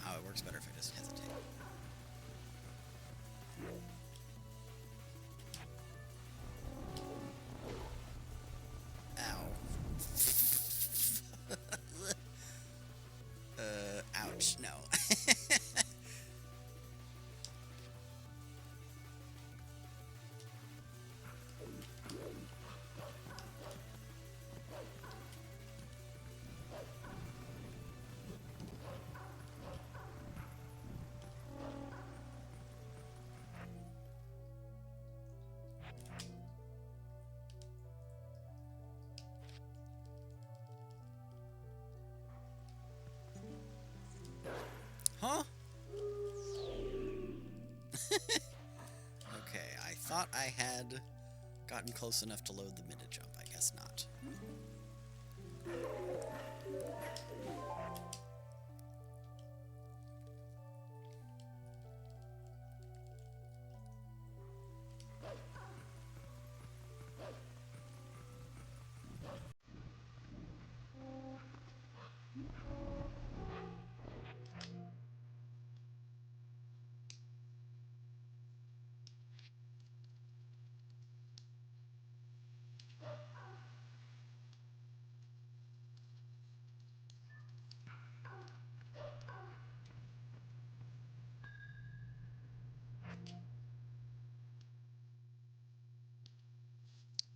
Oh, it works better if I just hesitate. Ouch, no. Huh? Okay, I thought I had gotten close enough to load the mid jump. I guess not.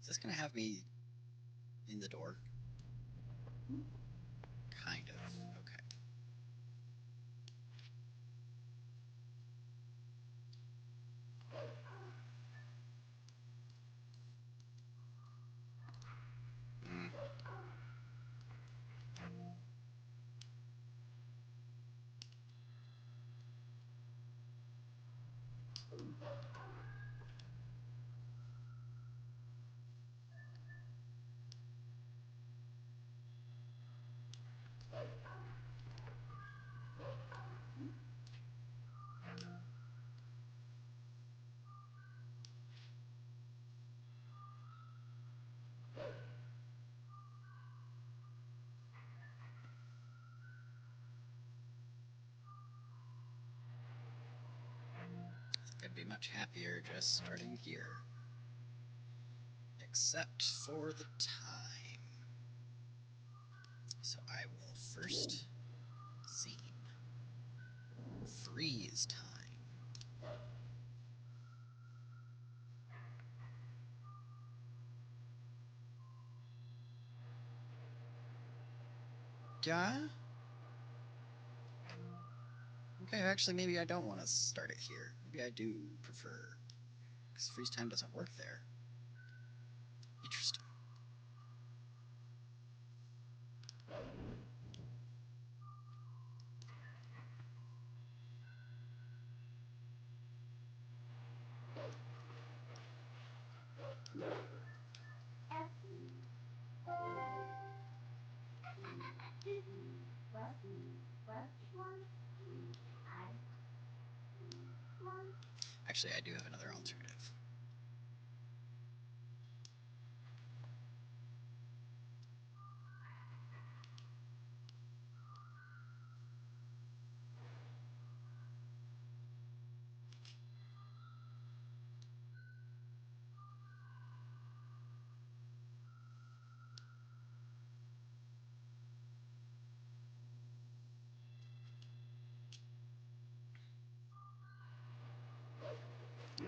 this gonna have me in the door? Kind of. Okay. Mm. I'd be much happier just starting here. Except for the time. So I will first scene. Freeze time. Yeah? Okay, actually, maybe I don't want to start it here. Maybe I do prefer... because freeze time doesn't work there. Interesting. Actually, I do have another alternative.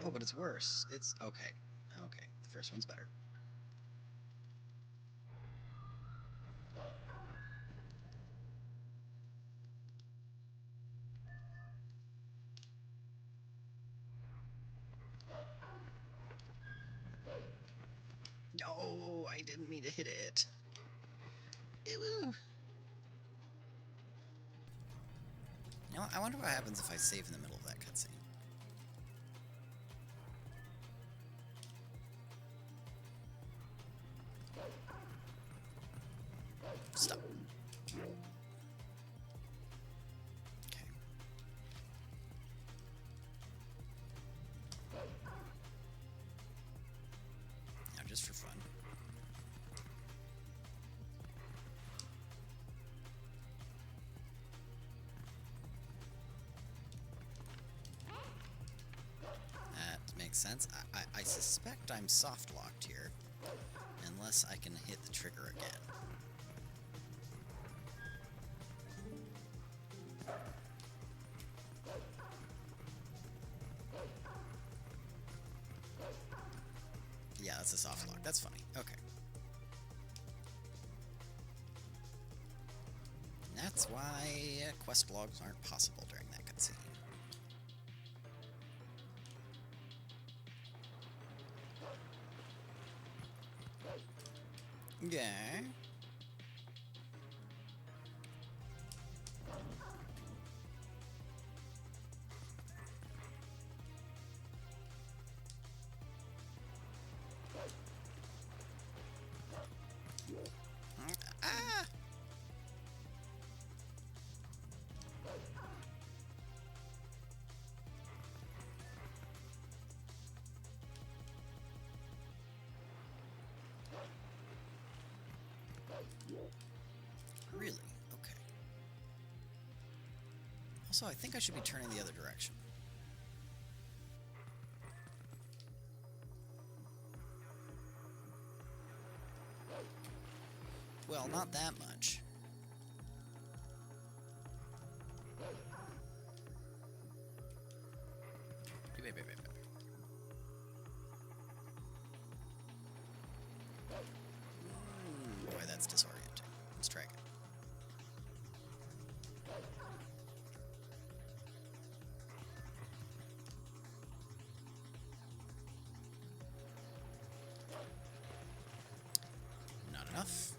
Oh, but it's worse. It's okay. Okay, the first one's better. No, I didn't mean to hit it. Ew. You know, I wonder what happens if I save in the middle of that cutscene. Stop. Okay. Now, just for fun. That makes sense. I suspect I'm soft locked here, unless I can hit the trigger again. Yeah, that's a soft lock. That's funny. Okay. That's why quest logs aren't possible during that cutscene. Yeah. Ah! Really? Okay. Also, I think I should be turning the other direction. Well, not that much. that's disorienting. Let's try again. Not enough.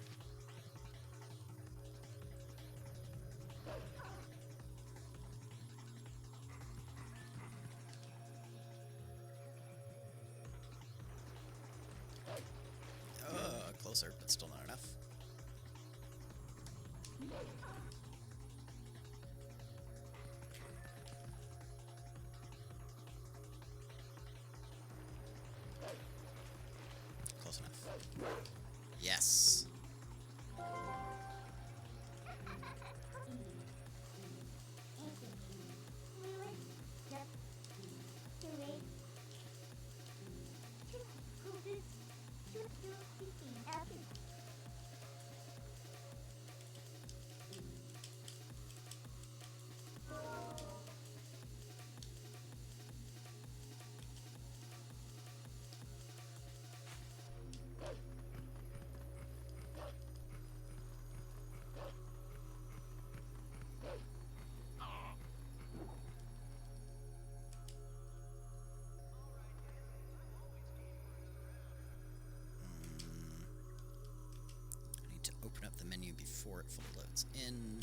Closer, but still not enough. Close enough. Yes. Open up the menu before it fully loads in.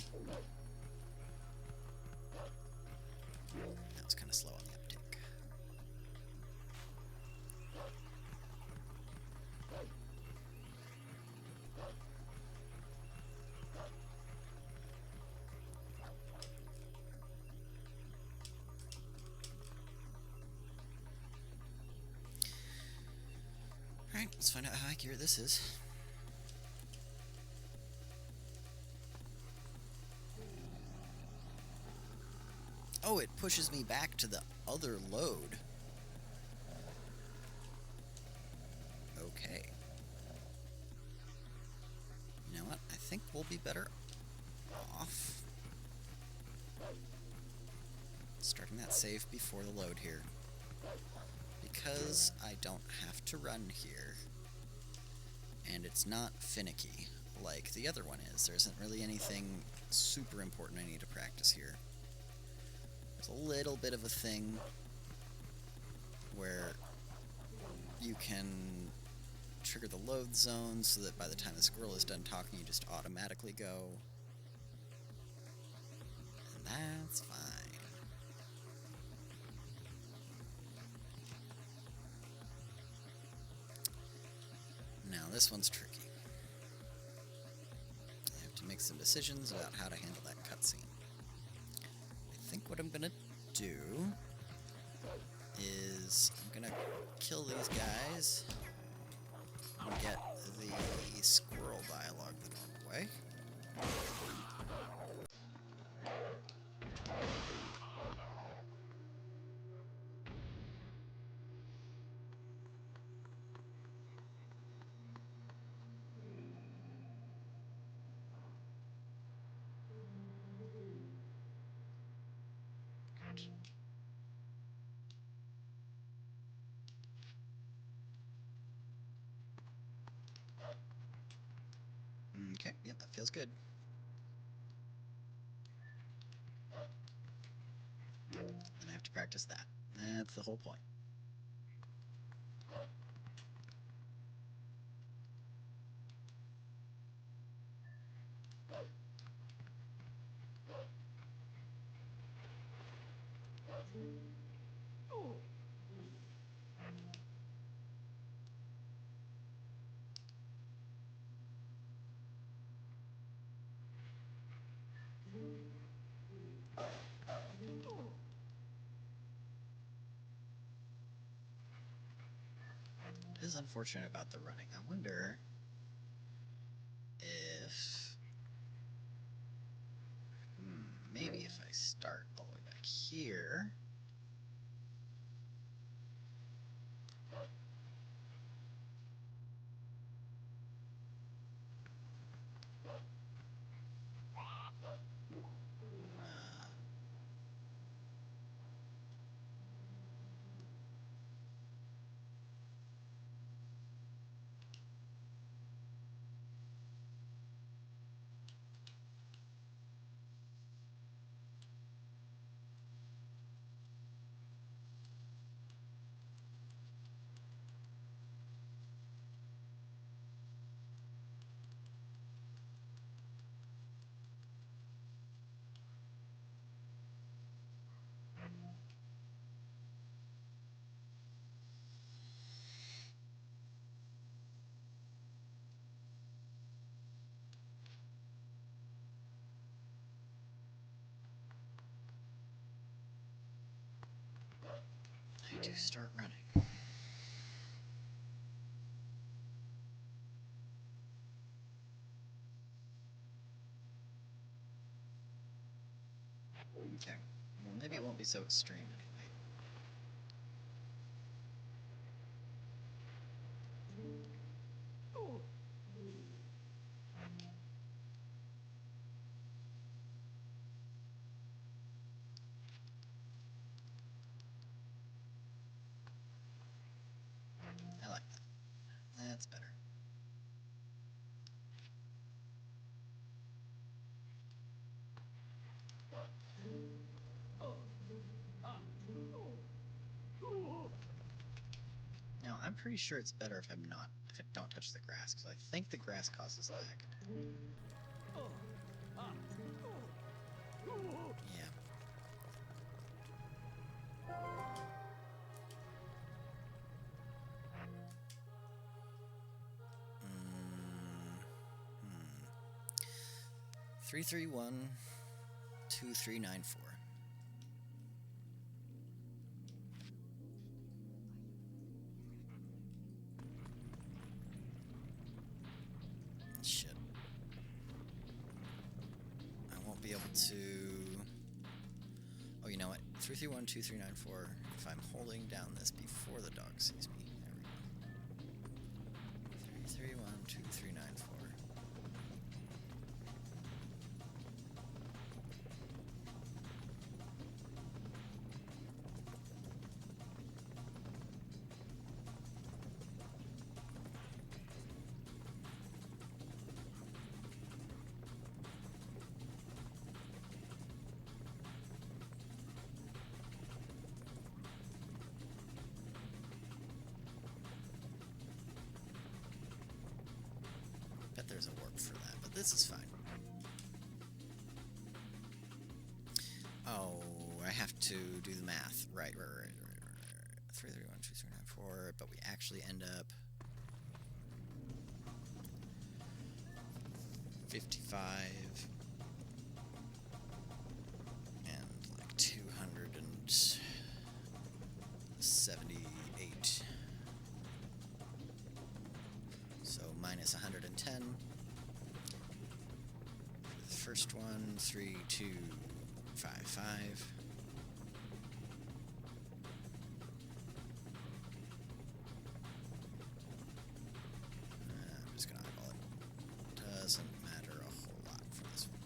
That was kind of slow on the uptake. Alright, let's find out how accurate this is. Oh, it pushes me back to the other load. Okay. You know what? I think we'll be better off starting that save before the load here. Because I don't have to run here. And it's not finicky like the other one is. There isn't really anything super important I need to practice here. There's a little bit of a thing where you can trigger the load zone so that by the time the squirrel is done talking, you just automatically go. And that's fine. Now this one's tricky. I have to make some decisions about how to handle that cutscene. I think what I'm gonna do is I'm gonna kill these guys and get the squirrel dialogue the normal way. Okay, yep, that feels good. And I have to practice that. That's the whole point. It is unfortunate about the running. I wonder if maybe if I start all the way back here. to start running. Okay. Well, maybe it won't be so extreme anyway. I like that. That's better. Now, I'm pretty sure it's better if I don't touch the grass, because I think the grass causes lag. Yeah. Mm, 331-2394. Shit. I won't be able to... Oh, you know what? 331-2394. If I'm holding down this before the dog sees me. There we go. 331-2394. Bet there's a warp for that, but this is fine. Oh, I have to do the math. Right. 331-2394, but we actually end up 55 and like 278. So minus 110. For the first one, 3255. I'm just gonna eyeball it. Doesn't matter a whole lot for this one.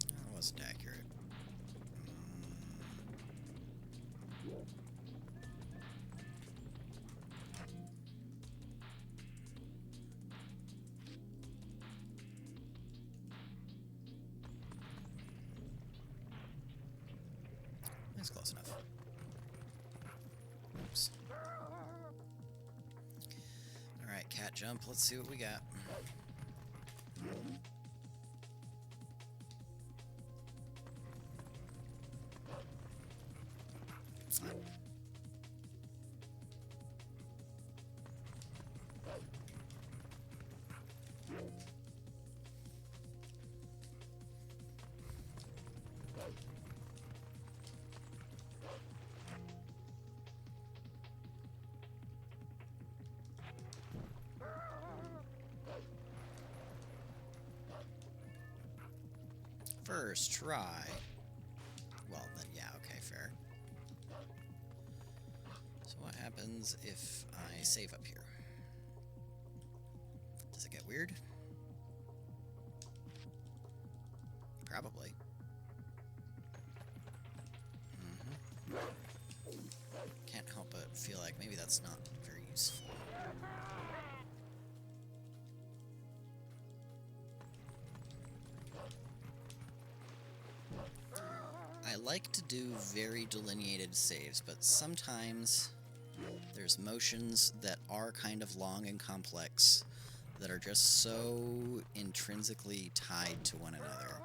That wasn't accurate. That's close enough. Oops. Alright, cat jump. Let's see what we got. First try. Well, then, yeah, okay, fair. So what happens if I save up here? Does it get weird? Probably. Can't help but feel like maybe that's not very useful. I like to do very delineated saves, but sometimes there's motions that are kind of long and complex that are just so intrinsically tied to one another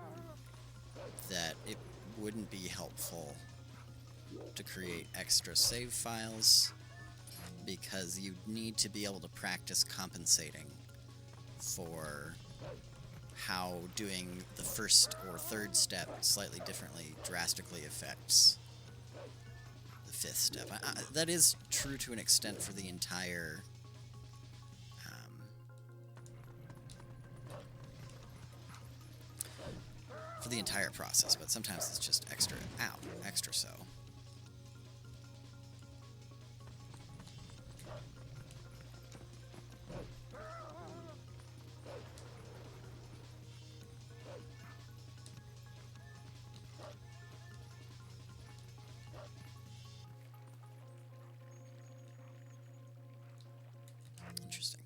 that it wouldn't be helpful to create extra save files, because you need to be able to practice compensating for how doing the first or third step slightly differently drastically affects the fifth step. That is true to an extent for the entire process, but sometimes it's just extra so. Interesting.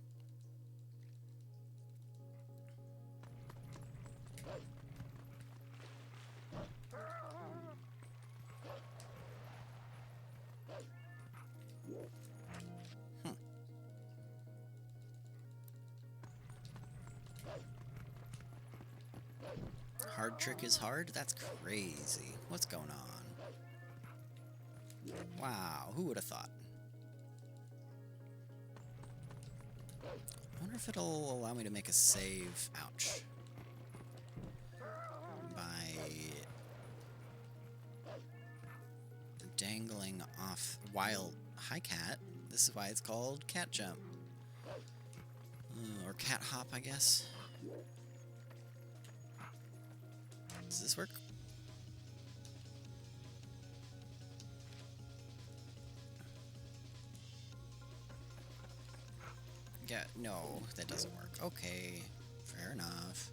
Hard trick is hard? That's crazy. What's going on? Wow, who would have thought? I wonder if it'll allow me to make a save. Ouch. By dangling off while... Hi, cat. This is why it's called cat jump. Or cat hop, I guess. Does this work? Yeah, no, that doesn't work. Okay, fair enough.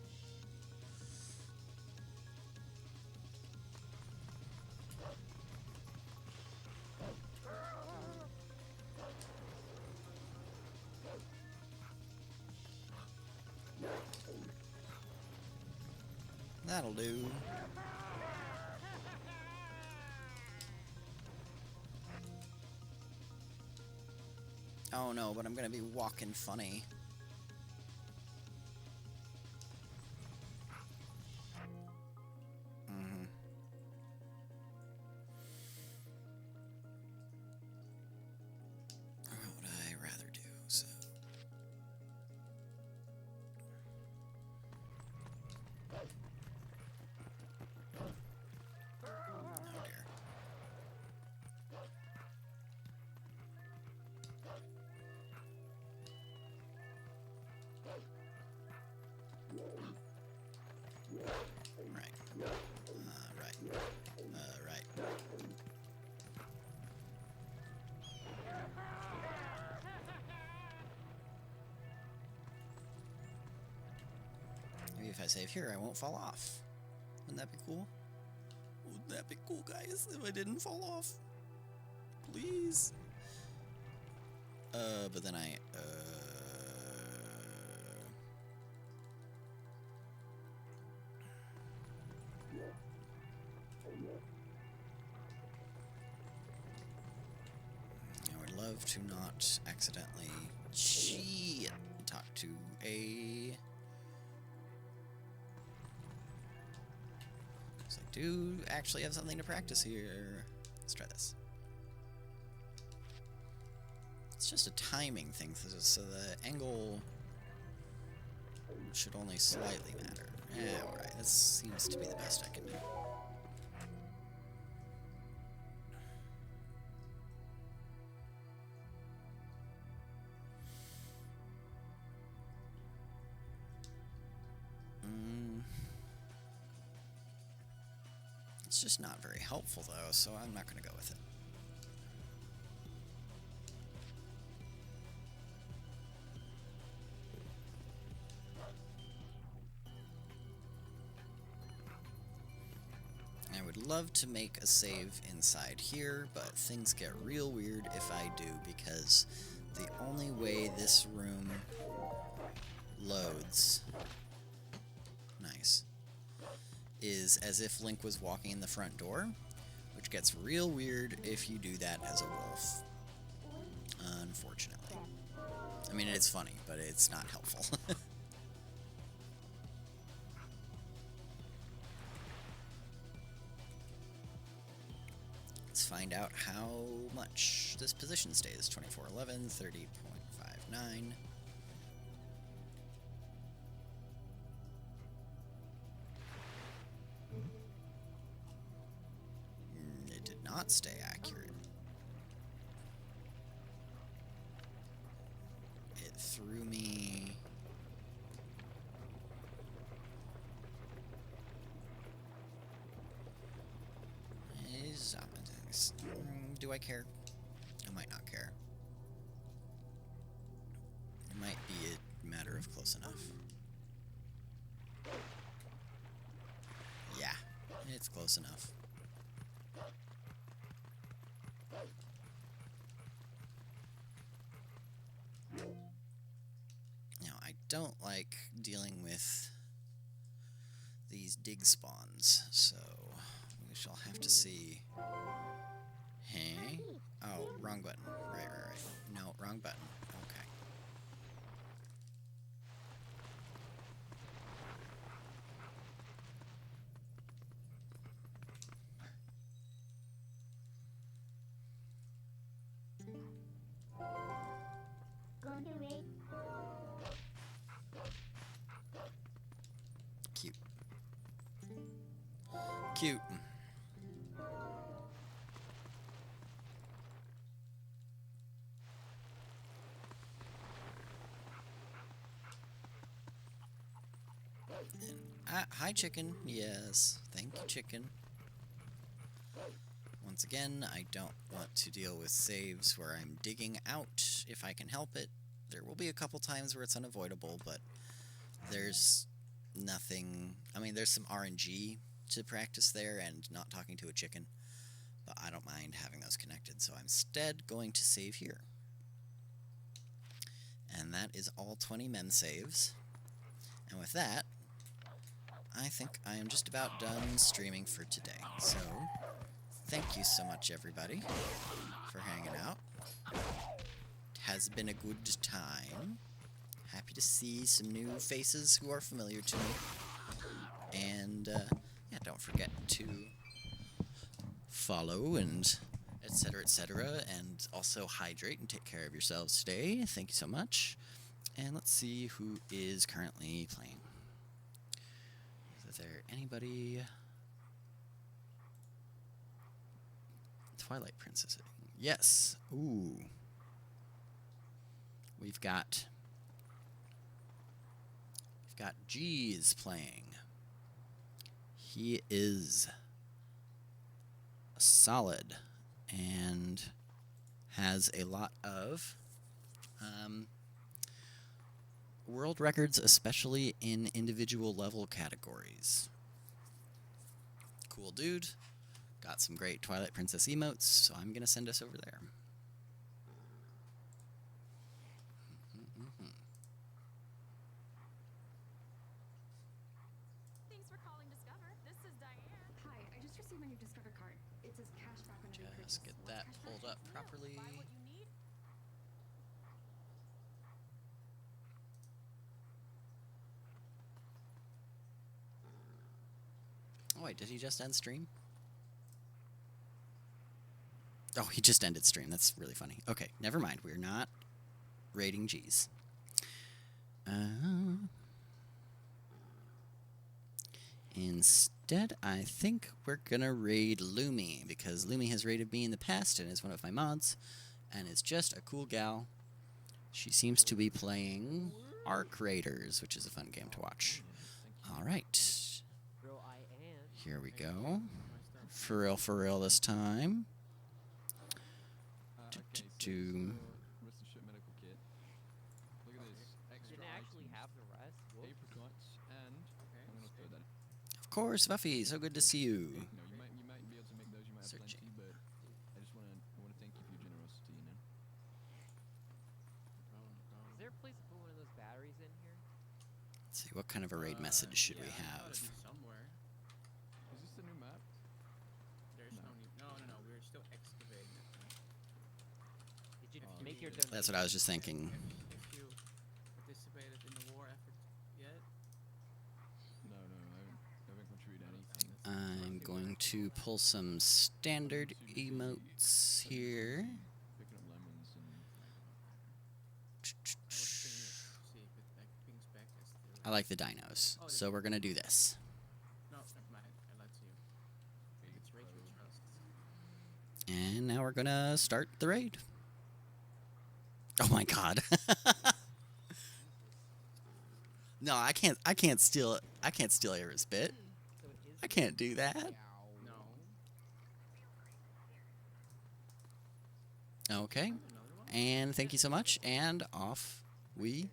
That'll do. Oh no, but I'm gonna be walking funny. What would I rather do? So. Oh dear. Right. Maybe if I save here, I won't fall off. Wouldn't that be cool? Wouldn't that be cool, guys, if I didn't fall off? Please? But then I would love to not accidentally talk to a... So I do actually have something to practice here. Let's try this. It's just a timing thing, so the angle should only slightly matter. Yeah, alright, this seems to be the best I can do. It's just not very helpful, though, so I'm not going to go with it. I would love to make a save inside here, but things get real weird if I do, because the only way this room loads... Nice. Is as if Link was walking in the front door, which gets real weird if you do that as a wolf. Unfortunately. I mean, it's funny, but it's not helpful. let's find out how much this position stays. 2411, 30.59. It did not stay accurate. It threw me... Do I care? I might not care. It might be a matter of close enough. Yeah, it's close enough. Now, I don't like dealing with these dig spawns, so we shall have to see. Hey? Oh, wrong button. Right. No, wrong button. Okay. Cute. Cute. Hi, chicken. Yes. Thank you, chicken. Once again, I don't want to deal with saves where I'm digging out if I can help it. There will be a couple times where it's unavoidable, but there's nothing... I mean, there's some RNG to practice there and not talking to a chicken, but I don't mind having those connected, so I'm instead going to save here. And that is all 20 mem saves. And with that, I think I am just about done streaming for today. So, thank you so much, everybody, for hanging out. It has been a good time. Happy to see some new faces who are familiar to me. And, yeah, don't forget to follow and etc., and also hydrate and take care of yourselves today. Thank you so much. And let's see who is currently playing. Is there anybody? Twilight Princess. Yes. Ooh. We've got G's playing. He is solid and has a lot of world records, especially in individual level categories. Cool dude. Got some great Twilight Princess emotes, so I'm going to send us over there. Thanks for calling Discover. This is Diane. Hi, I just received my new Discover card. It says cash back on every purchase. Just get that pulled up properly. Buy what you need. Oh wait, did he just end stream? Oh, he just ended stream. That's really funny. Okay, never mind. We're not raiding G's. Instead, I think we're gonna raid Lumi, because Lumi has raided me in the past and is one of my mods, and is just a cool gal. She seems to be playing Arc Raiders, which is a fun game to watch. Alright. Here we go. For real this time. Of course, Buffy, so good to see you. Searching. Is there a place to put one of those batteries in here? Let's see, what kind of a raid message should we have? Somewhere. Is this the new map? There's no new. No. We're still excavating it. Did you make your donation? That's what I was just thinking. If you participated in the war effort yet? No, I haven't contributed anything. I'm going to pull some standard emotes here. Picking up lemons and I was thinking to see if it like brings back as the. I like the dinos, so we're gonna do this. No, never mind. I lied to you. It's Rachel Trust. And now we're gonna start the raid. Oh my god. No, I can't steal Aerith's bit. So it is I can't do that. No. Okay. Another one? And thank you so much, and off we